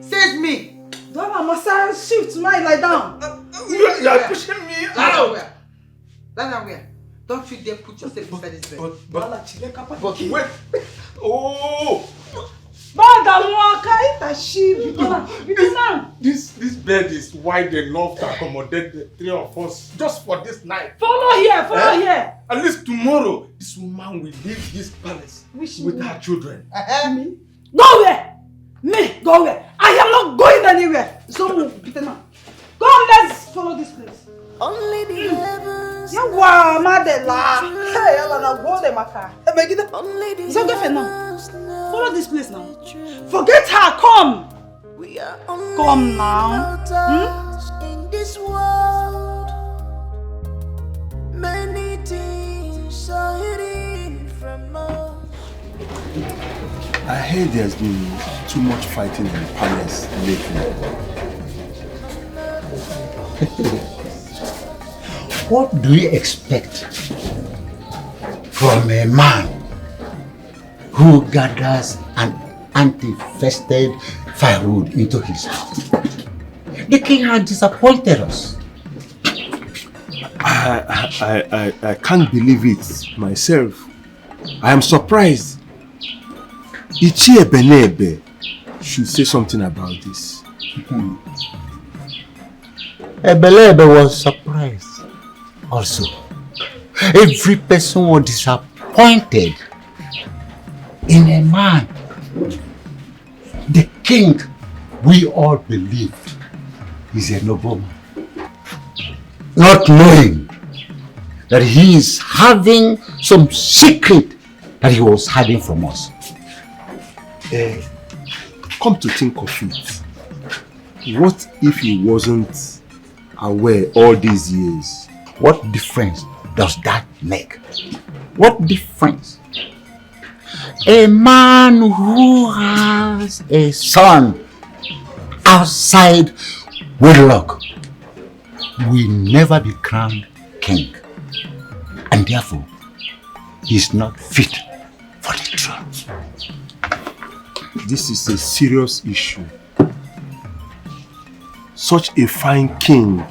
Says me. Don't have a shift mine lie down. You are pushing me out. That's where. Don't you dare put yourself inside this bed. But wait. Oh! This bed is wide enough to accommodate the three of us just for this night. Follow here. At least tomorrow, this woman will leave this palace with her children. Me? Go where? Me? Go where? I am not going anywhere. So, Peter, now. Go on, let's follow this place. Only the heavens. Yawa, Madela. Hey, Alana, go there, Maka. It's okay for now. Follow this place now. Forget her, come. Come now. In this world, many things are hidden from us. I heard there's been too much fighting in the palace lately. What do you expect from a man who gathers an anti-fested firewood into his house? The king has disappointed us. I can't believe it myself. I am surprised. Ichie Benebe should say something about this. Ebelebe was surprised also. Every person was disappointed in a man. The king we all believed is a nobleman. Not knowing that he is having some secret that he was hiding from us. Come to think of it, what if he wasn't aware all these years? What difference does that make? What difference? A man who has a son outside wedlock will never be crowned king. And therefore, he is not fit for the throne. This is a serious issue. Such a fine king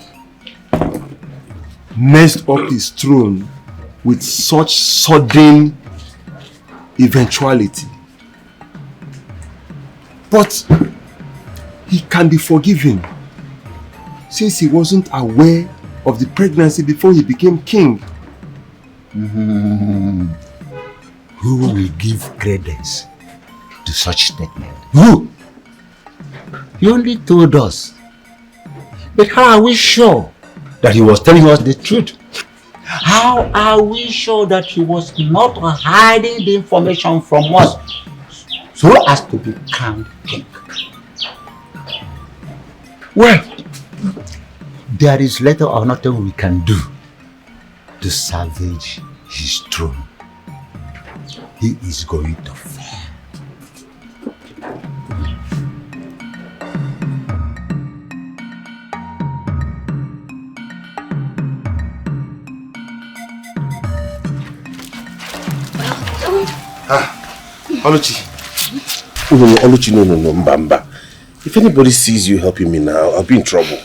messed up his throne with such sudden eventuality. But he can be forgiven since he wasn't aware of the pregnancy before he became king. Who will give credence to such statement? Who? He only told us. But how are we sure that he was telling us the truth? How are we sure that he was not hiding the information from us so as to be crowned king? Well, there is little or nothing we can do to salvage his throne. He is going to fall. Oluchi. Oluchi, no, Mbamba. If anybody sees you helping me now, I'll be in trouble.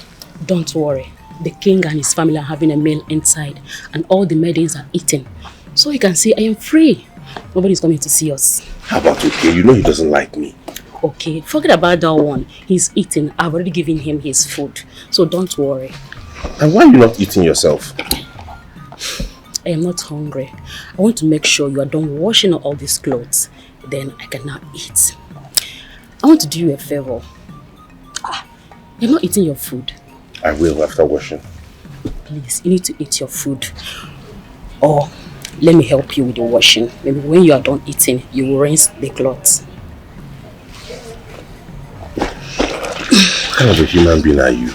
Don't worry. The king and his family are having a meal inside and all the maidens are eating. So he can say, I am free. Nobody's coming to see us. How about okay? You know he doesn't like me. Okay, forget about that one. He's eating. I've already given him his food. So don't worry. And why are you not eating yourself? I am not hungry. I want to make sure you are done washing all these clothes. Then I can now eat. I want to do you a favor. You're not eating your food. I will after washing. Please, you need to eat your food. Or let me help you with the washing. Maybe when you are done eating, you will rinse the clothes. What kind of a human being are you?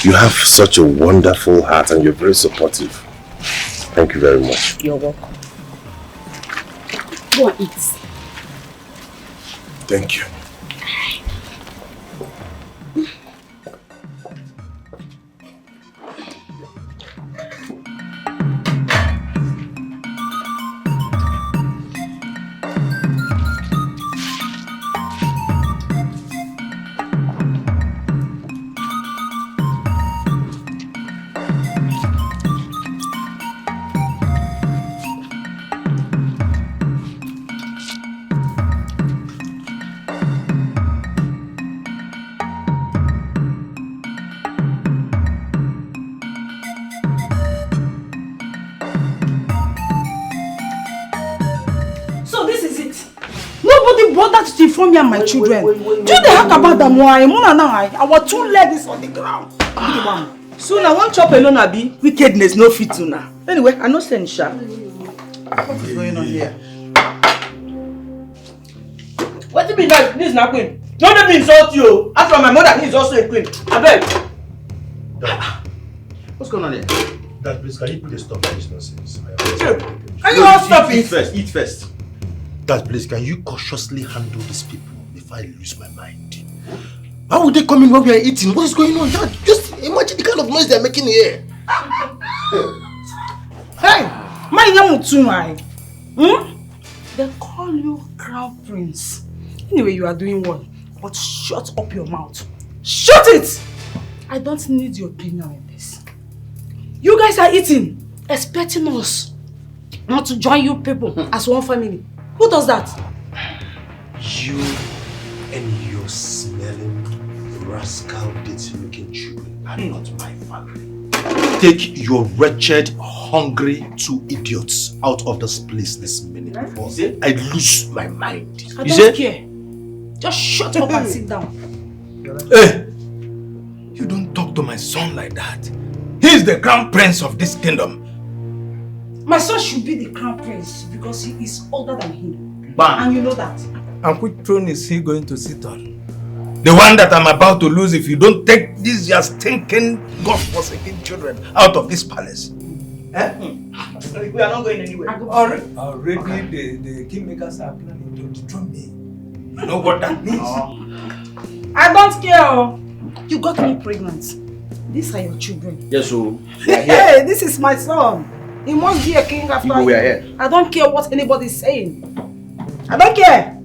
You have such a wonderful heart and you're very supportive. Thank you very much. You're welcome. Go and eat. Thank you. To inform me and my children. Do they hack about them? Why? Our two legs on the ground. So now one chop alone abi wickedness no fit to now. Anyway, I no send sha. What is going on here? What do you mean that this is not queen? Don't let me insult you. After my mother, he is also a queen. I beg. What's going on here? Dad, please, can you put a stop to this nonsense? Can you all stop it? Eat first. Dad, please, can you cautiously handle these people before I lose my mind? How would they come in when we are eating? What is going on, Dad? Just imagine the kind of noise they are making here. Hey, my name is Tunai. They call you Crown Prince. Anyway, you are doing well. But shut up your mouth. Shut it! I don't need your opinion in this. You guys are eating, expecting us not to join you people as one family. Who does that? You and your smelling, rascal, dirty-looking children are not my family. Take your wretched, hungry two idiots out of this place this minute before I lose my mind. I don't care. Just shut up and sit down. Hey! You don't talk to my son like that. He is the crown prince of this kingdom. My son should be the crown prince because he is older than him. Bam. And you know that. And which throne is he going to sit on? The one that I'm about to lose if you don't take these your stinking, God-forsaken children out of this palace. We are not going anywhere. Already the kingmakers are planning to dethrone me. You know what that means? I don't care. You got me pregnant. These are your children. Yes, so Hey, this is my son. He must be a king after we are here. I don't care what anybody is saying. I don't care.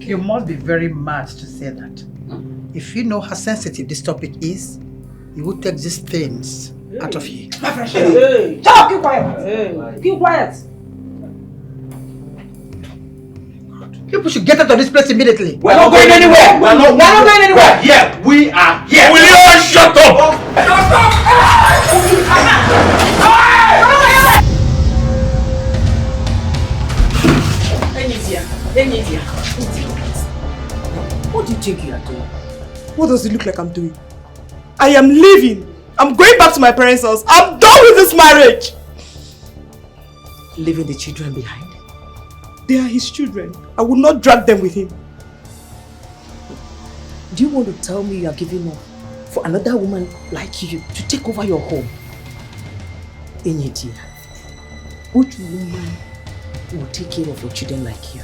You must be very mad to say that. If you know how sensitive this topic is, you would take these things out of you. My friend, hey. Shut up, keep quiet. Hey. Keep quiet. People should get out of this place immediately. We're not going anywhere. We're not going anywhere. We're here. We are here. Will you all shut up? Shut up! What do you think you are doing? What does it look like I'm doing? I am leaving. I'm going back to my parents' house. I'm done with this marriage. Leaving the children behind? They are his children. I will not drag them with him. Do you want to tell me you are giving up for another woman like you to take over your home? Enyi, which woman will take care of your children like you?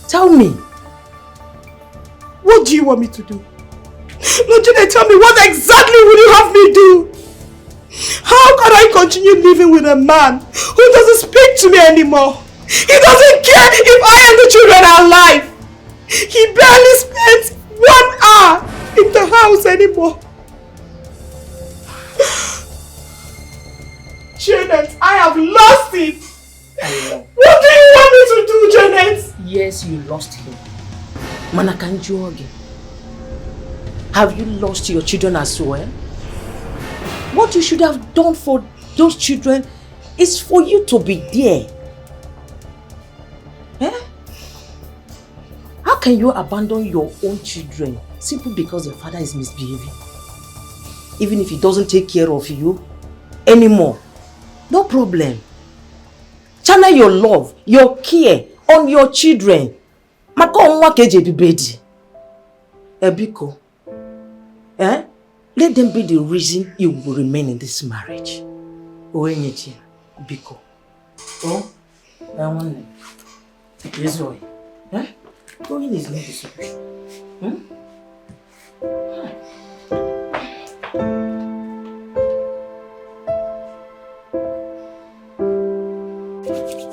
Tell me. What do you want me to do? No, Janet, tell me, what exactly will you have me do? How can I continue living with a man who doesn't speak to me anymore? He doesn't care if I and the children are alive. He barely spends 1 hour in the house anymore. Janet, I have lost it. What do you want me to do, Janet? Yes, you lost him. Manakanjoge. Have you lost your children as well? What you should have done for those children is for you to be there. Eh? How can you abandon your own children simply because your father is misbehaving? Even if he doesn't take care of you anymore, no problem. Channel your love, your care on your children. Ebiko, let them be the reason you will remain in this marriage. Biko. Oh, I want this way. Going is not the solution.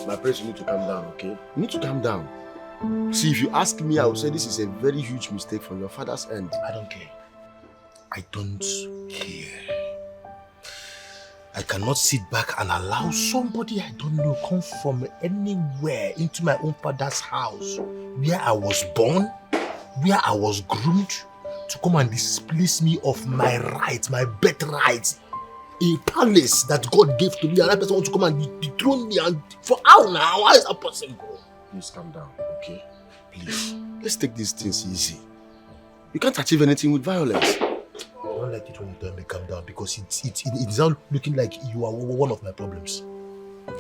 My prince, you need to calm down, okay? You need to calm down. See, if you ask me, I would say this is a very huge mistake from your father's end. I don't care. I don't care. I cannot sit back and allow somebody I don't know come from anywhere into my own father's house, where I was born, where I was groomed, to come and displace me of my rights, my birthright. A palace that God gave to me, and that person wants to come and dethrone me. And for how now? How is that possible? Please calm down, okay? Please, let's take these things easy. You can't achieve anything with violence. I don't like it when you tell me calm down, because it's all looking like you are one of my problems.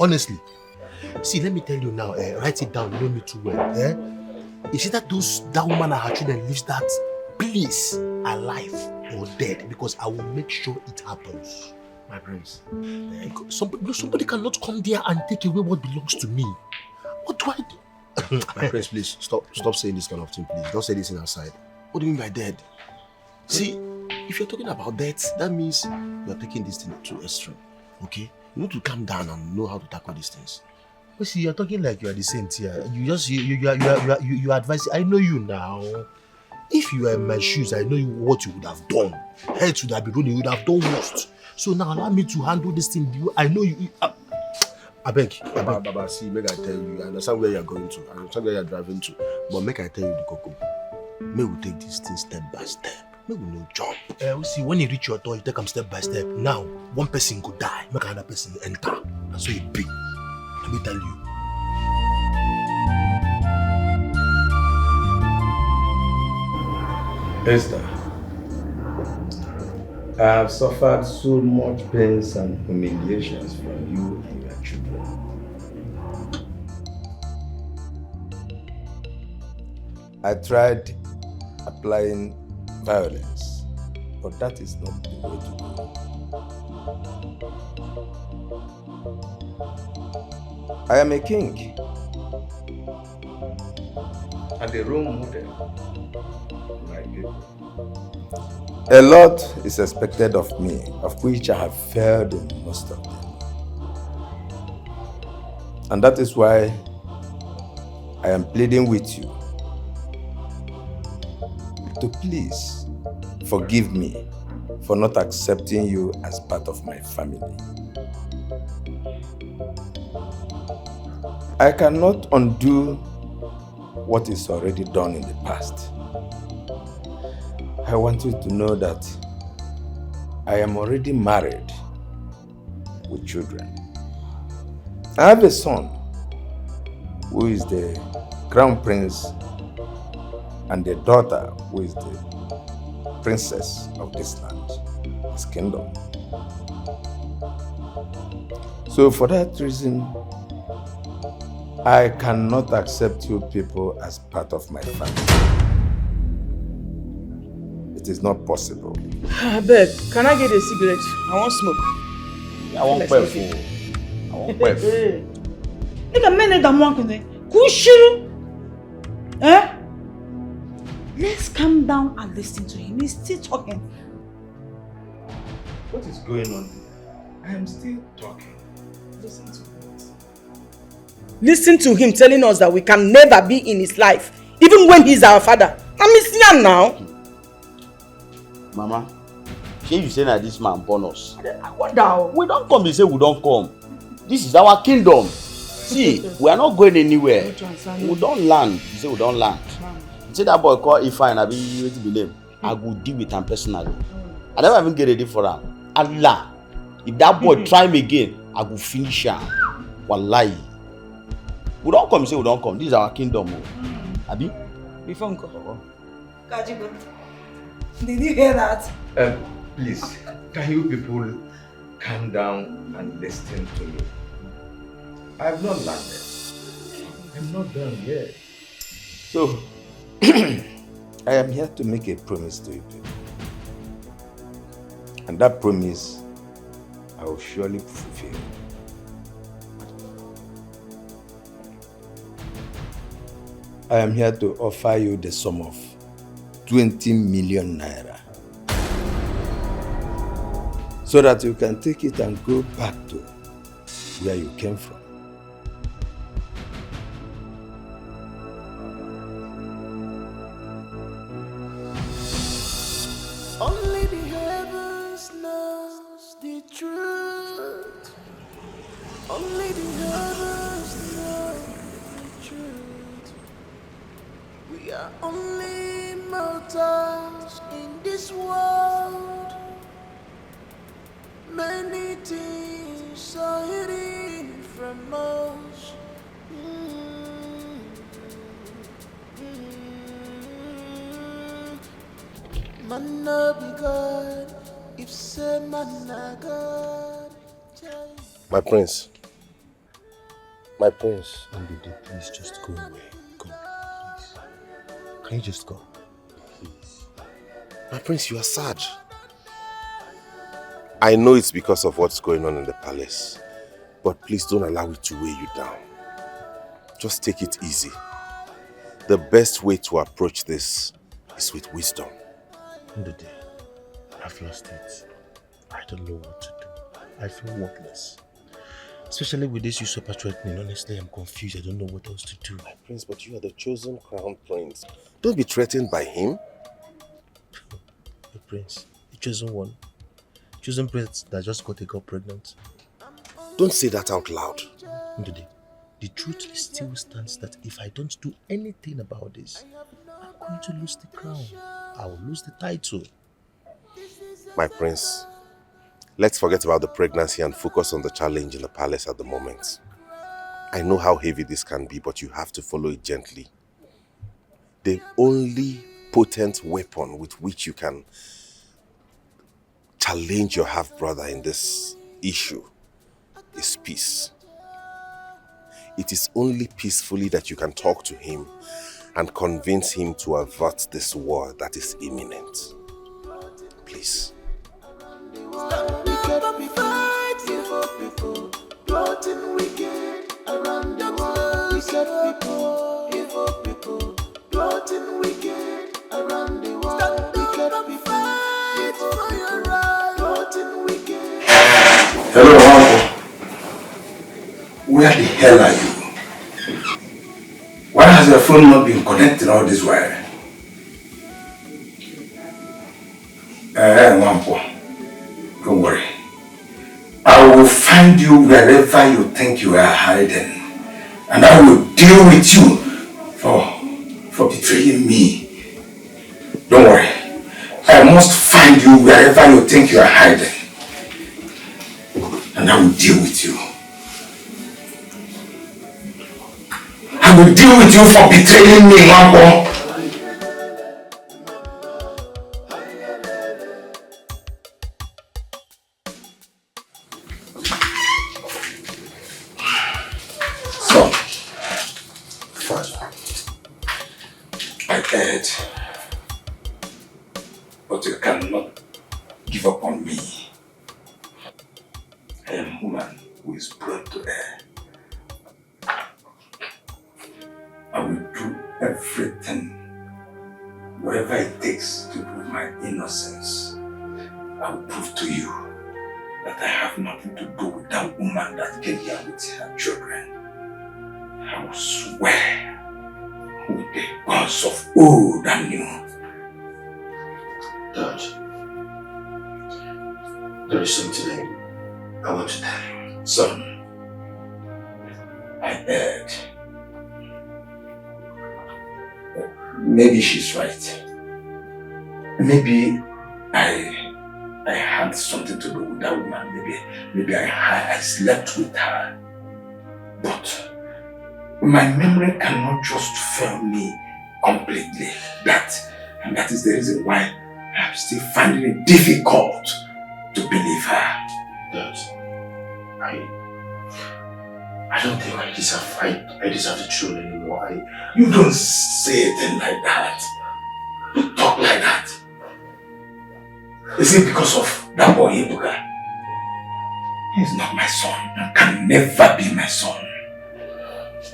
Honestly. See, let me tell you now, write it down, you know me too well. You see that woman and her children leaves that place alive or dead, because I will make sure it happens. My prince. Somebody cannot come there and take away what belongs to me. What do I do? My prince, please, stop saying this kind of thing, please. Don't say this in outside. What do you mean by dead? See, if you're talking about death, that means you're taking this thing to extreme, okay? You need to calm down and know how to tackle these things. But see, you're talking like you are the saint here. You advise. I know you now. If you were in my shoes, I know what you would have done. Head should have been rolling, you would have done worst. So now allow me to handle this thing. I know you. I beg. Baba, see, make I tell you, I understand where you're going to, I understand where you're driving to, but make I tell you the cocoa. May we take this thing step by step. May we no jump. See, when you reach your door, you take them step by step. Now, one person could die, make another person enter. That's so it be. Let me tell you. Esther, I have suffered so much pains and humiliations from you and your children. I tried applying violence, but that is not the way to go. I am a king and a role model to my people. A lot is expected of me, of which I have failed in most of them. And that is why I am pleading with you to please forgive me for not accepting you as part of my family. I cannot undo what is already done in the past. I want you to know that I am already married with children. I have a son who is the crown prince and a daughter who is the princess of this land, his kingdom. So for that reason, I cannot accept you people as part of my family. It is not possible. Babe, can I get a cigarette? I want smoke. I want puff. I want puff. Nigga, men that one can Kushiru. Eh? Let's calm down and listen to him. He's still talking. What is going on here? I am still talking. Listen to him. Listen to him telling us that we can never be in his life, even when he's our father. I'm missing him now. Mama, shey you say that this man born us. What now? We don't come, they say we don't come. This is our kingdom. See, we are not going anywhere. We don't land. You say we don't land. You say that boy called Ifeanyi, I be waiting be name. I go deal with him personally. I never even get ready for him. Allah, if that boy try me again, I go finish him. Wallahi. We don't come, you say we don't come. This is our kingdom. Abi? Before we go. Did you hear that? Please, can you people calm down and listen to me? I have not landed. I'm not done yet. So, I am here to make a promise to you people. And that promise, I will surely fulfill. I am here to offer you the sum of 20 million naira. So that you can take it and go back to where you came from. Only the heavens knows the truth. Only the heavens know the truth. We are only mortals in this world. Many things are hidden from us. Man no be God, if say man na God. My prince. My prince. Ndude, please just go away. Go, please. Can you just go? Please. My prince, you are sad. I know it's because of what's going on in the palace, but please don't allow it to weigh you down. Just take it easy. The best way to approach this is with wisdom. Ndude, I've lost it. I don't know what to do. I feel worthless. Especially with this usurper threatening. Honestly, I'm confused. I don't know what else to do. My prince, but you are the chosen crown prince. Don't be threatened by him. The prince, the chosen one. Chosen prince that just got a girl pregnant. Don't say that out loud. Ndude, the truth still stands that if I don't do anything about this, I'm going to lose the crown. I will lose the title. My prince, let's forget about the pregnancy and focus on the challenge in the palace at the moment. I know how heavy this can be, but you have to follow it gently. The only potent weapon with which you can challenge your half-brother in this issue is peace. It is only peacefully that you can talk to him and convince him to avert this war that is imminent. Please. Plotting wicked around the world. Wicked people, evil people, plotting wicked around the world. Wicked Hello, Uncle. Where the hell are you? Why has your phone not been connected all this while? Uncle, don't worry. I will find you wherever you think you are hiding, and I will deal with you for betraying me. Don't worry. I must find you wherever you think you are hiding, and I will deal with you. I will deal with you for betraying me, Uncle. But you cannot give up on me. I am a woman who is prone to err. I will do everything, whatever it takes to prove my innocence. I will prove to you that I have nothing to do with that woman that came here with her children. I will swear with the gods of old and new. Dad, there is something I want to tell you. Son, I heard. Maybe she's right. Maybe I had something to do with that woman. Maybe I slept with her. But my memory cannot just fail me completely. And that is the reason why I'm still finding it difficult to believe her. Dad, I don't think I deserve the truth anymore. You don't say a thing like that. You talk like that. Is it because of that boy Ibuka? He's not my son and can never be my son.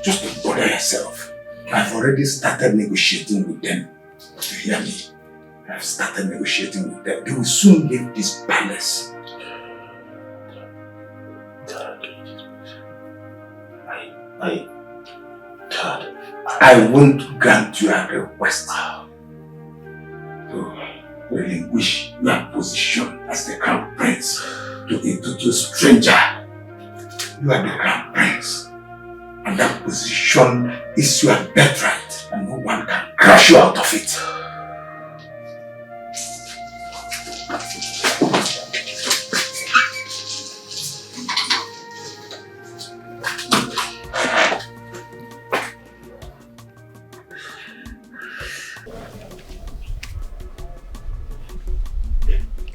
Just don't bother yourself. I've already started negotiating with them. You hear me? I've started negotiating with them. They will soon leave this palace. Dad, I won't grant you a request to relinquish your position as the crown prince to a stranger. You are the crown prince, and that position is your birthright, and no one can crush you out of it.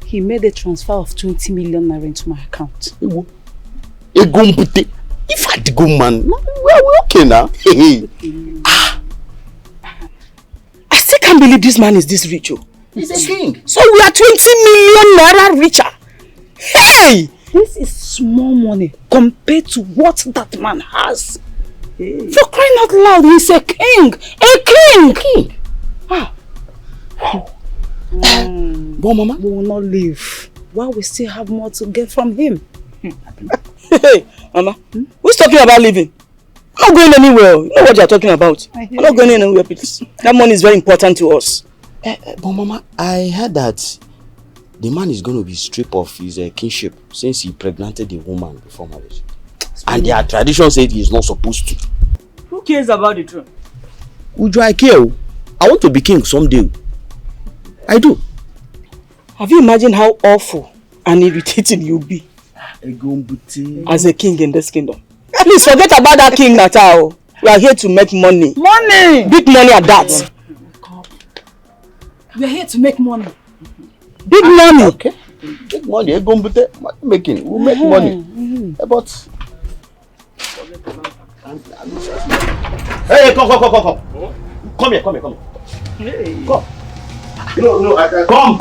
He made a transfer of 20 million naira into my account. If I the good man, we're okay now. I still can't believe this man is this rich. He's a king. So we are 20 million naira richer. Hey! This is small money compared to what that man has. Hey. For crying out loud, he's a king! A king! Ah. Wow. But Mama, we will not leave while we still have more to get from him. Hey, Mama, who's talking about leaving? I'm not going anywhere. You know what you're talking about. I'm not going anywhere, please. That money is very important to us. But Mama, I heard that the man is going to be stripped of his kingship since he pregnanted the woman before marriage. And their tradition said he is not supposed to. Who cares about the throne? Uju, I care. I want to be king someday. I do. Have you imagined how awful and irritating you'll be as a king in this kingdom? Please forget about that king Natal. We are here to make money. Money! Big money at that. We are here to make money. Big money. Okay. Big money. Making. We'll make money. But hey, come. Come here. Hey. Come. No, I can come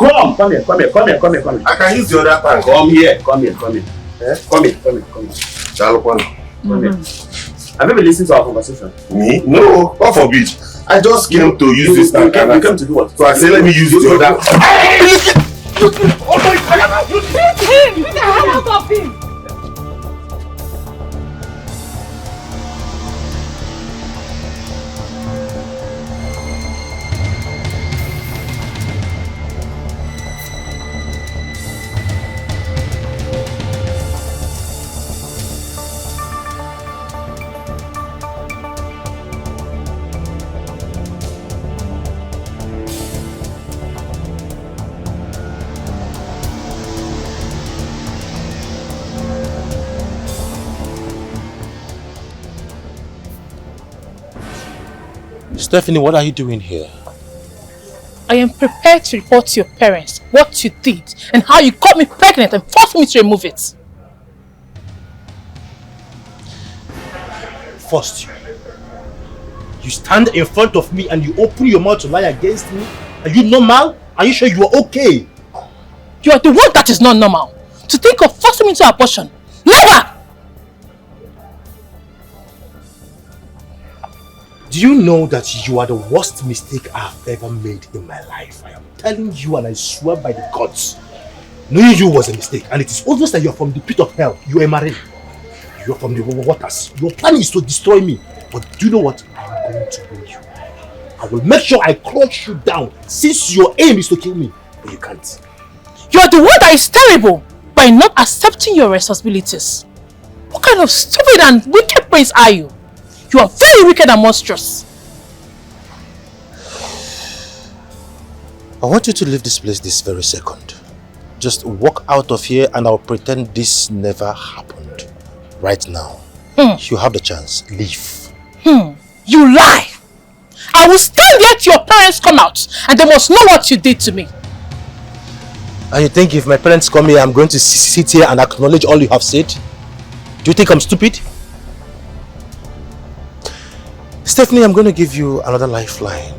here. Come here. I can use the other part. Come here. Come here. Come here. Have you been listening to our conversation? Me? No, God forbid. I just came to use this tank. You came to do what? So I said, let me use the other. Oh my God! You hit him! Get the hell out of him! Stephanie, what are you doing here? I am prepared to report to your parents what you did and how you got me pregnant and forced me to remove it. Forced you? You stand in front of me and you open your mouth to lie against me? Are you normal? Are you sure you are okay? You are the one that is not normal. To think of forcing me into abortion. Never! Do you know that you are the worst mistake I have ever made in my life? I am telling you, and I swear by the gods, knowing you was a mistake, and it is obvious that you are from the pit of hell. You are marine. You are from the waters. Your plan is to destroy me. But do you know what? I am going to win you. I will make sure I crush you down, since your aim is to kill me. But you can't. You are the one that is terrible by not accepting your responsibilities. What kind of stupid and wicked prince are you? You are very wicked and monstrous. I want you to leave this place this very second. Just walk out of here and I'll pretend this never happened. Right now. You have the chance. Leave. You lie. I will stand here till your parents come out and they must know what you did to me. And you think if my parents come here, I'm going to sit here and acknowledge all you have said? Do you think I'm stupid? Stephanie, I'm going to give you another lifeline.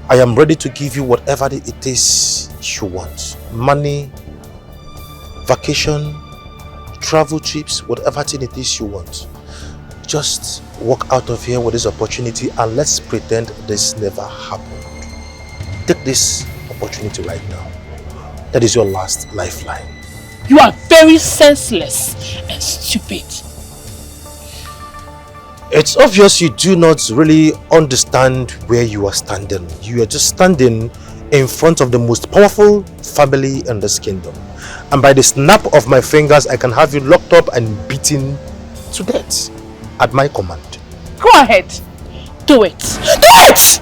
I am ready to give you whatever it is you want. Money, vacation, travel trips, whatever thing it is you want. Just walk out of here with this opportunity and let's pretend this never happened. Take this opportunity right now. That is your last lifeline. You are very senseless and stupid. It's obvious you do not really understand where you are standing. You are just standing in front of the most powerful family in this kingdom. And by the snap of my fingers, I can have you locked up and beaten to death at my command. Go ahead. Do it. Do it!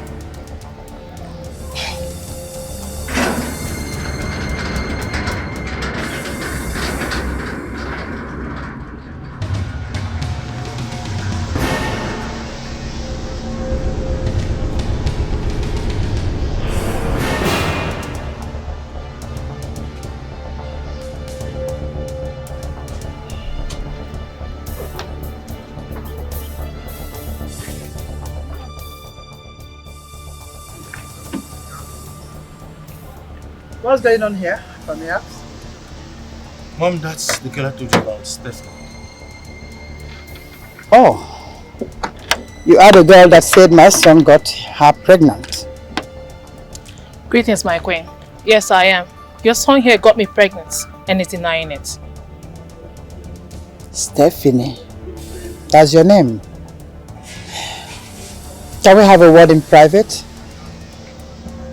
What's going on here, from the apps? Mom, that's the girl I told you about, Stephanie. Oh, you are the girl that said my son got her pregnant. Greetings, my queen. Yes, I am. Your son here got me pregnant and is denying it. Stephanie, that's your name. Can we have a word in private?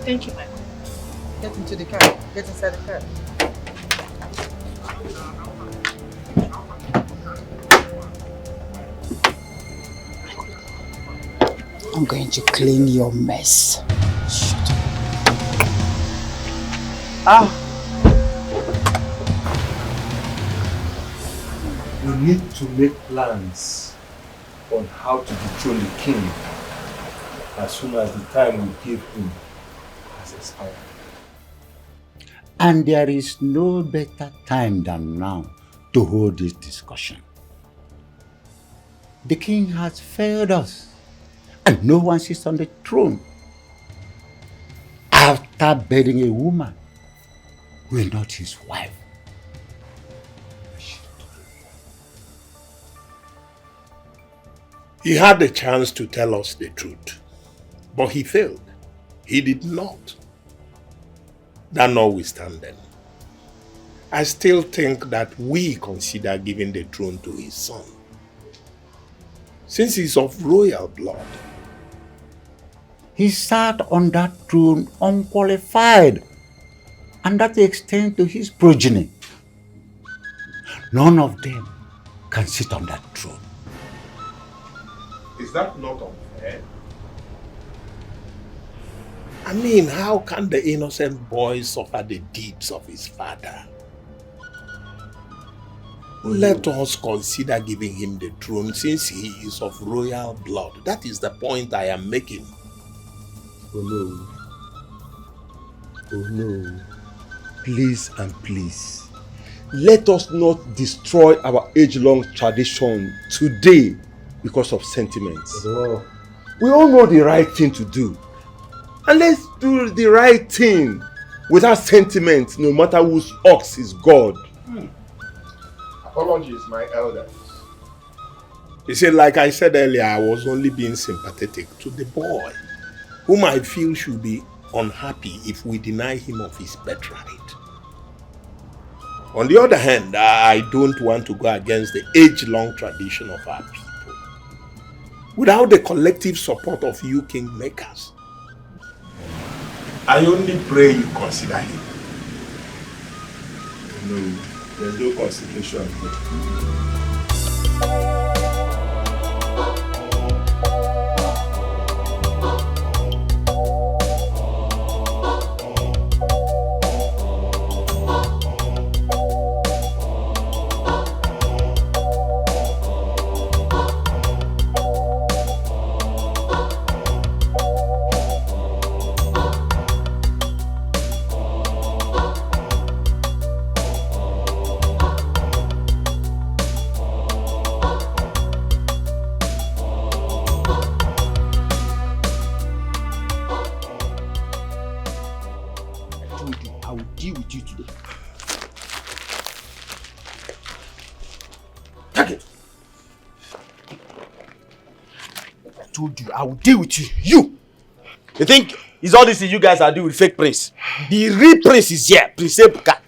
Thank you, my queen. Get into the car. Get inside the car. I'm going to clean your mess. Shut up. You need to make plans on how to dethrone the king as soon as the time we give him has expired. And there is no better time than now to hold this discussion. The king has failed us, and no one sits on the throne after bedding a woman who is not his wife. He had the chance to tell us the truth, but he failed. He did not. That notwithstanding, I still think that we consider giving the throne to his son, since he's of royal blood. He sat on that throne unqualified, and that extends to his progeny. None of them can sit on that throne. Is that not unfair? I mean, how can the innocent boy suffer the deeds of his father? Let us consider giving him the throne since he is of royal blood. That is the point I am making. Oh no. Oh no. Please and please. Let us not destroy our age-long tradition today because of sentiments. Oh. We all know the right thing to do. And let's do the right thing without sentiment, no matter whose ox is God. Apologies, my elders. You see, like I said earlier, I was only being sympathetic to the boy, whom I feel should be unhappy if we deny him of his birthright. On the other hand, I don't want to go against the age-long tradition of our people. Without the collective support of you kingmakers, I only pray you consider him. No, there's no consideration here. I will deal with you. You think it's all this you guys are doing with fake prince? The real prince is here. Prince Ebuka.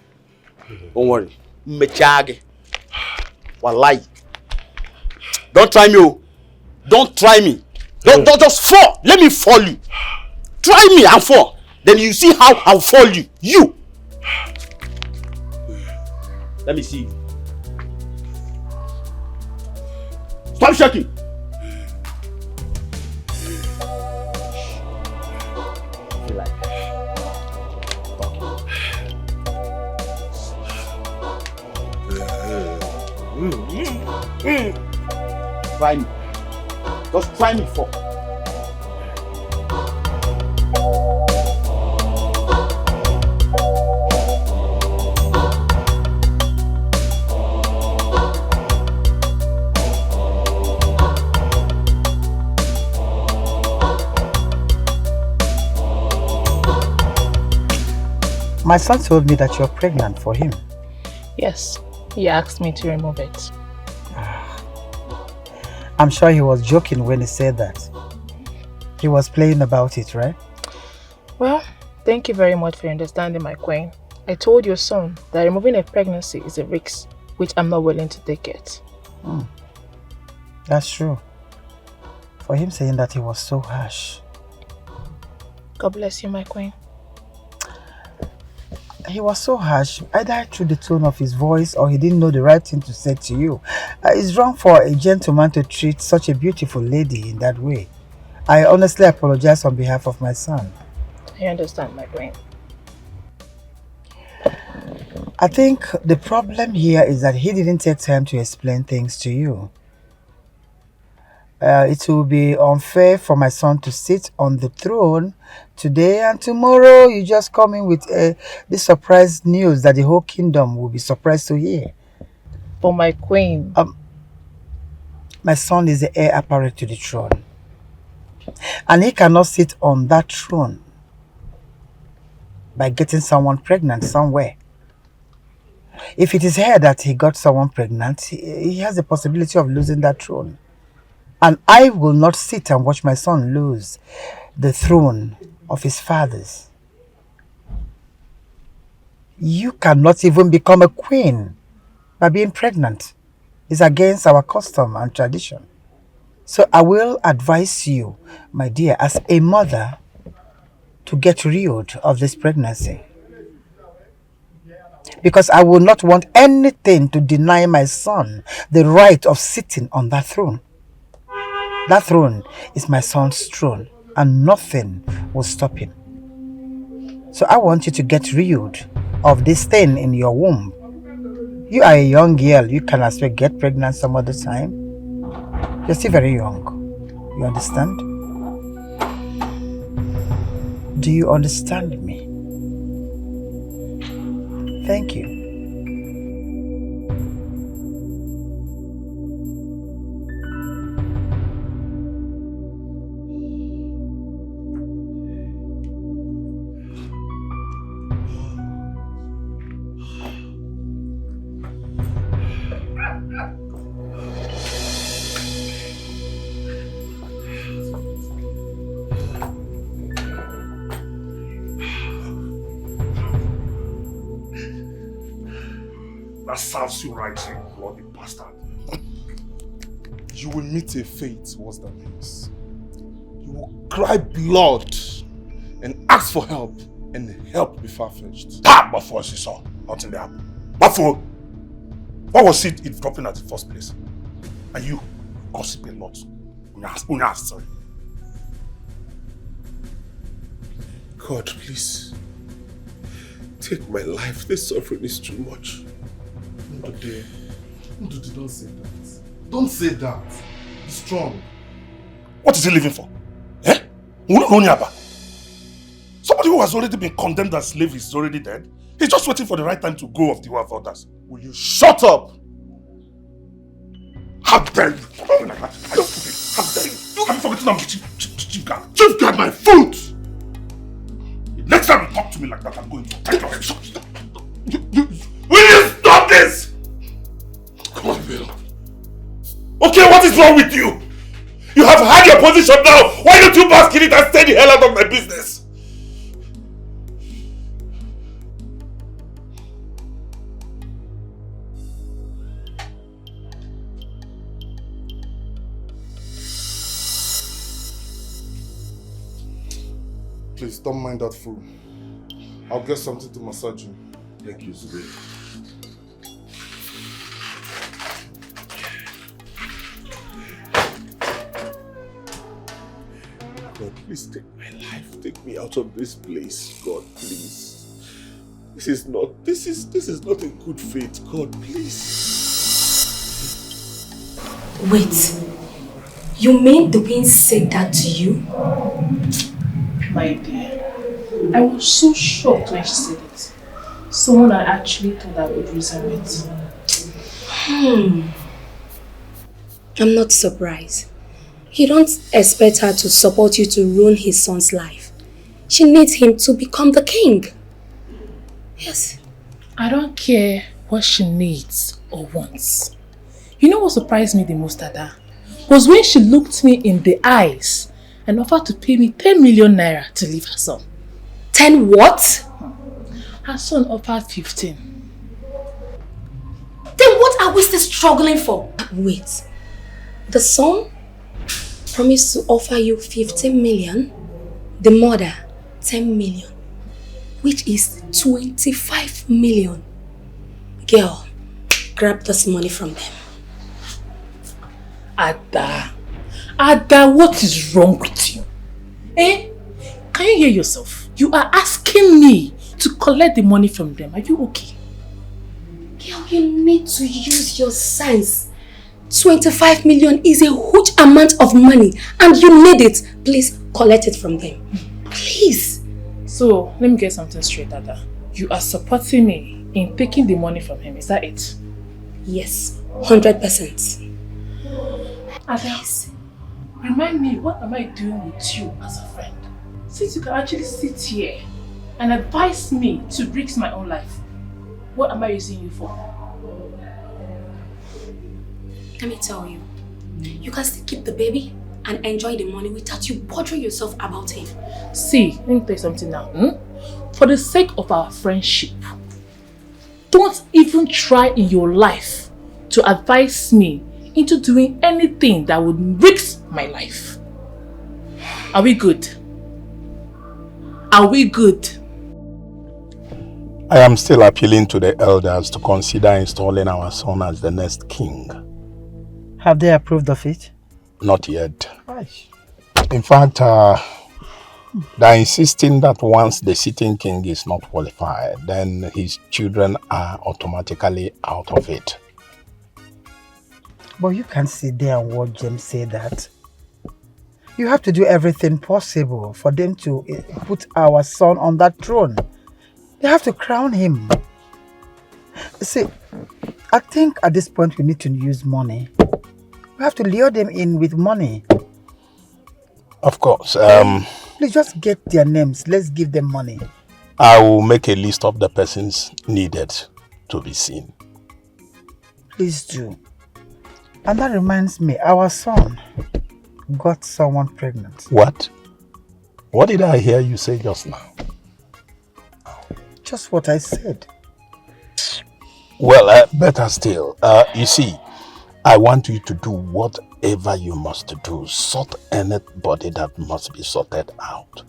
Don't worry. Mechage. Wallahi. Don't try me. Oh. Don't try me. Don't just fall. Let me fall you. Try me and fall. Then you see how I'll fall you. You. Let me see you. Stop shaking. Try me. Just try me for. My son told me that you're pregnant for him. Yes, he asked me to remove it. I'm sure he was joking when he said that. He was playing about it, right? Well, thank you very much for understanding, my queen. I told your son that removing a pregnancy is a risk, which I'm not willing to take it. That's true. For him saying that, he was so harsh. God bless you, my queen. He was so harsh, either through the tone of his voice or he didn't know the right thing to say to you. It's wrong for a gentleman to treat such a beautiful lady in that way. I honestly apologize on behalf of my son. I understand, my queen. I think the problem here is that he didn't take time to explain things to you. It will be unfair for my son to sit on the throne today and tomorrow you just come in with this surprise news that the whole kingdom will be surprised to hear. But my queen... my son is the heir apparent to the throne. And he cannot sit on that throne by getting someone pregnant somewhere. If it is here that he got someone pregnant, he has the possibility of losing that throne. And I will not sit and watch my son lose the throne of his fathers. You cannot even become a queen by being pregnant. It's against our custom and tradition. So I will advise you, my dear, as a mother, to get rid of this pregnancy. Because I will not want anything to deny my son the right of sitting on that throne. That throne is my son's throne, and nothing will stop him. So I want you to get rid of this thing in your womb. You are a young girl. You can as well get pregnant some other time. You're still very young. You understand? Do you understand me? Thank you. That serves you right, you bloody bastard. You will meet a fate worse than his. You will cry blood and ask for help, and help be far-fetched. Ah, but for us, saw nothing there. But for what was it dropping at the first place? And you gossip a lot. Sorry. God, please. Take my life. This suffering is too much. Ndude, don't say that. Don't say that. Be strong. What is he living for? Eh? Somebody who has already been condemned as slave is already dead. He's just waiting for the right time to go of the way of others. Will you shut up? How dare you? I don't How dare you? Have you forgotten I'm chief guard? Chief guard my foot! Next time you talk to me like that, I'm going to take your head. Stop. Will you stop this? Come on, Bill. Okay, what is wrong with you? You have had your position now. Why don't you bask in it and stay the hell out of my business? Please, don't mind that fool. I'll get something to massage you. Thank you, Zubir. God, please take my life. Take me out of this place. God, please. This is not a good fate. God, please. Wait. You mean the wind said that to you? My dear, I was so shocked when she said it. Someone I actually thought I would reason with. I'm not surprised. You don't expect her to support you to ruin his son's life. She needs him to become the king. Yes. I don't care what she needs or wants. You know what surprised me the most at her? Was when she looked me in the eyes and offered to pay me 10 million naira to leave her son. 10 what? Her son offered 15. Then what are we still struggling for? Wait. The son promised to offer you 15 million, the mother 10 million, which is 25 million. Girl, grab this money from them. Ada, what is wrong with you? Eh? Can you hear yourself? You are asking me to collect the money from them. Are you okay? Girl, you need to use your sense. 25 million is a huge amount of money and you need it. Please collect it from them. Please. So, let me get something straight, Ada. You are supporting me in taking the money from him. Is that it? Yes, 100%. Ada, remind me, what am I doing with you as a friend? Since you can actually sit here and advise me to risk my own life, what am I using you for? Let me tell you, you can still keep the baby and enjoy the money without you bothering yourself about him. See, let me tell you something now. For the sake of our friendship, don't even try in your life to advise me into doing anything that would risk my life. Are we good? Are we good? I am still appealing to the elders to consider installing our son as the next king. Have they approved of it? Not yet. Why? In fact, They're insisting that once the sitting king is not qualified, then his children are automatically out of it. But you can't sit there and watch James say that. You have to do everything possible for them to put our son on that throne. They have to crown him. See, I think at this point we need to use money. We have to lure them in with money. Of course. Please just get their names. Let's give them money. I will make a list of the persons needed to be seen. Please do. And that reminds me, our son got someone pregnant. What? What did I hear you say just now? Just what I said. Well, better still. You see, I want you to do whatever you must do. Sort anybody that must be sorted out.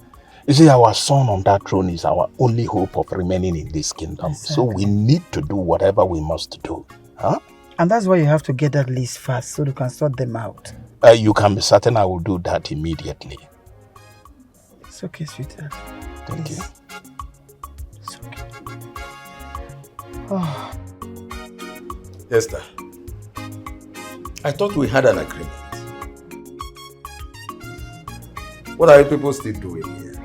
You see, our son on that throne is our only hope of remaining in this kingdom. Exactly. So we need to do whatever we must do. Huh? And that's why you have to get that list fast so you can sort them out. You can be certain I will do that immediately. It's okay, sweetheart. Thank you. It's okay. Oh. Esther, I thought we had an agreement. What are you people still doing here?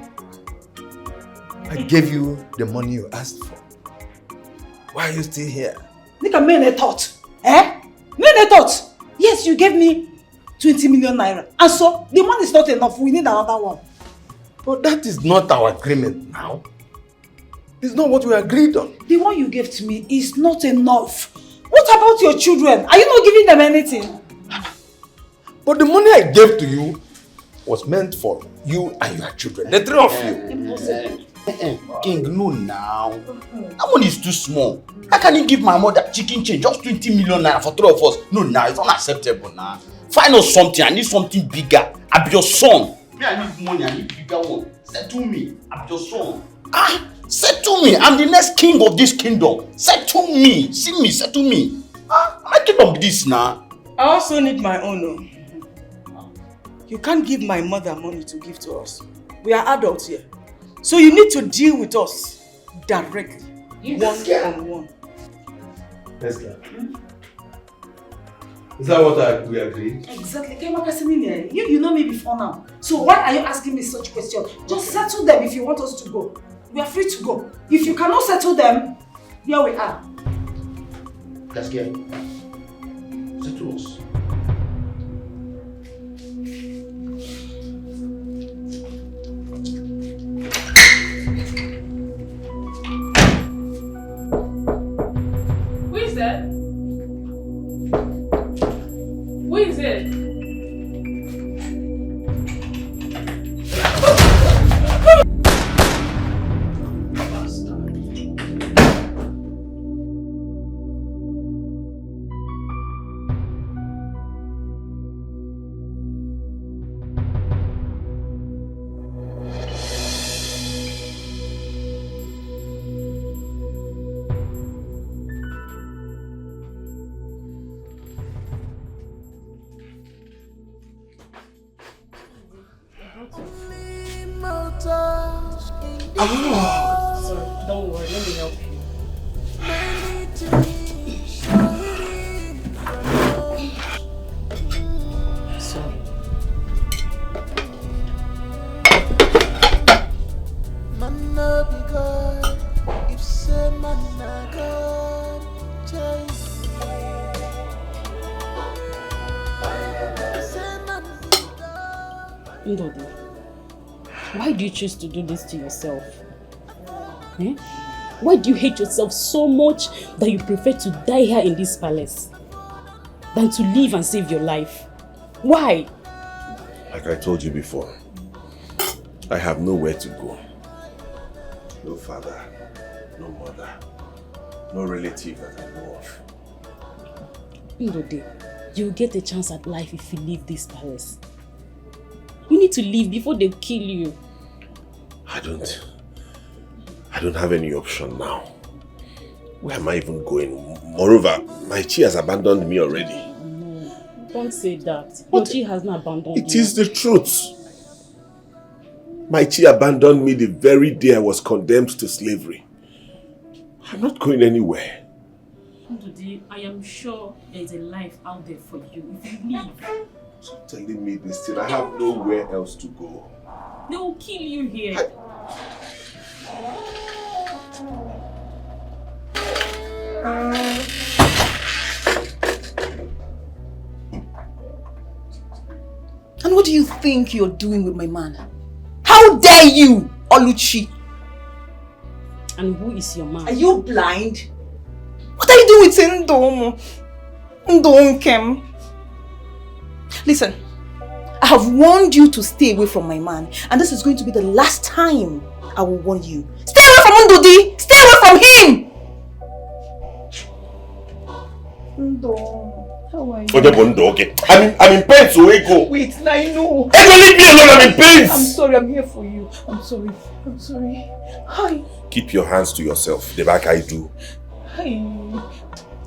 I gave you the money you asked for. Why are you still here? Nika made a thought. Made a thought. Yes, you gave me 20 million naira. And so, the money is not enough. We need another one. But that is not our agreement now. It's not what we agreed on. The one you gave to me is not enough. What about your children? Are you not giving them anything? But the money I gave to you was meant for you and your children. The three of you. Impossible. King, no now. That money is too small. How can you give my mother chicken change, just 20 million naira for three of us? No, now it's unacceptable now. Find us something. I need something bigger. I'm your son. Me, I need money. I need bigger one. Settle me. I'm your son. Settle me. I'm the next king of this kingdom. Settle me. See me. Settle me. I keep up this now. I also need my own. You can't give my mother money to give to us. We are adults here. So you need to deal with us directly. One-on-one. Esther. Is that what we agreed? Exactly. You know me before now. So why are you asking me such questions? Just settle them if you want us to go. We are free to go. If you cannot settle them, here we are. Gaskia, settle us. Who is that? Who is it? Sorry, don't worry, let me help you. Sorry. Ndodi, why do you choose to do this to yourself? Eh? Why do you hate yourself so much that you prefer to die here in this palace than to live and save your life? Why? Like I told you before, I have nowhere to go. No father, no mother, no relative that I know of. Ndodi, you will get a chance at life if you leave this palace. You need to leave before they kill you. I don't have any option now. Where am I even going? Moreover, my chi has abandoned me already. No, don't say that. Your chi has not abandoned you. It is the truth. My chi abandoned me the very day I was condemned to slavery. I'm not going anywhere. Ndudi, I am sure there is a life out there for you if you leave. Stop telling me this till I have nowhere else to go. They will kill you here. And what do you think you're doing with my man? How dare you, Oluchi? And who is your man? Are you blind? What are you doing with Ndom? Ndonkem? Listen, I have warned you to stay away from my man, and this is going to be the last time I will warn you. Stay away from Ndodi! Stay away from him! Ndom, how are you? I'm in pain, so go. Wait, I know. Leave me alone, I'm in pain! I'm sorry, I'm here for you. I'm sorry. I'm sorry. Hi. Keep your hands to yourself, the back I do. Hi.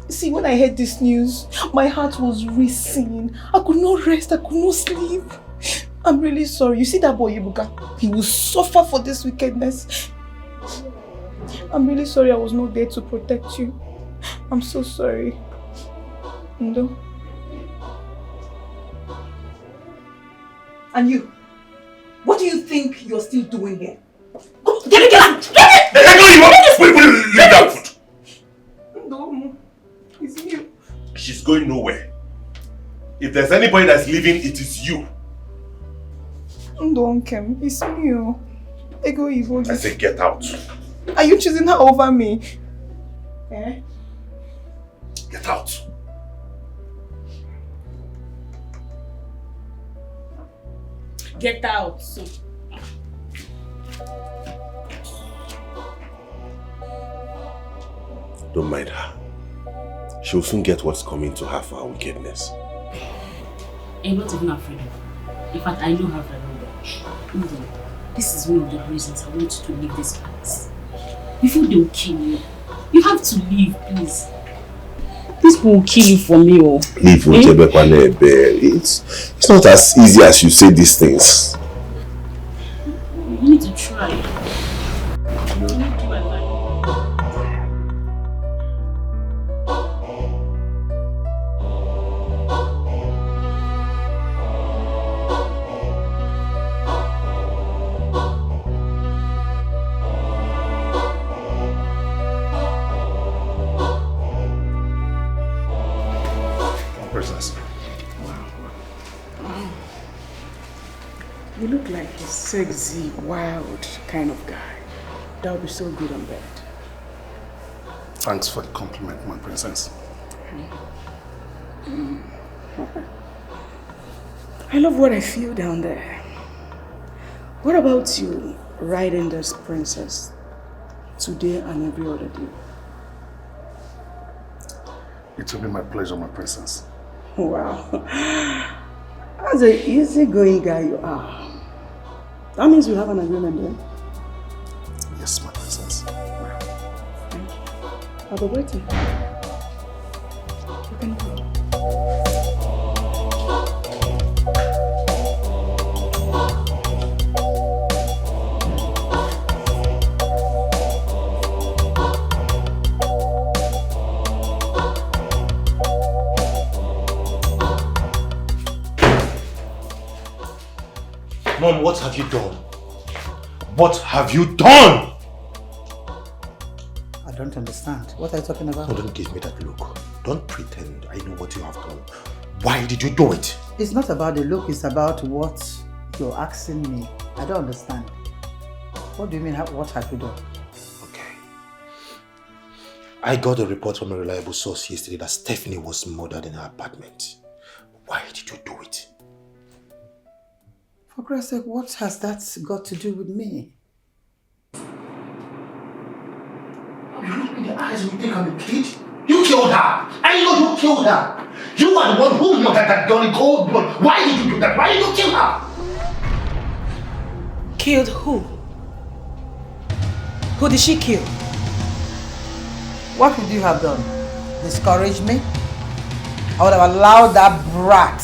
See, when I heard this news, my heart was racing. I could not rest, I could not sleep. I'm really sorry. You see that boy Ibuka? He will suffer for this wickedness. I'm really sorry I was not there to protect you. I'm so sorry. Ndo. And you? What do you think you're still doing here? Go, get it! Get it! Leave that food. No, it's you. She's going nowhere. If there's anybody that's leaving, it is you. Ndonkem, it's me. Ego Ivo. I say get out. Are you choosing her over me? Eh? Get out. Get out. So. Don't mind her. She'll soon get what's coming to her for her wickedness. I'm not even afraid of her. In fact, I know her very well. This is one of the reasons I want you to leave this place. Before they will kill you, you have to leave, please. These people will kill you for me. Leave It's not as easy as you say these things. You need to try. You look like a sexy, wild kind of guy. That would be so good on bed. Thanks for the compliment, my princess. I love what I feel down there. What about you riding this princess today and every other day? It will be my pleasure, my princess. Wow. As an easygoing guy you are. That means we have an agreement then? Yes, my princess. Thank you. I'll be waiting. You can go. Mom, what have you done? What have you done? I don't understand. What are you talking about? No, don't give me that look. Don't pretend I know what you have done. Why did you do it? It's not about the look, it's about what you're asking me. I don't understand. What do you mean, what have you done? Okay. I got a report from a reliable source yesterday that Stephanie was murdered in her apartment. Why did you do it? For Christ's sake, what has that got to do with me? You look in the eyes and you think I'm a kid? You killed her! I know you killed her! You are the one who murdered that girl in cold blood! Why did you do that? Why did you kill her? Killed who? Who did she kill? What would you have done? Discourage me? I would have allowed that brat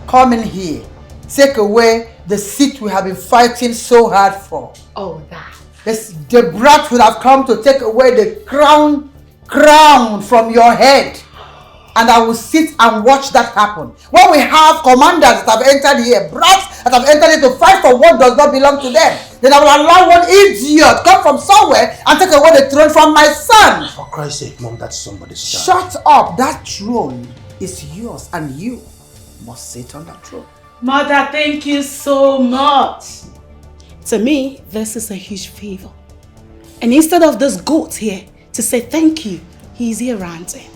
come in here, take away the seat we have been fighting so hard for. Oh, that. The brat would have come to take away the crown from your head. And I will sit and watch that happen. When we have commanders that have entered here, brats that have entered here to fight for what does not belong to them, then I will allow one idiot come from somewhere and take away the throne from my son. For Christ's sake, Mom, that's somebody's child. Shut up. That throne is yours and you must sit on that throne. Mother, thank you so much. To me, this is a huge favor. And instead of this goat here to say thank you, he's here ranting.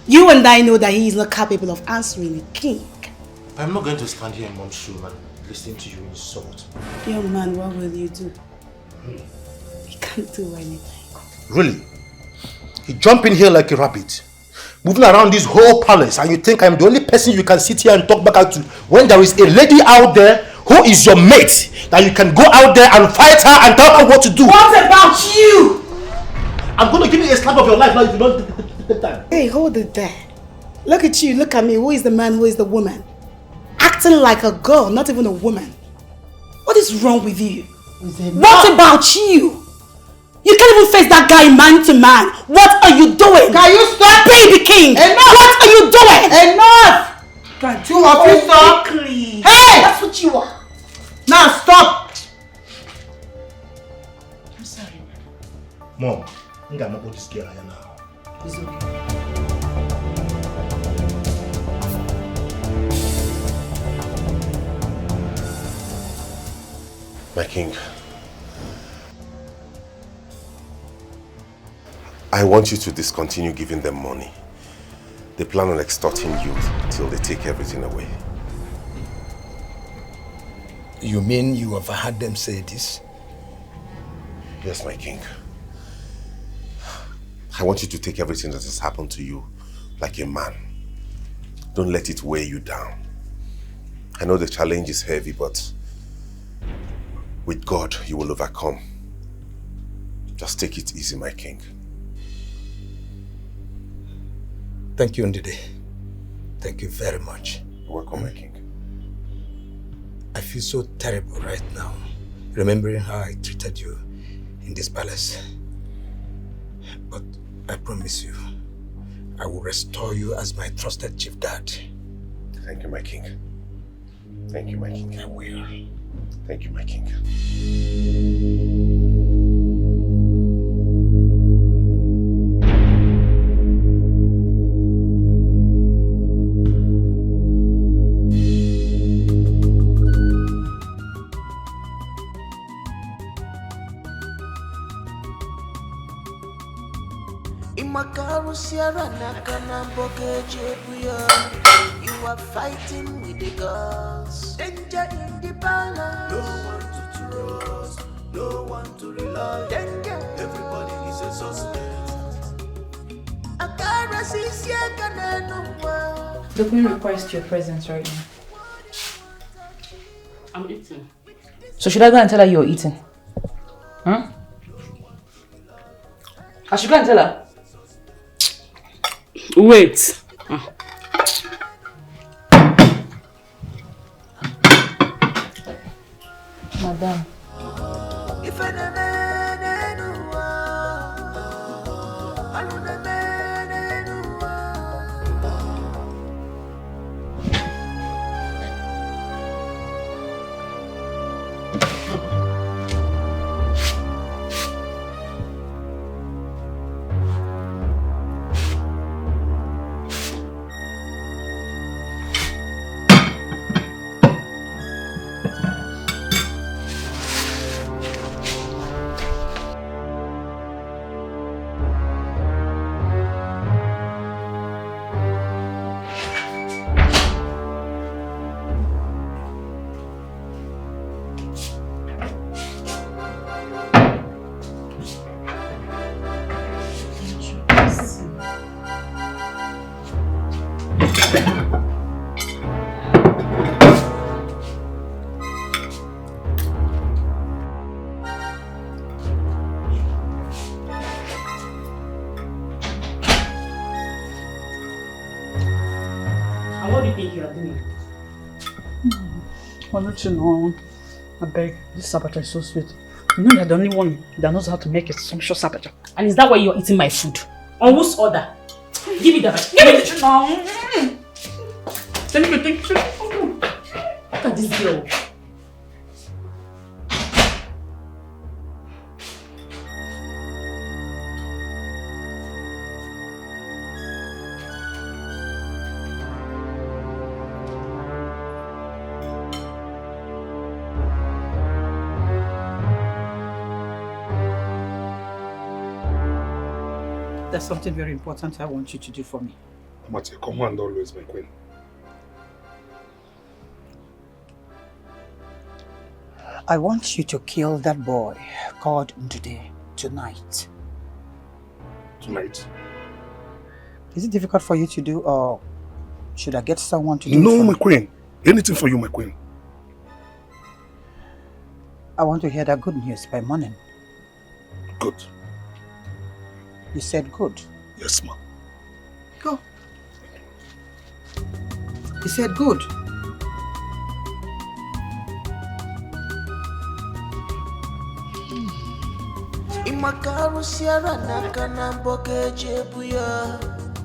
You and I know that he is not capable of answering a king. I'm not going to stand here in Mom's shoe and listen to you insult. Young man, what will you do? He can't do anything. Really? You jump in here like a rabbit, moving around this whole palace, and you think I'm the only person you can sit here and talk back to when there is a lady out there who is your mate that you can go out there and fight her and tell her what to do? What about you? I'm going to give you a slap of your life now if you don't take time. Hey, hold it there. Look at you, look at me. Who is the man, who is the woman? Acting like a girl, not even a woman. What is wrong with you? What about you? You can't even face that guy man to man. What are you doing? Can you stop? Baby king! Enough! What are you doing? Enough! Can two of you stop? Hey! That's what you are. Now stop! I'm sorry. Mom, I'm going to put this girl here now. It's okay. My king, I want you to discontinue giving them money. They plan on extorting you till they take everything away. You mean you have heard them say this? Yes, my king. I want you to take everything that has happened to you like a man. Don't let it weigh you down. I know the challenge is heavy, but with God, you will overcome. Just take it easy, my king. Thank you, Ndidi. Thank you very much. You're welcome, my king. I feel so terrible right now, remembering how I treated you in this palace. But I promise you, I will restore you as my trusted chief dad. Thank you, my king. Thank you, my king. I will. Thank you, my king. You are fighting with the gods. Danger in the balance. No one to trust, no one to rely. Danger. Everybody is a suspect. The queen requires your presence right now. I'm eating. So should I go and tell her you're eating? Huh? I should go and tell her. Wait. Madam. Oluchi, I beg, this sabacha is so sweet. You know you're the only one that knows how to make a sumptuous sabacha. And is that why you're eating my food? On whose order? Give me that. Give me the no. Thank you. Look at this girl. There's something very important I want you to do for me. I'm at your command always, my queen. I want you to kill that boy called Ndude tonight. Tonight? Is it difficult for you to do, or should I get someone to do it No, for my me? queen. Anything for you, my queen. I want to hear that good news by morning. Good. You said good. Yes, ma'am. Go. You said good.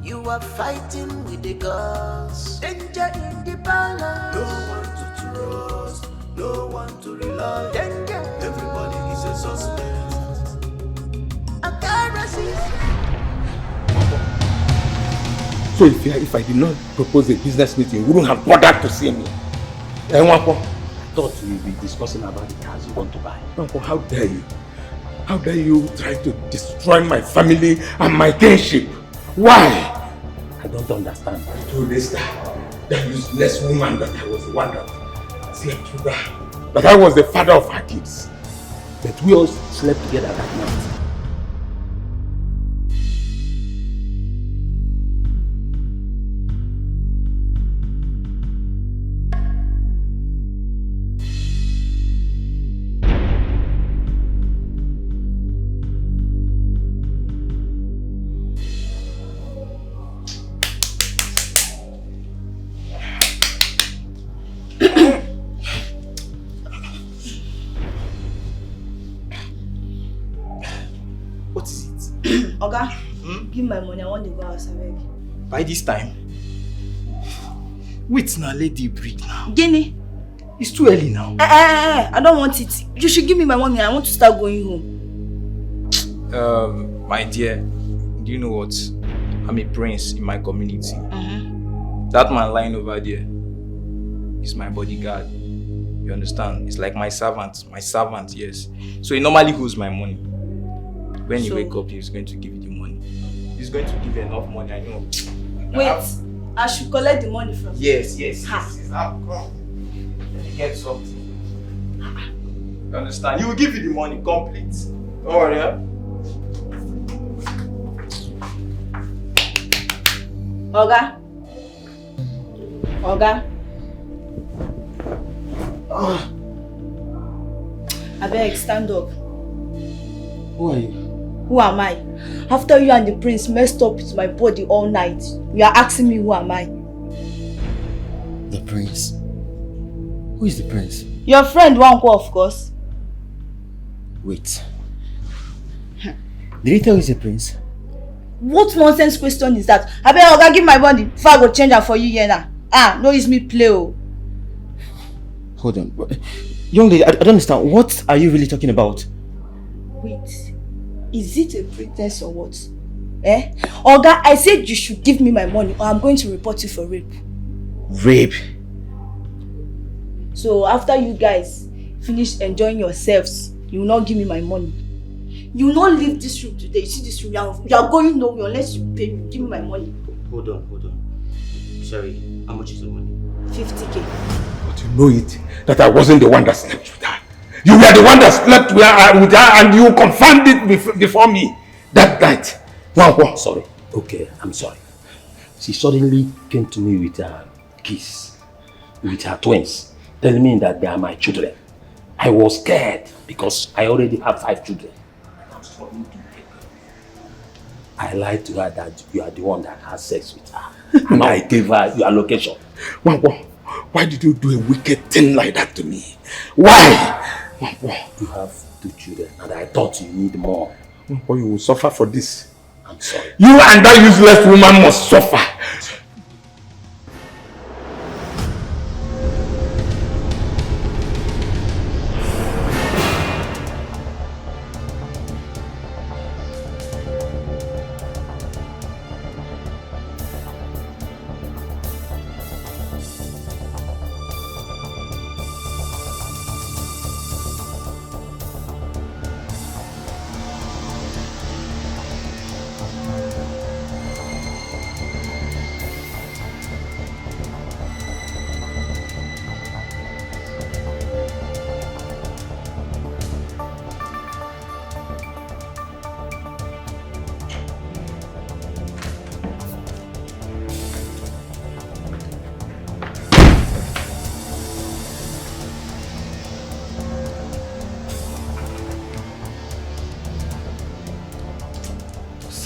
You are fighting with the gods. Danger in the balance. No one to trust, no one to rely. Danger. Everybody is a suspect. So if I did not propose a business meeting, you wouldn't have bothered to see me. I thought we would be discussing about the cars you want to buy. Uncle, how dare you? How dare you try to destroy my family and my kinship? Why? I don't understand. I told this guy, that useless woman, that I was the one that slept with her. That I was the father of her kids. But we all slept together that night. Oga, give my money. I want to go outside. By this time? Wait now, lady, breathe now. Guinea. It's too early now. I don't want it. You should give me my money. I want to start going home. My dear, do you know what? I'm a prince in my community. That man lying over there is my bodyguard. You understand? It's like my servant, yes. So he normally holds my money. When you wake up, he's going to give you the money. He's going to give you enough money, I know. Wait, I should collect the money from you? Yes. Come. Let me get something. You understand? He will give you the money complete. Don't worry, huh? Oga. I beg, stand up. Who are you? Who am I? After you and the prince messed up with my body all night, you are asking me who am I? The prince? Who is the prince? Your friend Wanko, of course. Wait. Did he tell you he's a prince? What nonsense question is that? I beg Oga, give my money before I go change her for you here now. No use me play. Hold on. Young lady, I don't understand. What are you really talking about? Wait. Is it a pretense or what? Oga, I said you should give me my money or I'm going to report you for rape. Rape? So after you guys finish enjoying yourselves, you will not give me my money. You will not leave this room today. You see this room, you are going nowhere unless you pay me. Give me my money. Hold on. Sorry, how much is the money? 50K. But you know it, that I wasn't the one that slept with her. You were the one that slept with her and you confirmed it before me that night. Wow. Sorry. Okay, I'm sorry. She suddenly came to me with her kids, with her twins, telling me that they are my children. I was scared because I already have 5 children. I lied to her that you are the one that has sex with her. And I gave her your location. Wow. Why did you do a wicked thing like that to me? Why? You have 2 children and I thought you need more. But you will suffer for this. I'm sorry. You and that useless woman must suffer.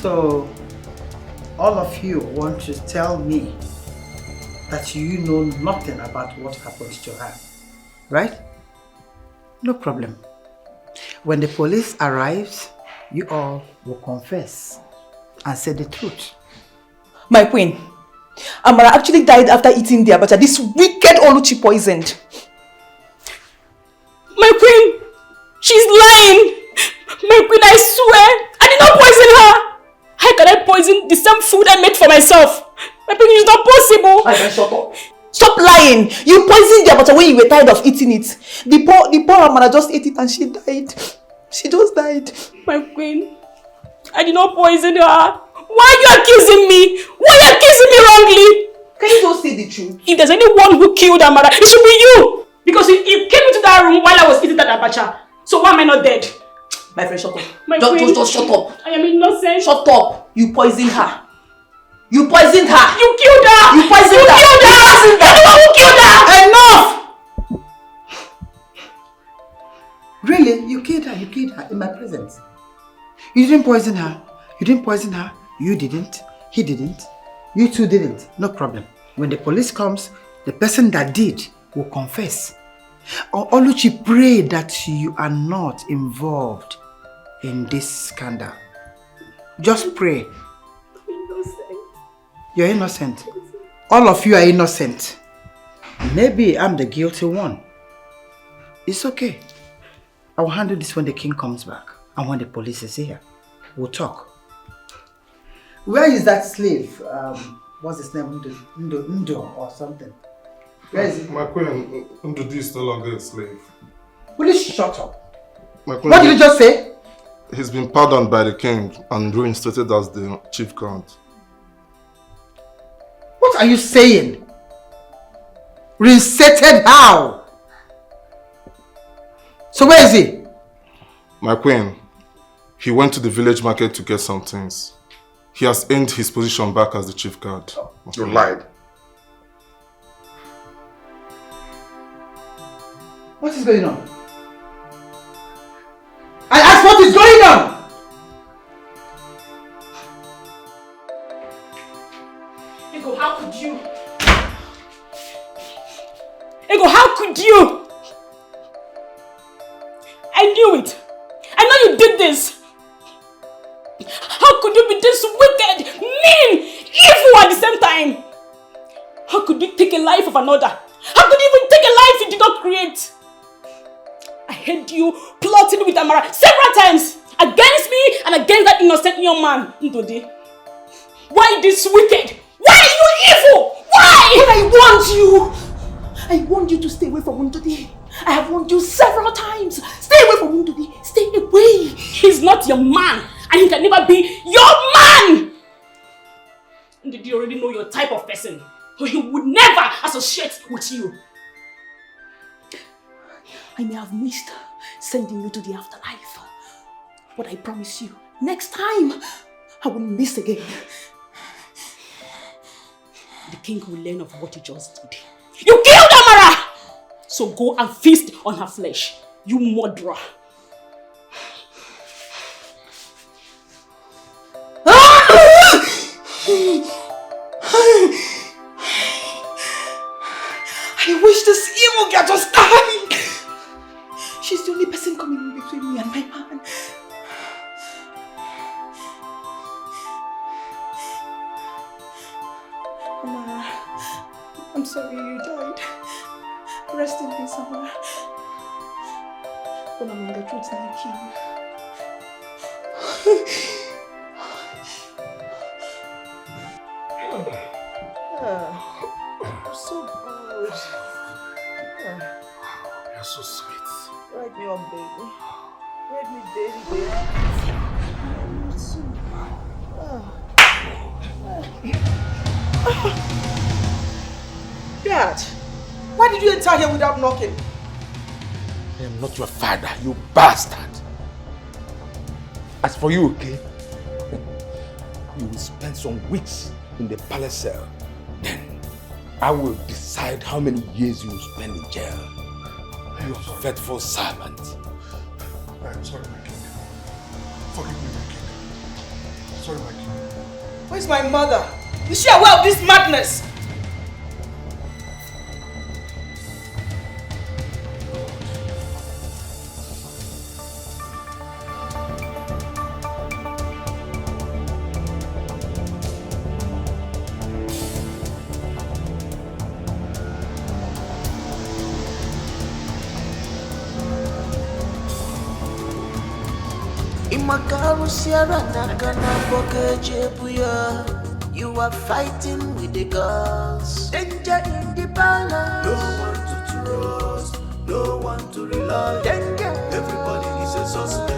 So, all of you want to tell me that you know nothing about what happened to her, right? No problem. When the police arrives, you all will confess and say the truth. My queen, Amara actually died after eating the abacha this wicked Oluchi poisoned. My queen, she's lying. My queen, I swear, I did not poison her. How can I poison the same food I made for myself? My queen, it's not possible. I can shut up. Stop lying. You poisoned the abacha when you were tired of eating it. The poor Amara just ate it and she died. She just died. My queen, I did not poison her. Why are you accusing me? Why are you accusing me wrongly? Can you just say the truth? If there's anyone who killed Amara, it should be you. Because you came into that room while I was eating that abacha. So why am I not dead? My friend, shut up. My Just shut up. I am innocent. Shut up. You poisoned her. You poisoned her. You killed her. You poisoned her. You killed her. You're the one who killed her. Enough. Really? You killed her? You killed her in my presence? You didn't poison her? You didn't poison her? You didn't? He didn't? You two didn't? No problem. When the police comes, the person that did will confess. Oluchi, pray that you are not involved in this scandal. Just pray. You're innocent. All of you are innocent. Maybe I'm the guilty one. It's okay. I will handle this when the king comes back and when the police is here. We'll talk. Where is that slave? What's his name? Ndo or something. Where is it? My queen, Ndudi is no longer a slave. Will you shut up? My queen, What did you just say? He's been pardoned by the king and reinstated as the chief count. What are you saying? Reinstated how? So where is he? My queen, he went to the village market to get some things. He has earned his position back as the chief guard. You lied. What is going on? I asked what is going on! Ego, how could you? Ego, how could you? I knew it. I know you did this. How could you be this wicked, mean, evil at the same time? How could you take a life of another? How could you even take a life you did not create? I heard you plotting with Amara several times against me and against that innocent young man, Ndodi. Why this wicked? Why are you evil? Why? But I want you to stay away from Ndodi. I have warned you several times. Stay away from Ndodi. Stay away. He's not your man and he can never be your man. Ndodi, you already know your type of person. So he would never associate with you. I may have missed sending you to the afterlife. But I promise you, next time, I won't miss again. The king will learn of what you just did. You killed Amara! So go and feast on her flesh, you murderer. I Mama, I'm sorry you died. Rest in peace, Mama. When I'm on the truth, like you. So good. You're so sweet. Ride me on, baby. Ride me, baby. Dad, why did you enter here without knocking? I am not your father, you bastard. As for you, okay? You will spend some weeks in the palace cell. Then I will decide how many years you will spend in jail. You faithful servant. I'm sorry, my king. Forgive me, my king. Sorry, my king. Where's my mother? Is she aware of this madness? You are fighting with the gods. Danger in the balance. No one to trust, no one to rely. Danger. Everybody is a suspect.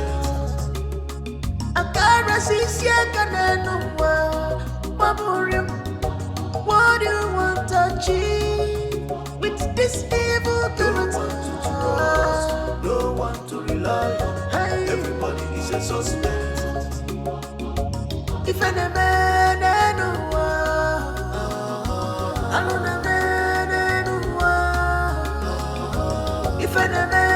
What do you want to achieve with this evil? No one to trust, no one to rely. Everybody is a suspect. If any man if any man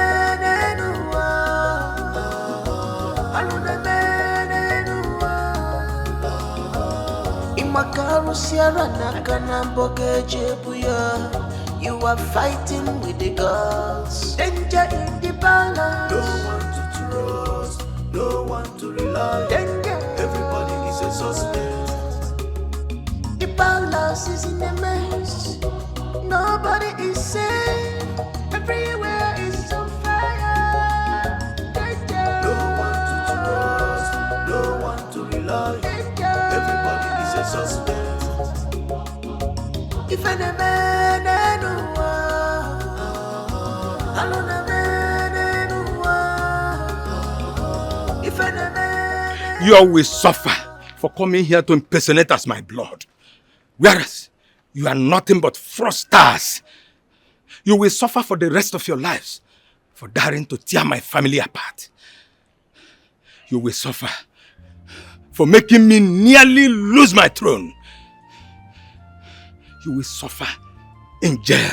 Imakaru Sierra Nakanamboke Jebuya. You are fighting with the gods. Danger in the balance. No one to trust, no one to rely. Danger. Everybody is a suspect. The balance is in a mess. Nobody is safe. Everywhere is on fire. Danger. No one to trust, no one to rely. Danger. Everybody is a suspect. If any man You always suffer for coming here to impersonate as my blood. Whereas you are nothing but fraudsters. You will suffer for the rest of your lives for daring to tear my family apart. You will suffer for making me nearly lose my throne. You will suffer in jail.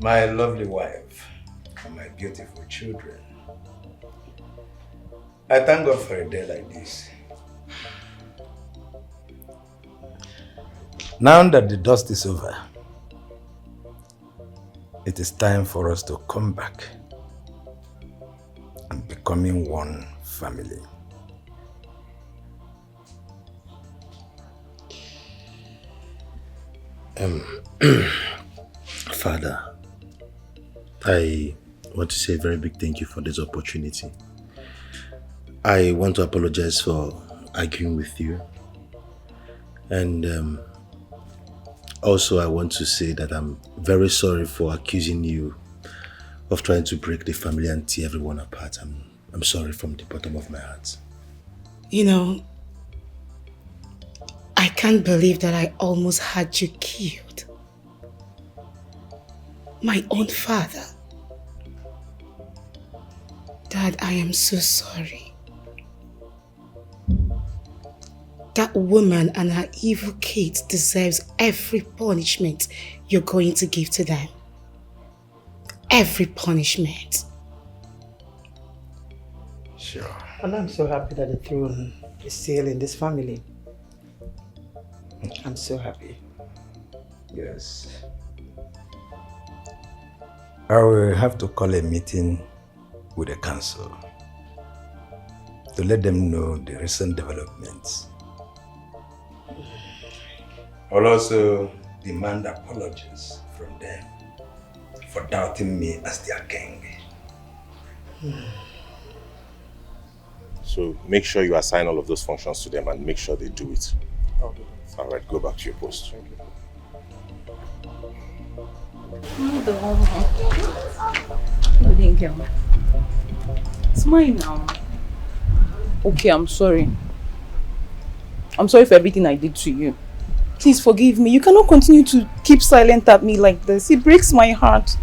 My lovely wife and my beautiful children, I thank God for a day like this. Now that the dust is over, it is time for us to come back and becoming one family. Father, I want to say a very big thank you for this opportunity. I want to apologize for arguing with you. And also I want to say that I'm very sorry for accusing you of trying to break the family and tear everyone apart. I'm sorry from the bottom of my heart. You know, I can't believe that I almost had you killed. My own father. Dad, I am so sorry. That woman and her evil kids deserves every punishment you're going to give to them. Every punishment. Sure. And I'm so happy that the throne is still in this family. I'm so happy. Yes. I will have to call a meeting with the council to let them know the recent developments. I'll also demand apologies from them for doubting me as their king. So make sure you assign all of those functions to them and make sure they do it. I'll do that. All right, go back to your post. Thank you. Smile now. Okay, I'm sorry. I'm sorry for everything I did to you. Please forgive me. You cannot continue to keep silent at me like this. It breaks my heart.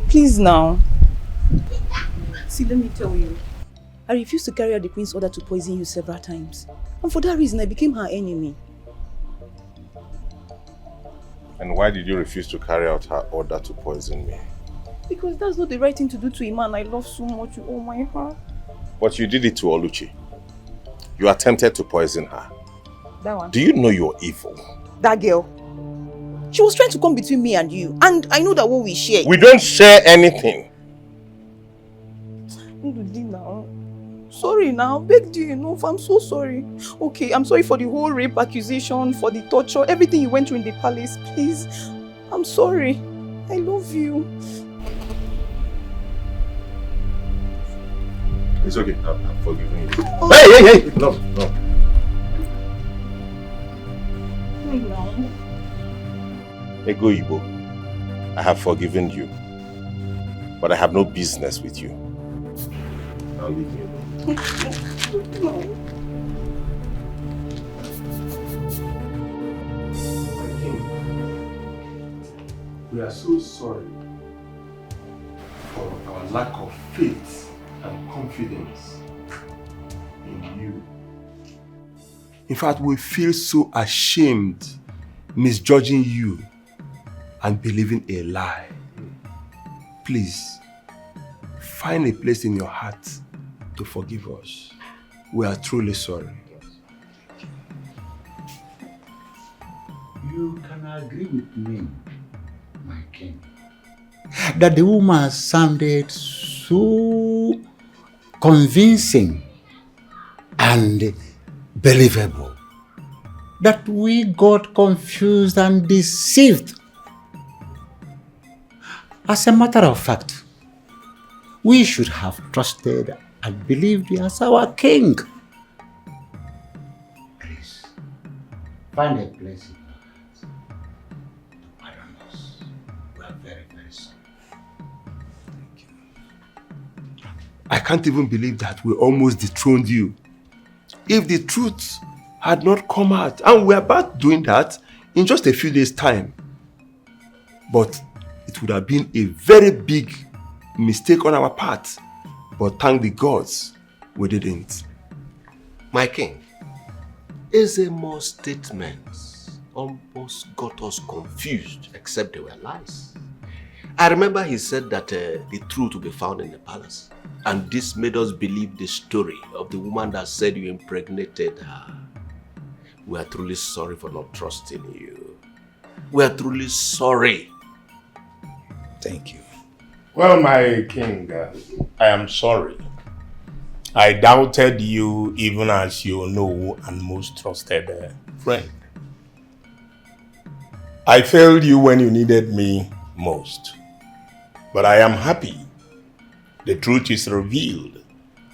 Please now. See, let me tell you. I refused to carry out the queen's order to poison you several times. And for that reason, I became her enemy. And why did you refuse to carry out her order to poison me? Because that's not the right thing to do to a man I love so much with all my heart. But you did it to Oluchi. You attempted to poison her. That one? Do you know you're evil? That girl. She was trying to come between me and you. And I know that what we share. We don't share anything. Now. Sorry now. Begged you enough. I'm so sorry. Okay, I'm sorry for the whole rape accusation, for the torture, everything you went through in the palace. Please. I'm sorry. I love you. It's okay. I'm forgiving you. Oh. Hey! No. No. Ego Ibo, I have forgiven you. But I have no business with you. Now leave me alone. No. My king, we are so sorry for our lack of faith and confidence in you. In fact, we feel so ashamed misjudging you and believing a lie. Please, find a place in your heart to forgive us. We are truly sorry. You can agree with me, my king, that the woman sounded so convincing and believable that we got confused and deceived. As a matter of fact, we should have trusted and believed as our king. Please, find a place in your heart to pardon us. We are very, very sorry. Thank you. I can't even believe that we almost dethroned you. If the truth had not come out, and we're about doing that in just a few days' time. But it would have been a very big mistake on our part. But thank the gods, we didn't. My king, Ezemo's statements almost got us confused, except they were lies. I remember he said that the truth will be found in the palace. And this made us believe the story of the woman that said you impregnated her. We are truly sorry for not trusting you. We are truly sorry. Thank you. Well, my king, I am sorry. I doubted you even as your know and most trusted friend. I failed you when you needed me most. But I am happy. The truth is revealed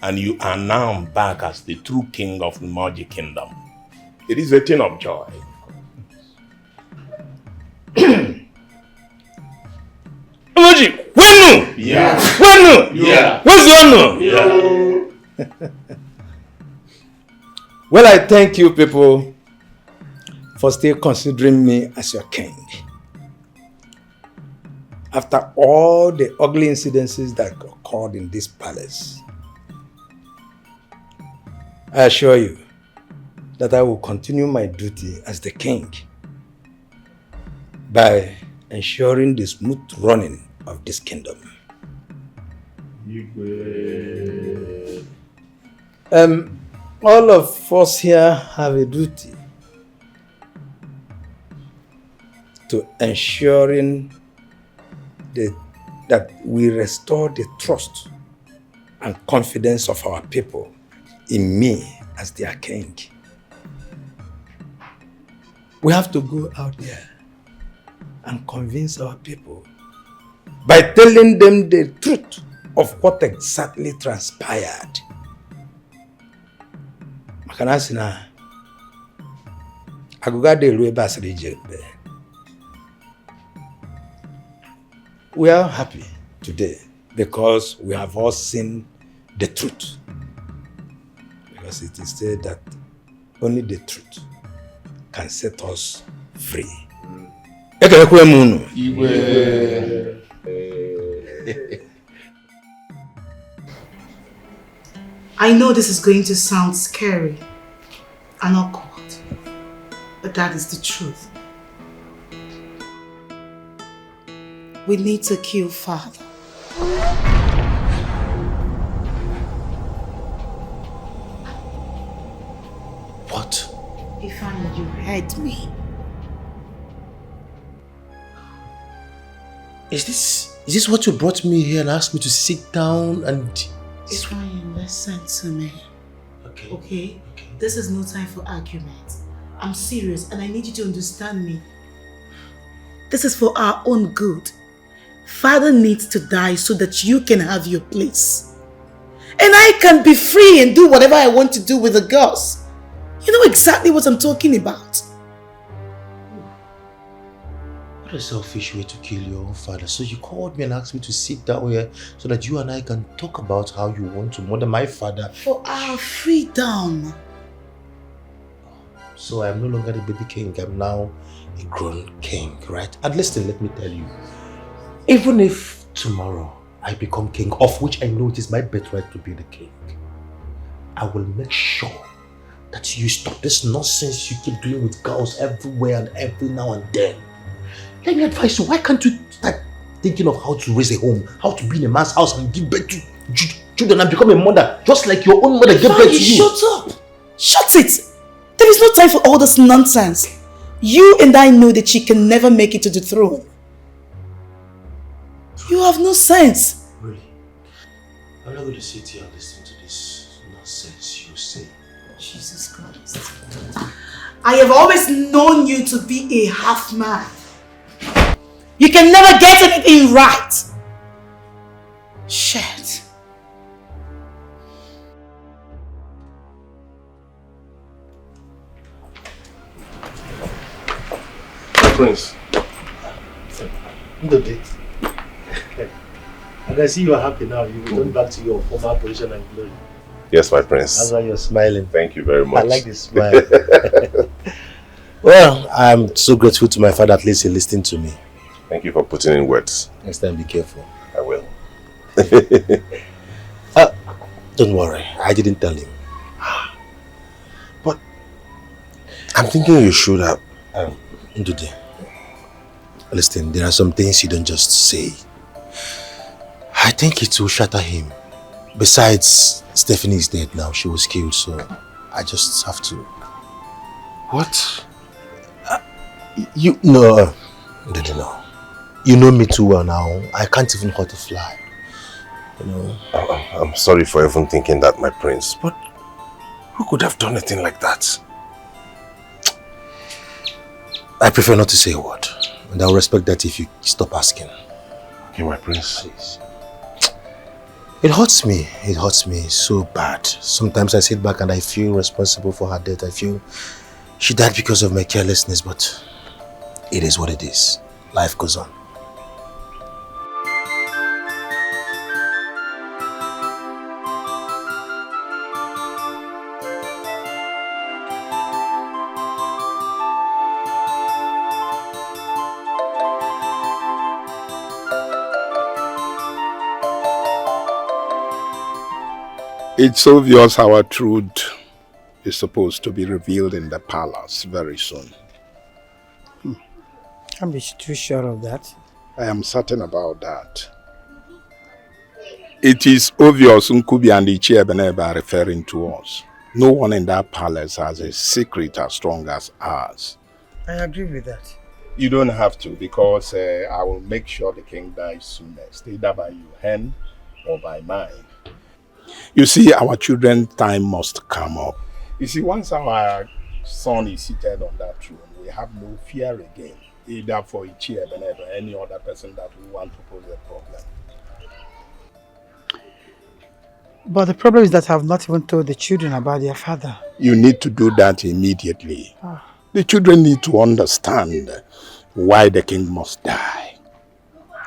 and you are now back as the true king of the Magic Kingdom. It is a thing of joy. Magic, when? Yeah. When? Yeah. What's your Yeah. Well, I thank you people for still considering me as your king. After all the ugly incidences that occurred in this palace, I assure you that I will continue my duty as the king by ensuring the smooth running of this kingdom. All of us here have a duty to ensuring that we restore the trust and confidence of our people in me as their king. We have to go out there and convince our people by telling them the truth of what exactly transpired. Makanasina, we are happy today because we have all seen the truth. Because it is said that only the truth can set us free. I know this is going to sound scary and awkward, but that is the truth. We need to kill Father. What? Ifeanyi, you heard me. Is this what you brought me here and asked me to sit down and... Ifeanyi, listen to me. Okay? This is no time for argument. I'm serious and I need you to understand me. This is for our own good. Father needs to die so that you can have your place. And I can be free and do whatever I want to do with the girls. You know exactly what I'm talking about. What a selfish way to kill your own father. So you called me and asked me to sit down here so that you and I can talk about how you want to murder my father. For our freedom. So I'm no longer the baby king. I'm now a grown king, right? And listen, let me tell you. Even if tomorrow I become king, of which I know it is my birthright to be the king, I will make sure that you stop this nonsense you keep doing with girls everywhere and every now and then. Let me advise you, why can't you start thinking of how to raise a home, how to be in a man's house and give birth to children and become a mother, just like your own mother gave birth to you? Shut up! Shut it! There is no time for all this nonsense. You and I know that she can never make it to the throne. You have no sense. Really? I'm not going to sit here and listen to this nonsense you say. Jesus Christ. I have always known you to be a half man. You can never get anything right. Shit. My prince. Ndode. I can see you are happy now. You return back to your former position and glory. Yes, my prince. That's why you're smiling. Thank you very much. I like this smile. Well, I'm so grateful to my father. At least he listened to me. Thank you for putting in words. Next time, be careful. I will. Don't worry. I didn't tell him. But I'm thinking you should have. Ndudi. Listen, there are some things you don't just say. I think it will shatter him. Besides, Stephanie is dead now. She was killed, so I just have to... What? No. You know me too well now. I can't even hurt a fly. You know. I'm sorry for even thinking that, my prince. But who could have done anything like that? I prefer not to say a word. And I'll respect that if you stop asking. Okay, my prince. Please. It hurts me. It hurts me so bad. Sometimes I sit back and I feel responsible for her death. I feel she died because of my carelessness, but it is what it is. Life goes on. It's obvious our truth is supposed to be revealed in the palace very soon. I'm too sure of that. I am certain about that. It is obvious Nkubi and Ichiebenebe are referring to us. No one in that palace has a secret as strong as ours. I agree with that. You don't have to, because I will make sure the king dies soonest, either by your hand or by mine. You see, our children's time must come up. You see, once our son is seated on that throne, we have no fear again, either for Ichieben or any other person that we want to pose a problem. But the problem is that I have not even told the children about their father. You need to do that immediately. The children need to understand why the king must die.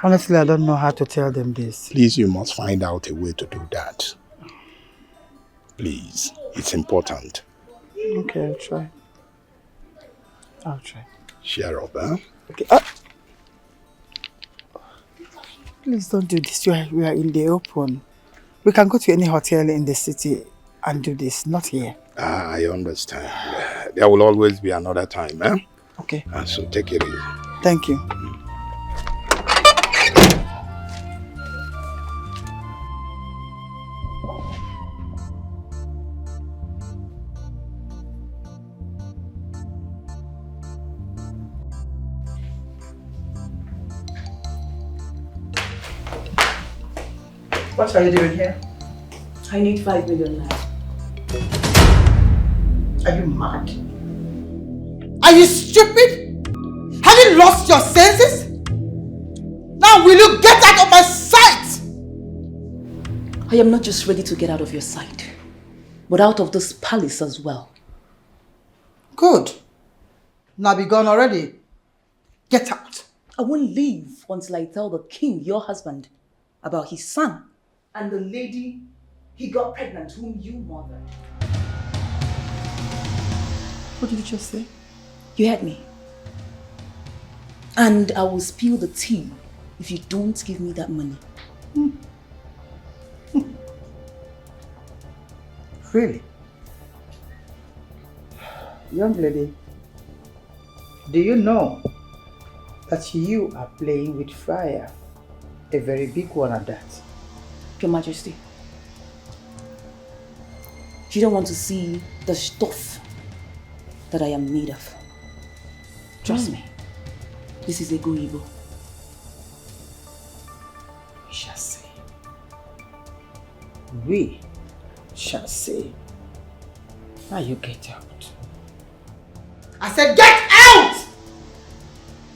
Honestly, I don't know how to tell them this. Please, you must find out a way to do that. Please, it's important. Okay, I'll try. I'll try. Share up, huh? Okay. Please don't do this. We are in the open. We can go to any hotel in the city and do this, not here. I understand. There will always be another time, eh? Okay. So take it easy. Thank you. What are you doing here? I need 5 million now. Are you mad? Are you stupid? Have you lost your senses? Now will you get out of my sight? I am not just ready to get out of your sight, but out of this palace as well. Good. Now be gone already. Get out. I won't leave until I tell the king, your husband, about his son and the lady he got pregnant, whom you mothered. What did you just say? You heard me. And I will spill the tea if you don't give me that money. Really? Young lady, do you know that you are playing with fire? A very big one at that. Your Majesty, you don't want to see the stuff that I am made of. Trust me, this is a go evil. We shall see. We shall see. Now you get out. I said get out!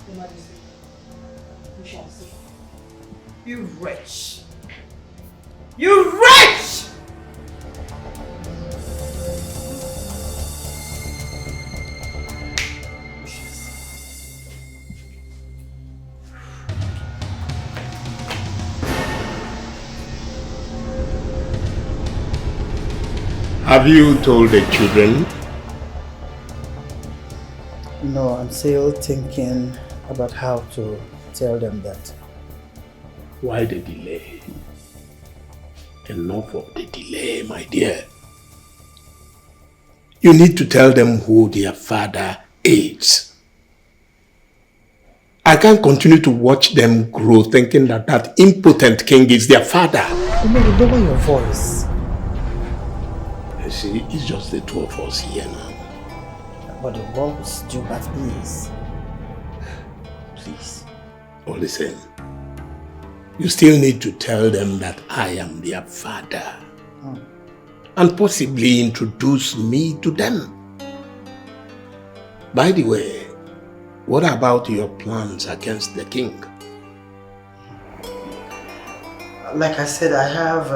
Your Majesty, we shall see. You wretch! You wretch! Have you told the children? No, I'm still thinking about how to tell them that. Why the delay? Enough of the delay, my dear. You need to tell them who their father is. I can't continue to watch them grow thinking that that impotent king is their father. Maybe lower your voice. You see, it's just the two of us here now. But the walls do that, please. Please. Oh, listen. You still need to tell them that I am their father. And possibly introduce me to them. By the way, what about your plans against the king? Like I said, I have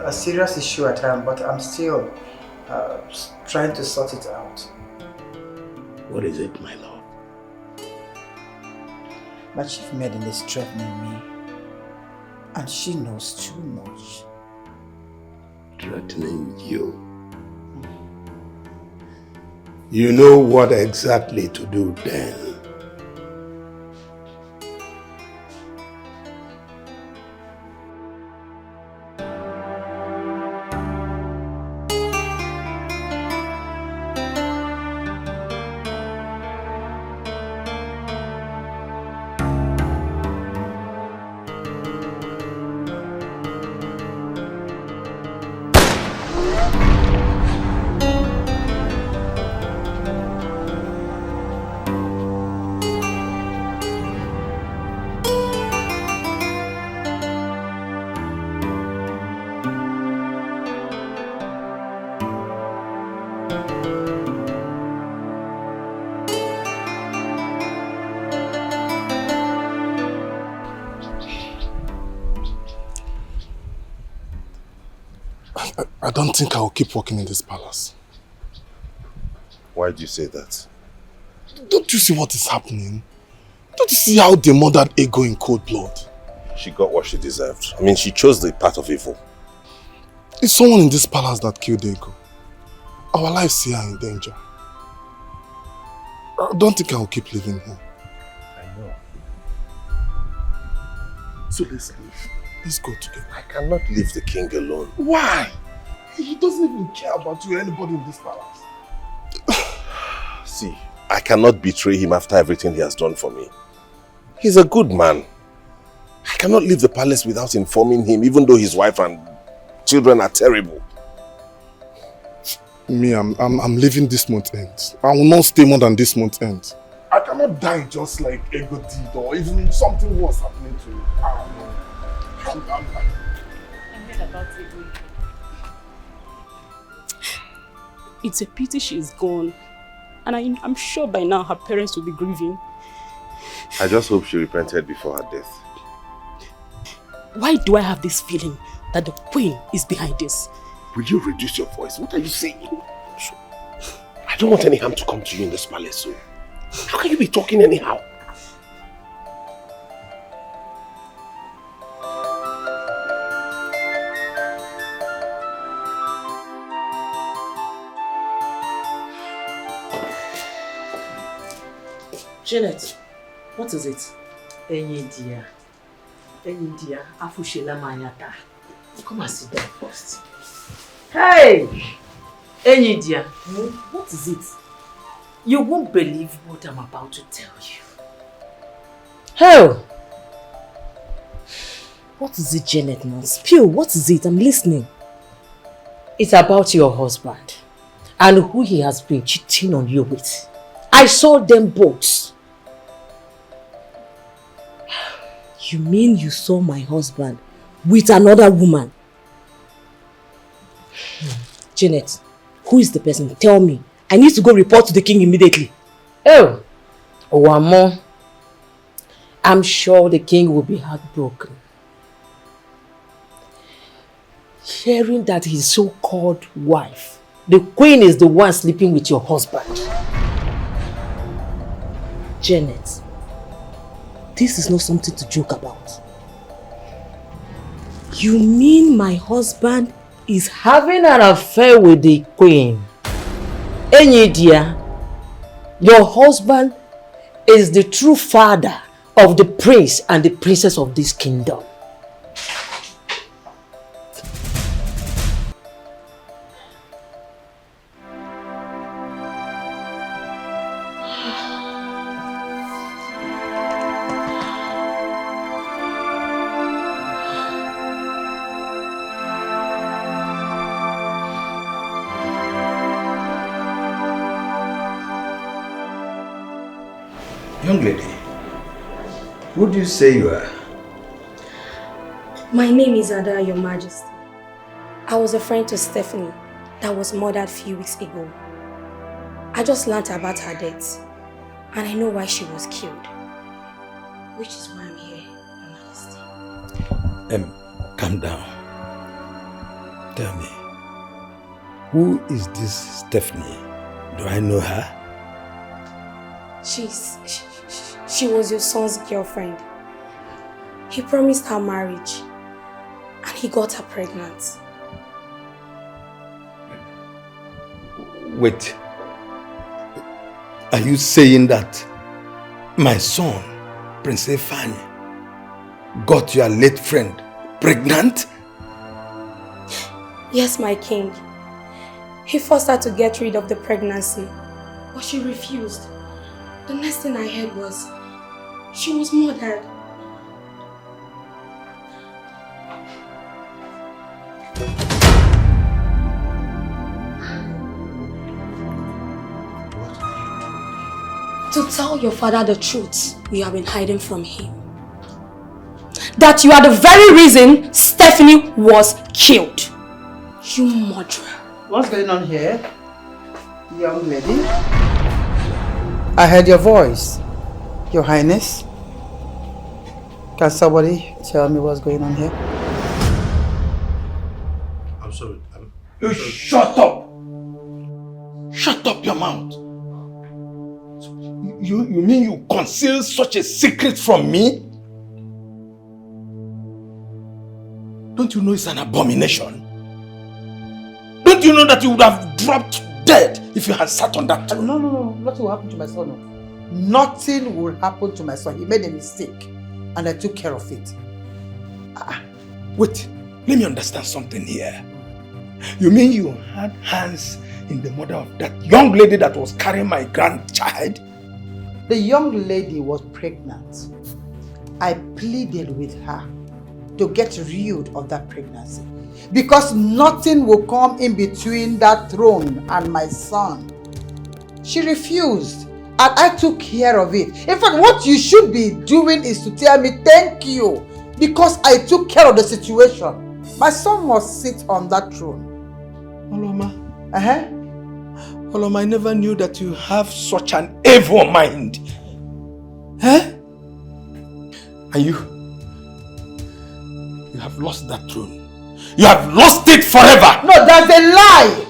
a serious issue at hand, but I'm still trying to sort it out. What is it, my love? My chief maiden is threatening me. And she knows too much. Threatening you? You know what exactly to do then. I don't think I will keep working in this palace. Why do you say that? Don't you see what is happening? Don't you see how they murdered Ego in cold blood? She got what she deserved. I mean, she chose the path of evil. It's someone in this palace that killed Ego. Our lives here are in danger. I don't think I will keep living here. I know. So let's leave. Let's go together. I cannot leave the king alone. Why? He doesn't even care about you or anybody in this palace. See, I cannot betray him after everything he has done for me. He's a good man. I cannot leave the palace without informing him, even though his wife and children are terrible. Me, I'm leaving this month end. I will not stay more than this month end. I cannot die just like Ego did, or even something worse happening to me. I heard about Ego. It's a pity she's gone. And I'm sure by now her parents will be grieving. I just hope she repented before her death. Why do I have this feeling that the queen is behind this? Will you reduce your voice? What are you saying? I don't want any harm to come to you in this palace, so how can you be talking anyhow? Janet, what is it? Enyi dear. Enyi dear, afushela manyata. Come and sit down first. Hey! Enyi dear, what is it? You won't believe what I'm about to tell you. Hell! What is it, Janet? Now, spill, what is it? I'm listening. It's about your husband and who he has been cheating on you with. I saw them both. You mean you saw my husband with another woman? Janet, who is the person? Tell me. I need to go report to the king immediately. Oh, one more. I'm sure the king will be heartbroken. Hearing that his so-called wife, the queen, is the one sleeping with your husband. Janet, this is not something to joke about. You mean my husband is having an affair with the queen? Enyi dear, your husband is the true father of the prince and the princess of this kingdom. Young lady, who do you say you are? My name is Ada, Your Majesty. I was a friend to Stephanie that was murdered a few weeks ago. I just learned about her death, and I know why she was killed. Which is why I'm here, Your Majesty. Calm down. Tell me, who is this Stephanie? Do I know her? She was your son's girlfriend. He promised her marriage, and he got her pregnant. Wait. Are you saying that my son, Prince Efani, got your late friend pregnant? Yes, my king. He forced her to get rid of the pregnancy, but she refused. The next thing I heard was she was murdered. To tell your father the truth you have been hiding from him. That you are the very reason Stephanie was killed. You murderer. What's going on here, young lady? I heard your voice, Your Highness. Can somebody tell me what's going on here? I'm sorry. You shut up! Shut up your mouth! You mean you conceal such a secret from me? Don't you know it's an abomination? Don't you know that you would have dropped dead if you had sat on that throne? No. Nothing will happen to my son. Nothing will happen to my son. He made a mistake and I took care of it. Wait, let me understand something here. You mean you had hands in the murder of that young lady that was carrying my grandchild? The young lady was pregnant. I pleaded with her to get rid of that pregnancy because nothing will come in between that throne and my son. She refused and I took care of it. In fact, what you should be doing is to tell me thank you because I took care of the situation. My son must sit on that throne. Oloma. Oloma, I never knew that you have such an evil mind. And you have lost that throne. You have lost it forever. No, that's a lie.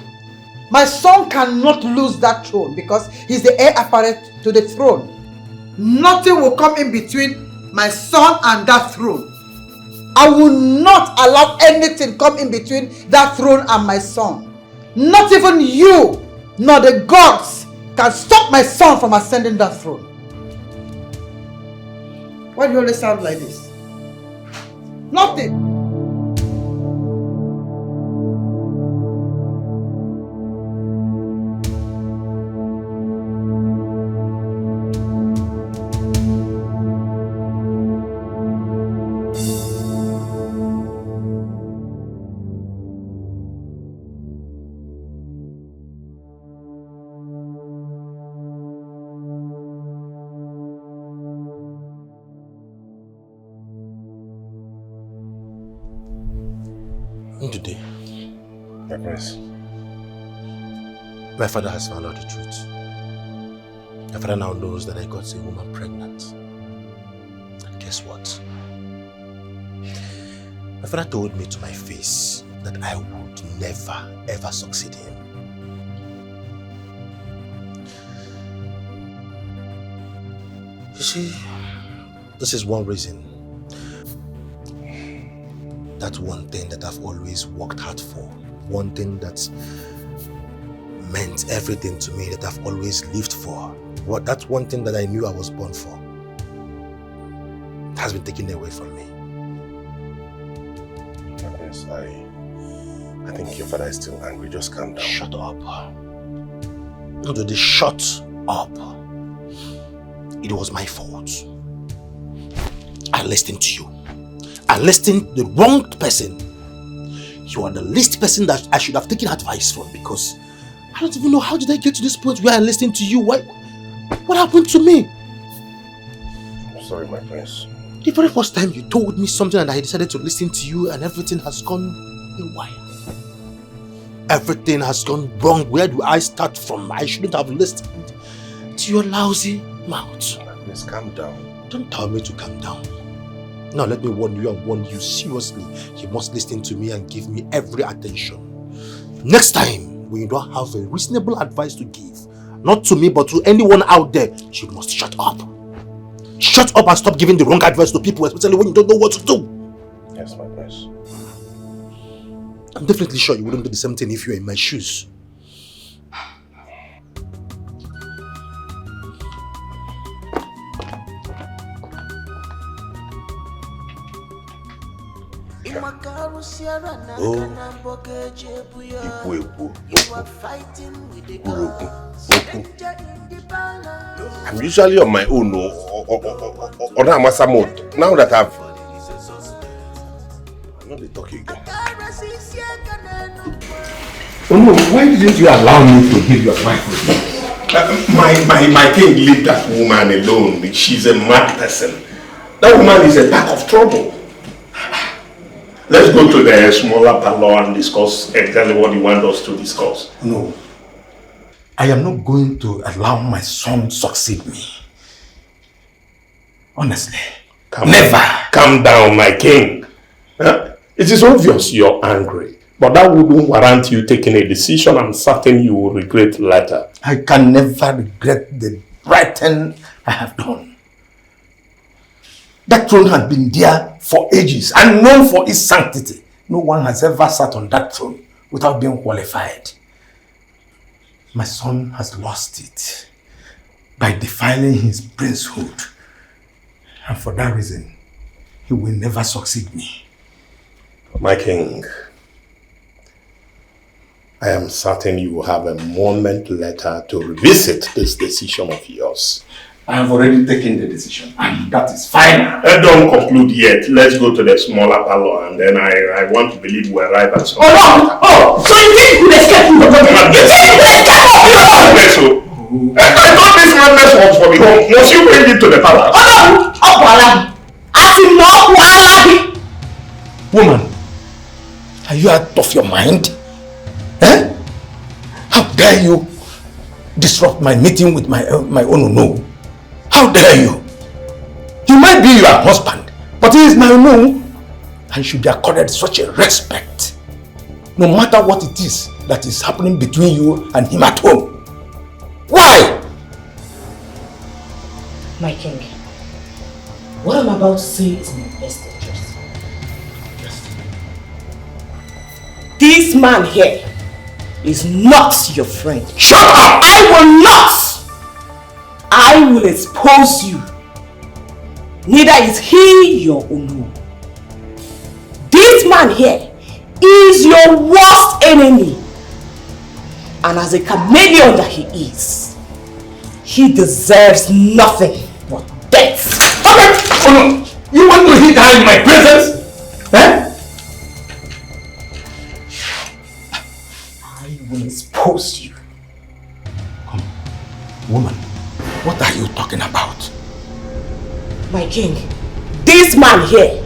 My son cannot lose that throne because he's the heir apparent to the throne. Nothing will come in between my son and that throne. I will not allow anything come in between that throne and my son. Not even you, nor the gods can stop my son from ascending that throne. Why do you always sound like this? Nothing. Today, my prince, my father has found out the truth. My father now knows that I got a woman pregnant. And guess what? My father told me to my face that I would never ever succeed him. You see, this is one reason. That's one thing that I've always worked hard for. One thing that meant everything to me, that I've always lived for. That's one thing that I knew I was born for. It has been taken away from me. Yes, I think your father is still angry. Just calm down. Shut up. No, Dodi, shut up. It was my fault. I listened to you. I listened to the wrong person. You are the least person that I should have taken advice from because I don't even know how did I get to this point where I listened to you. What happened to me? I'm sorry, my prince. The very first time you told me something and I decided to listen to you and everything has gone haywire. Everything has gone wrong. Where do I start from? I shouldn't have listened to your lousy mouth. Please calm down. Don't tell me to calm down. Now let me warn you and warn you seriously. You must listen to me and give me every attention. Next time, when you don't have a reasonable advice to give, not to me but to anyone out there, you must shut up. Shut up and stop giving the wrong advice to people, especially when you don't know what to do. Yes, my prince. I'm definitely sure you wouldn't do the same thing if you were in my shoes. Oh, I'm usually on my own, or now that I'm not talking again. Oh no, why didn't you allow me to give your wife with me? My king, leave that woman alone. She's a mad person. That woman is a pack of trouble. Let's go to the smaller parlor and discuss exactly what you want us to discuss. No. I am not going to allow my son succeed me. Honestly. Never. Calm down, my king. It is obvious you're angry. But that wouldn't warrant you taking a decision I'm certain you will regret later. I can never regret the right thing I have done. That throne has been there for ages and known for its sanctity. No one has ever sat on that throne without being qualified. My son has lost it by defiling his princehood. And for that reason, he will never succeed me. My king, I am certain you will have a moment later to revisit this decision of yours. I have already taken the decision, and that is final. Don't conclude yet. Let's go to the smaller parlor, and then I want to believe we arrive at some. Oh no! Oh! So you think you could escape from the body? You think you could escape from the body? I thought this madness was for the home. Must you bring it to the palace? Oh no! Oh, Wala! Asimo Wala! Woman, are you out of your mind? Eh? How dare you disrupt my meeting with my own no? How dare you? He might be your husband, but he is my no, and should be accorded such a respect, no matter what it is that is happening between you and him at home. Why? My king, what I'm about to say is in your best interest. This man here is not your friend. Shut up! I will not! I will expose you. Neither is he your Olu. This man here is your worst enemy. And as a chameleon that he is, he deserves nothing but death. Okay, you want to hit her in my presence? Eh? I will expose you. Come, woman, what are you talking about? My king, this man here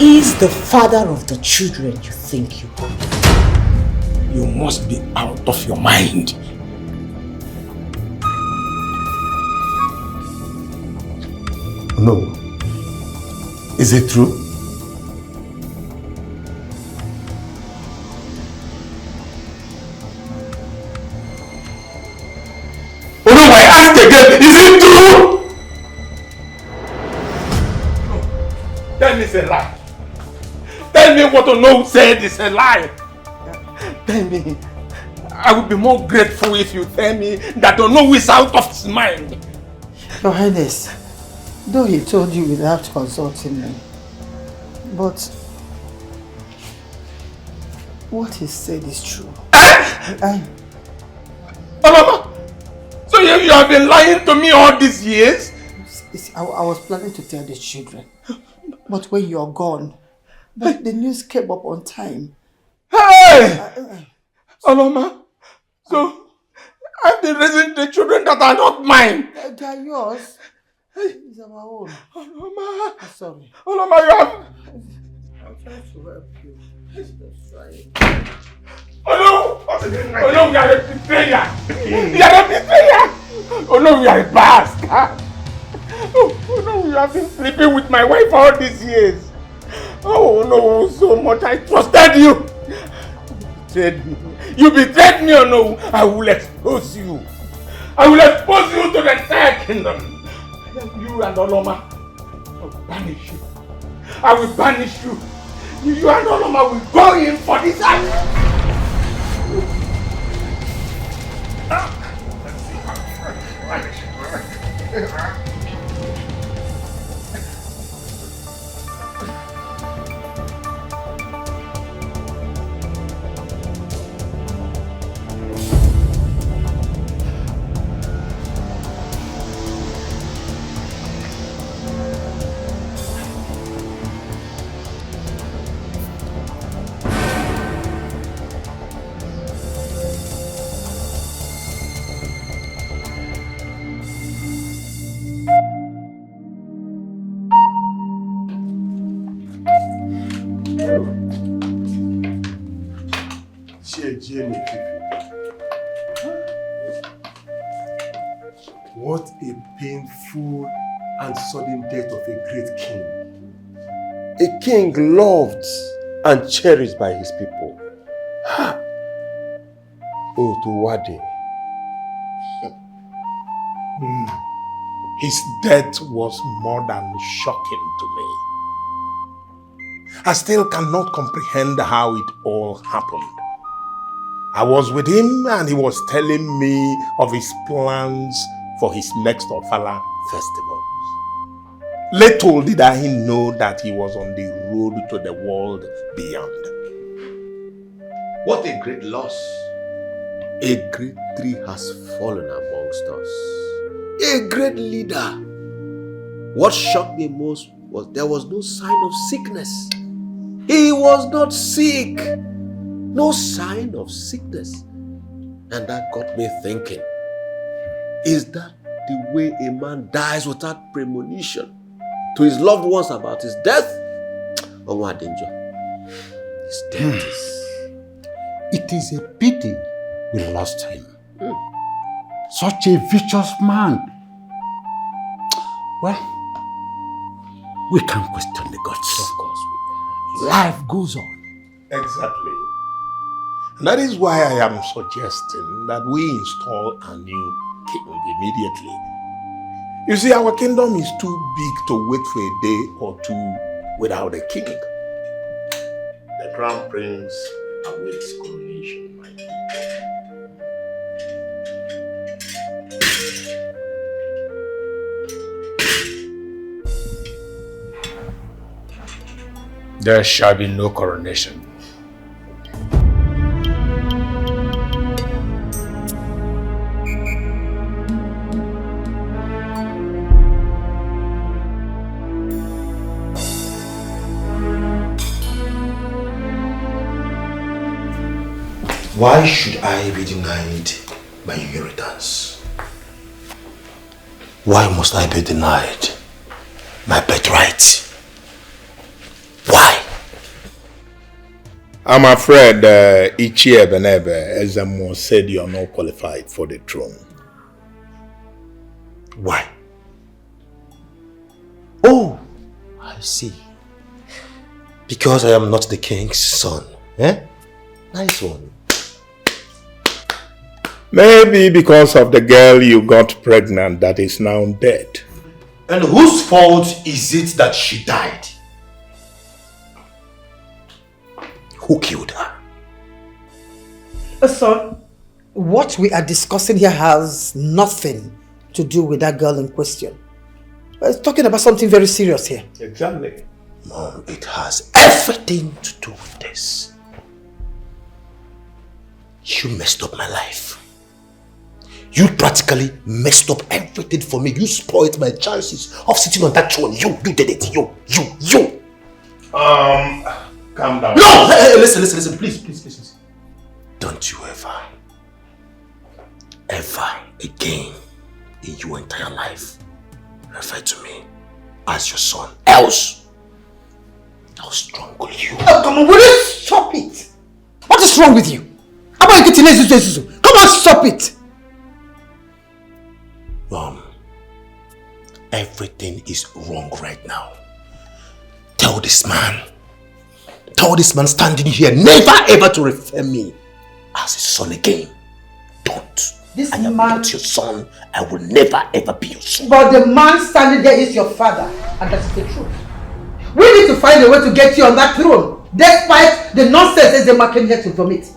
is the father of the children you think you are. You must be out of your mind. No. Is it true? Oh no, I ask again, is it true? Tell me it's a lie. Tell me what Ono said is a lie. Tell me. I would be more grateful if you tell me that Ono is out of his mind. Your Highness, though he told you without consulting me, but what he said is true. Mama, so you have been lying to me all these years? I was planning to tell the children, but when you're gone, the news came up on time. Hey! Mama, so I've been raising the children that are not mine. They are yours. It's our own. Mama, I'm sorry. Mama, you have... I'm trying to help you. Just try it. Oh no! Oh no, we are a betrayer! We are a betrayer! Oh no, we are a bastard! Oh no, you have been sleeping with my wife all these years. Oh no, so much I trusted you. You betrayed me. You betrayed me, oh no. I will expose you. I will expose you to the entire kingdom. You and Oloma, I will banish you. I will banish you. You and Oloma will go in for this act. What a painful and sudden death of a great king. A king loved and cherished by his people. Otuwade. His death was more than shocking to me. I still cannot comprehend how it all happened. I was with him and he was telling me of his plans for his next Ofala festival. Little did I know that he was on the road to the world beyond. What a great loss. A great tree has fallen amongst us. A great leader. What shocked me most was there was no sign of sickness. He was not sick. No sign of sickness. And that got me thinking, is that the way a man dies without premonition to his loved ones about his death? Or what danger? His death is... It is a pity we lost him. Such a vicious man. Well, we can question the gods. Of course we can. Life goes on. Exactly. And that is why I am suggesting that we install a new king immediately. You see, our kingdom is too big to wait for a day or two without a king. The crown prince awaits coronation, my king. There shall be no coronation. Why should I be denied my inheritance? Why must I be denied my birthright? Why? I'm afraid Ichie Benebe Ezamo said you are not qualified for the throne. Why? Oh, I see. Because I am not the king's son. Eh? Nice one. Maybe because of the girl you got pregnant that is now dead. And whose fault is it that she died? Who killed her? Son, what we are discussing here has nothing to do with that girl in question. We're talking about something very serious here. Exactly. Mom, it has everything to do with this. You messed up my life. You practically messed up everything for me. You spoiled my chances of sitting on that throne. You did it. You. Calm down. No! Hey, listen. Please. Don't you ever again in your entire life refer to me as your son. Else, I'll strangle you. Oh, come on, will you stop it? What is wrong with you? Come on, stop it. Mom, everything is wrong right now. Tell this man standing here never ever to refer me as his son again. Don't. I am not your son. I will never ever be your son. But the man standing there is your father, and that's the truth. We need to find a way to get you on that throne, despite the nonsense they came here to vomit.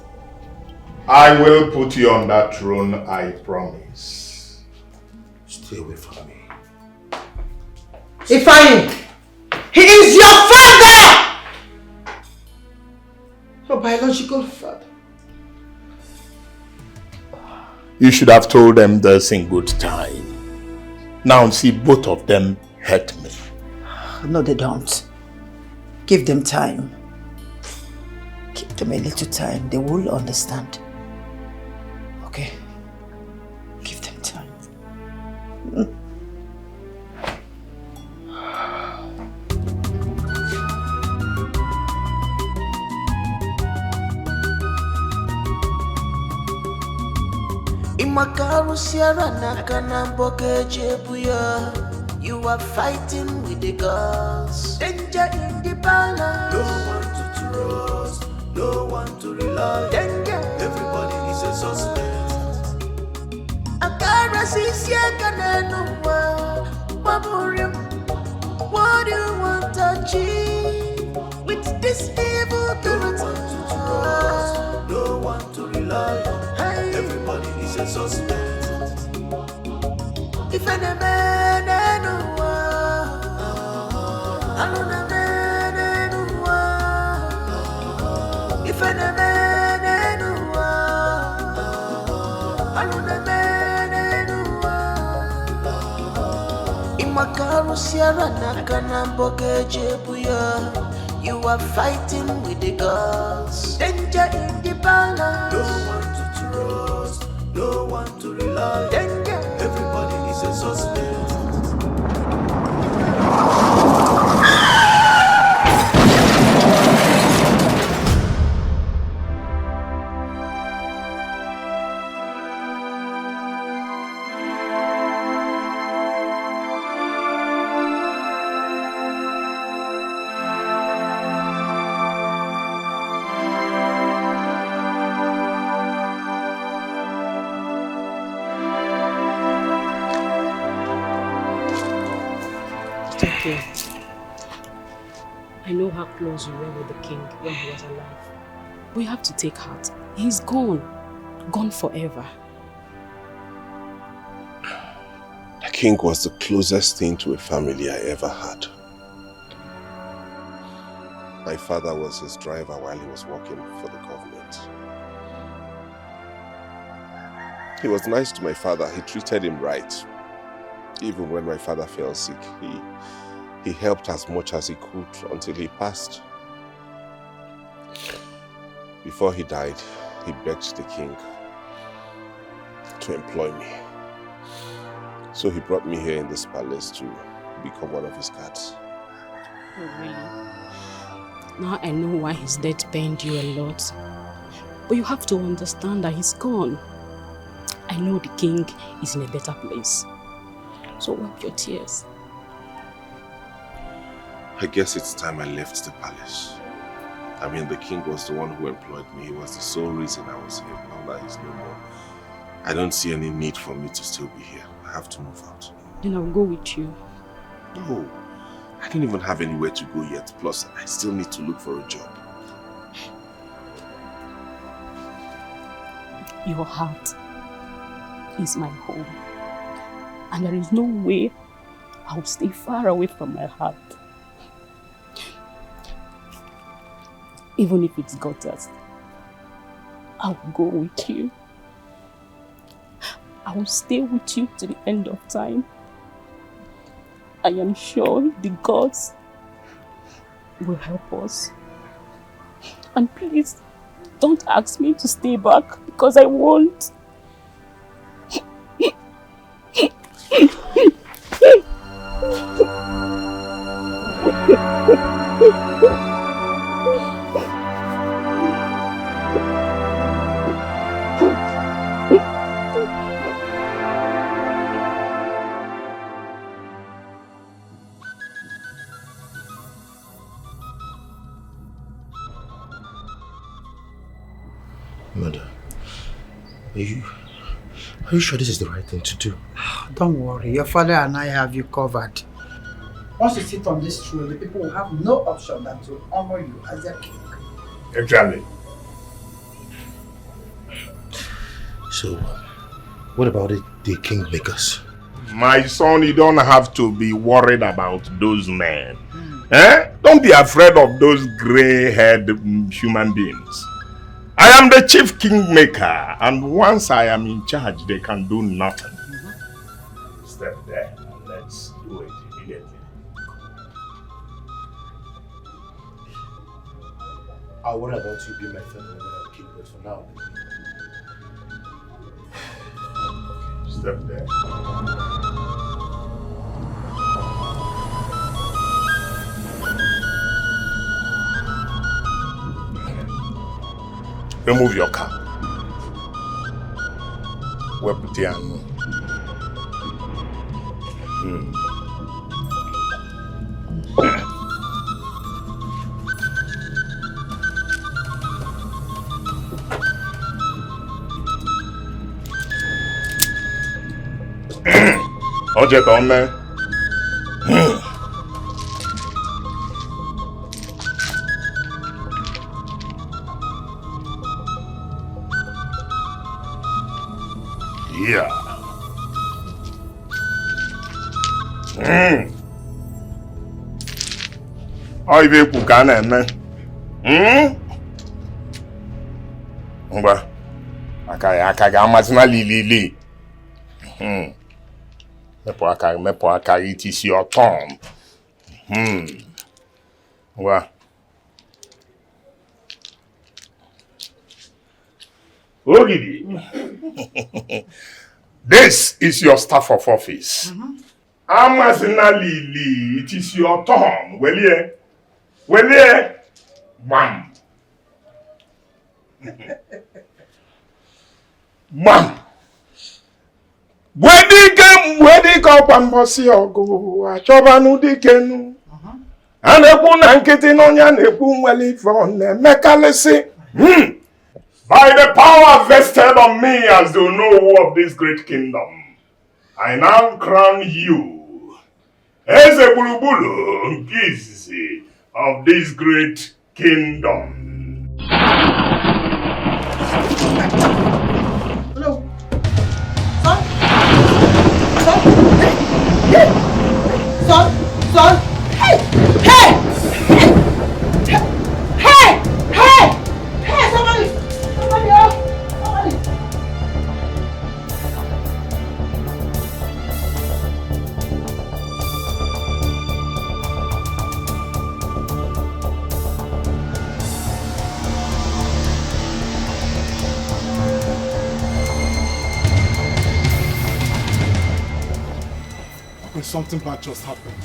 I will put you on that throne, I promise. Stay away from me. Ifeanyi, he is your father! Your biological father. You should have told them this in good time. Now see, both of them hurt me. No, they don't. Give them time. Give them a little time. They will understand. Okay? Give them time. You are fighting with the gods. Danger in the balance. No one to trust, no one to rely. Danger. Everybody is a What do you want to achieve with this evil thought? No one to rely on. Everybody is a suspect. If any man if any man Imakaru Sierra Nakanamboke Jebuya. You are fighting with the gods. Danger in the balance. No one to trust, no one to rely. Danger. Everybody is a suspect. I know how close you were with the king when he was alive. We have to take heart. He's gone. Gone forever. The king was the closest thing to a family I ever had. My father was his driver while he was working for the government. He was nice to my father. He treated him right. Even when my father fell sick, he helped as much as he could until he passed. Before he died, he begged the king to employ me. So he brought me here in this palace to become one of his guards. Oh, really? Now I know why his death pained you a lot. But you have to understand that he's gone. I know the king is in a better place. So wipe your tears. I guess it's time I left the palace. I mean, the king was the one who employed me. He was the sole reason I was here. Now that he's no more, I don't see any need for me to still be here. I have to move out. Then I'll go with you. No, I don't even have anywhere to go yet. Plus, I still need to look for a job. Your heart is my home. And there is no way I'll stay far away from my heart. Even if it's got us, I'll go with you. I will stay with you to the end of time. I am sure the gods will help us. And please, don't ask me to stay back because I won't. Mother, are you sure this is the right thing to do? Don't worry, your father and I have you covered. Once you sit on this throne, the people will have no option than to honor you as their king. Exactly. So, what about the kingmakers? My son, you don't have to be worried about those men. Don't be afraid of those grey-haired human beings. I am the chief kingmaker, and once I am in charge, they can do nothing. Step there, and let's do it immediately. I'll worry about you being my friend when I'm king, but for now. Step there. Remove your cap. Weputiano. Oje ka ome. Yeah. Ọ ibe ekwu ka a na-eme. Ngwa, aka ga-amazina lilili. Mepụ aka itisi ọtọm. Ngwa. Ogidi. This is your staff of office. Amazina lili, it is your turn. Welie. Bam. Bam. Wedi ka pambosi ogu, achobanu dikenu. Anekwu na nkiti n'onya nekwu nwele ife one mekalisi. By the power vested on me as the Onowu of this great kingdom, I now crown you as a bulubulu nke izizi of this great kingdom. Hello. Son. Hey! Somebody! Something bad just happened.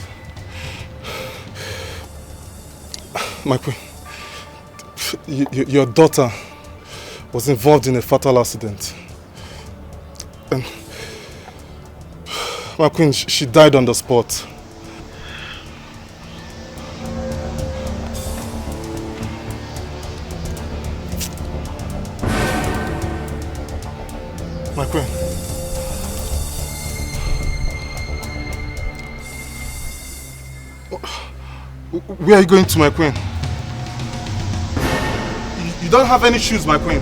My queen, your daughter was involved in a fatal accident. And my queen, she died on the spot. My queen. Where are you going to, my queen? You don't have any shoes, my queen.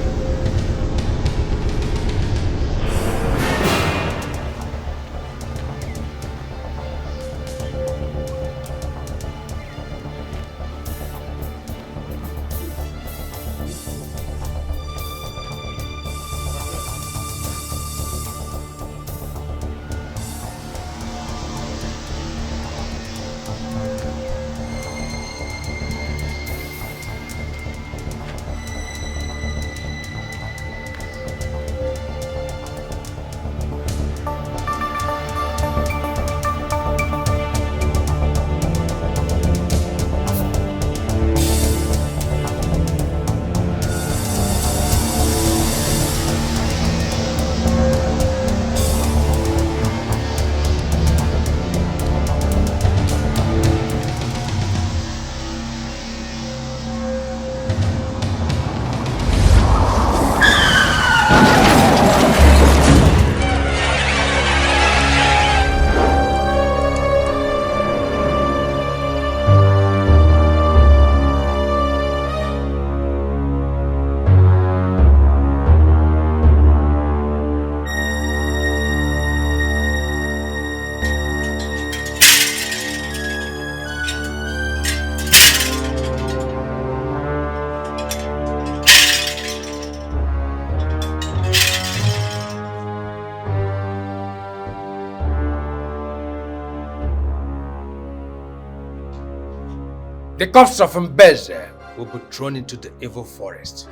The corpse of Mbeze will be thrown into the evil forest,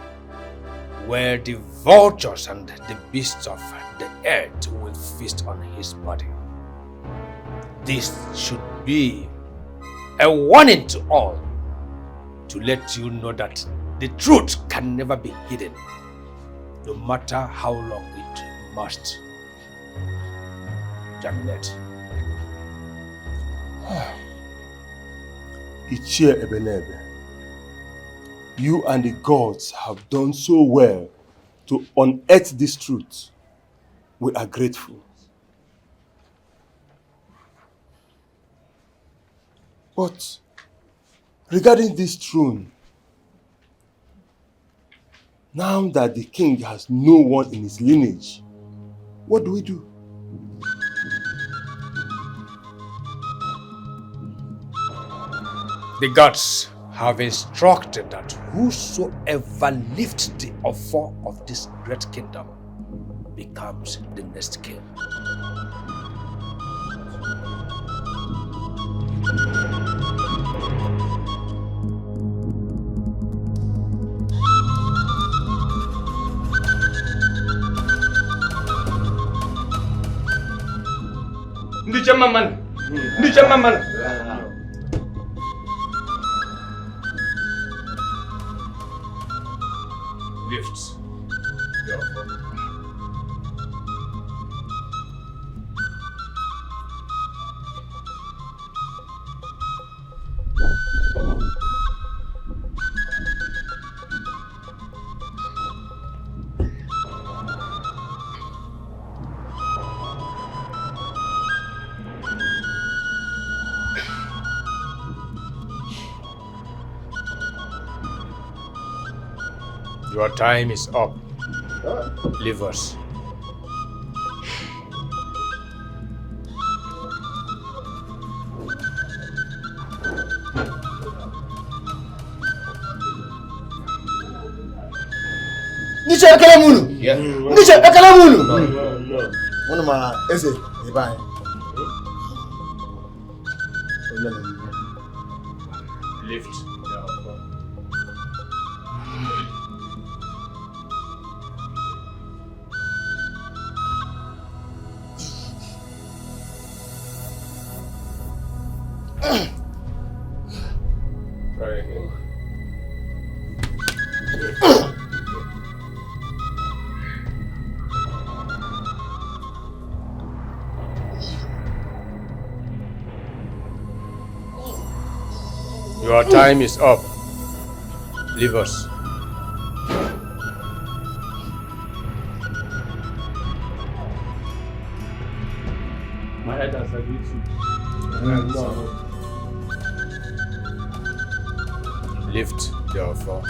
where the vultures and the beasts of the earth will feast on his body. This should be a warning to all, to let you know that the truth can never be hidden, no matter how long it must germinate. Ichie Ebenebe, you and the gods have done so well to unearth this truth. We are grateful. But regarding this throne, now that the king has no one in his lineage, what do we do? The gods have instructed that whosoever lifts the offer of this great kingdom becomes the next king. Ndi jamaman. Lift the offer. Your time is up. Leave us. Niche ekele munu. Niche ekele munu. No. Ma eze ibai. Lift the offer. Try again. Your time is up. Leave us. My head has agreed to. Lift the offer.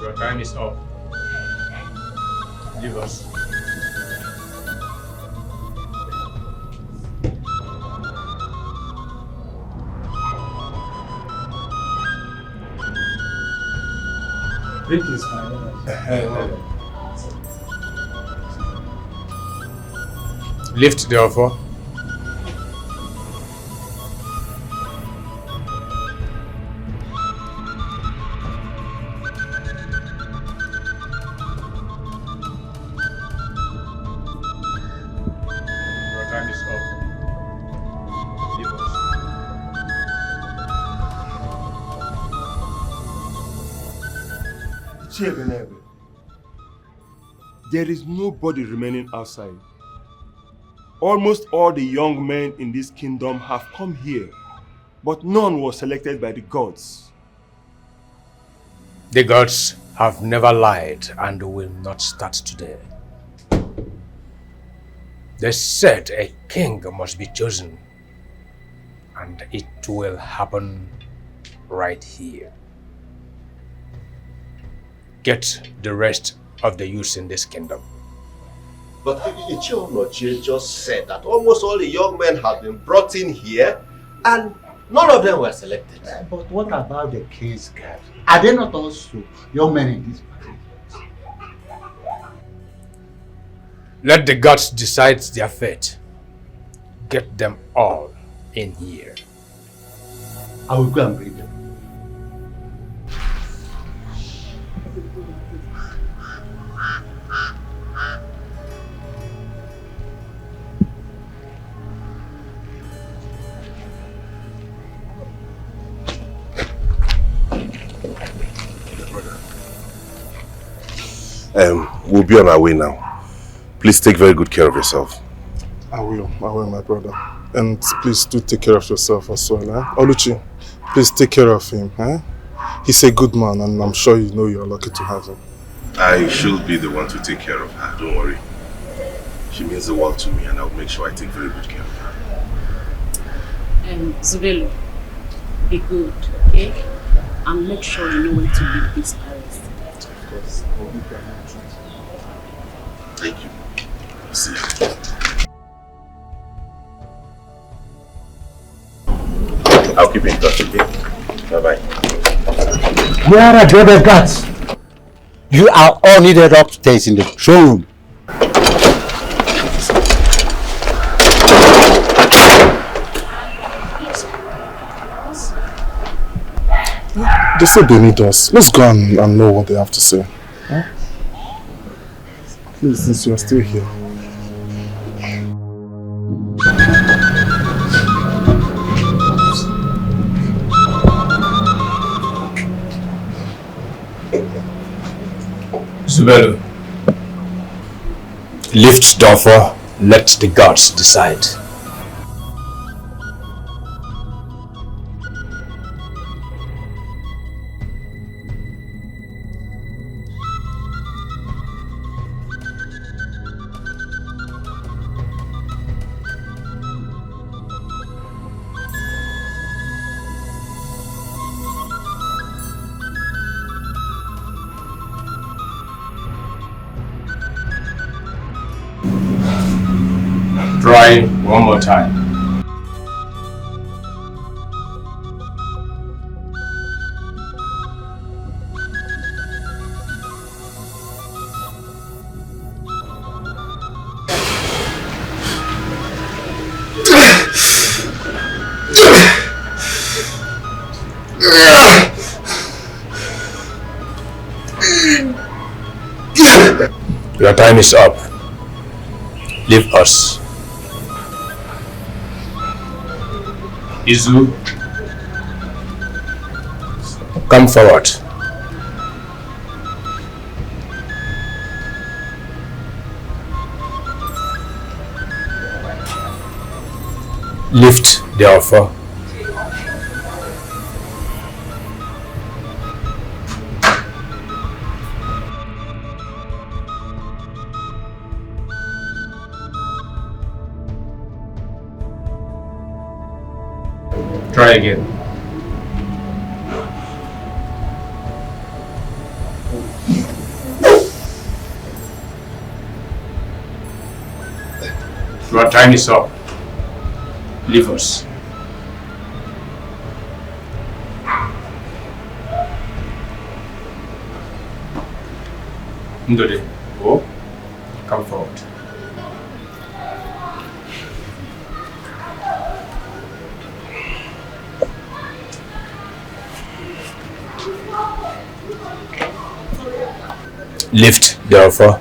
Your time is up. Leave us. Drink is fine. Lift the offer. Your time is up. Leave us. There is nobody remaining outside. Almost all the young men in this kingdom have come here, but none was selected by the gods. The gods have never lied and will not start today. They said a king must be chosen, and it will happen right here. Get the rest of the youths in this kingdom. But Ichionochie just said that almost all the young men have been brought in here and none of them were selected. But what about the king's guards? Are they not also young men in this palace? Let the gods decide their fate. Get them all in here. I will go and bring them. We'll be on our way now. Please take very good care of yourself. I will, my brother. And please do take care of yourself as well, eh? Oluchi, please take care of him, eh? He's a good man and I'm sure you know you're lucky to have him. I should be the one to take care of her, don't worry. She means the world to me and I'll make sure I take very good care of her. Zubelu, be good, okay? And make sure you know when to leave this arrest. Of course, I'll be back. Thank you. See you. I'll keep in touch, okay? Bye-bye. Where are the other guards? You are all needed upstairs in the showroom. They said they need us. Let's go and know what they have to say. Huh? Please, since you are still here. Zubelu, lift the offer, let the gods decide. Try one more time. Your time is up. Leave us. Izu, come forward. Lift the offer. Try again. Your time is up. Leave us. Ndode, go. Come forward. Lift the offer.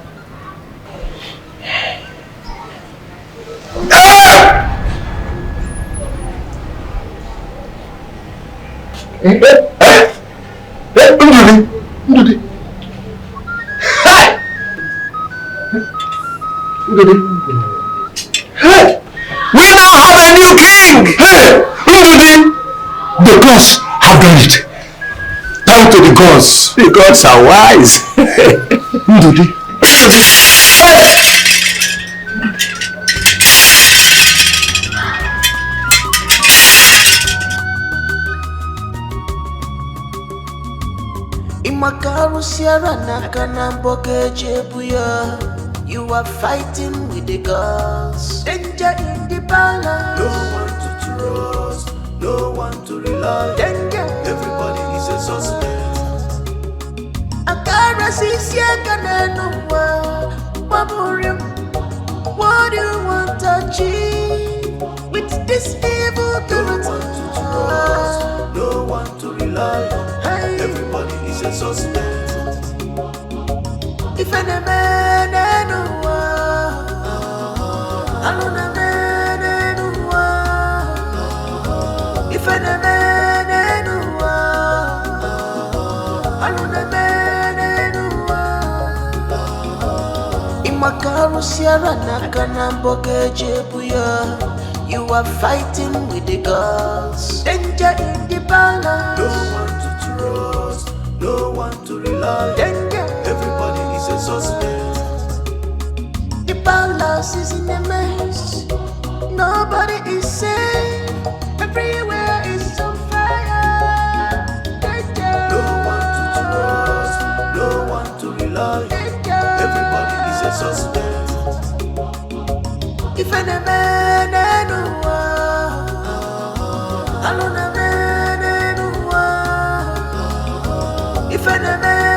Hey! We now have a new king! Hey! The gods have done it! Down to the gods! The gods are wise! You are fighting with the gods. Danger in the balance. No one to trust, no one to rely. Danger. Everybody is a suspect. What do you want to achieve with this evil? No one to trust, no one to rely on. Hey. Everybody is a suspect. If any man if any man in my You are fighting with the gods. Danger in the balance. No one to trust, no one to rely. Danger. Everybody is a suspect. The balance is in a mess. Nobody is safe. Everywhere is on fire. Danger. No one to trust, no one to rely. Danger. Everybody is a suspect. If any man if any man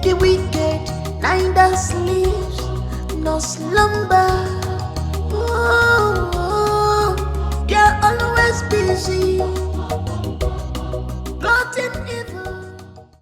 the wicked neither sleeps nor slumber.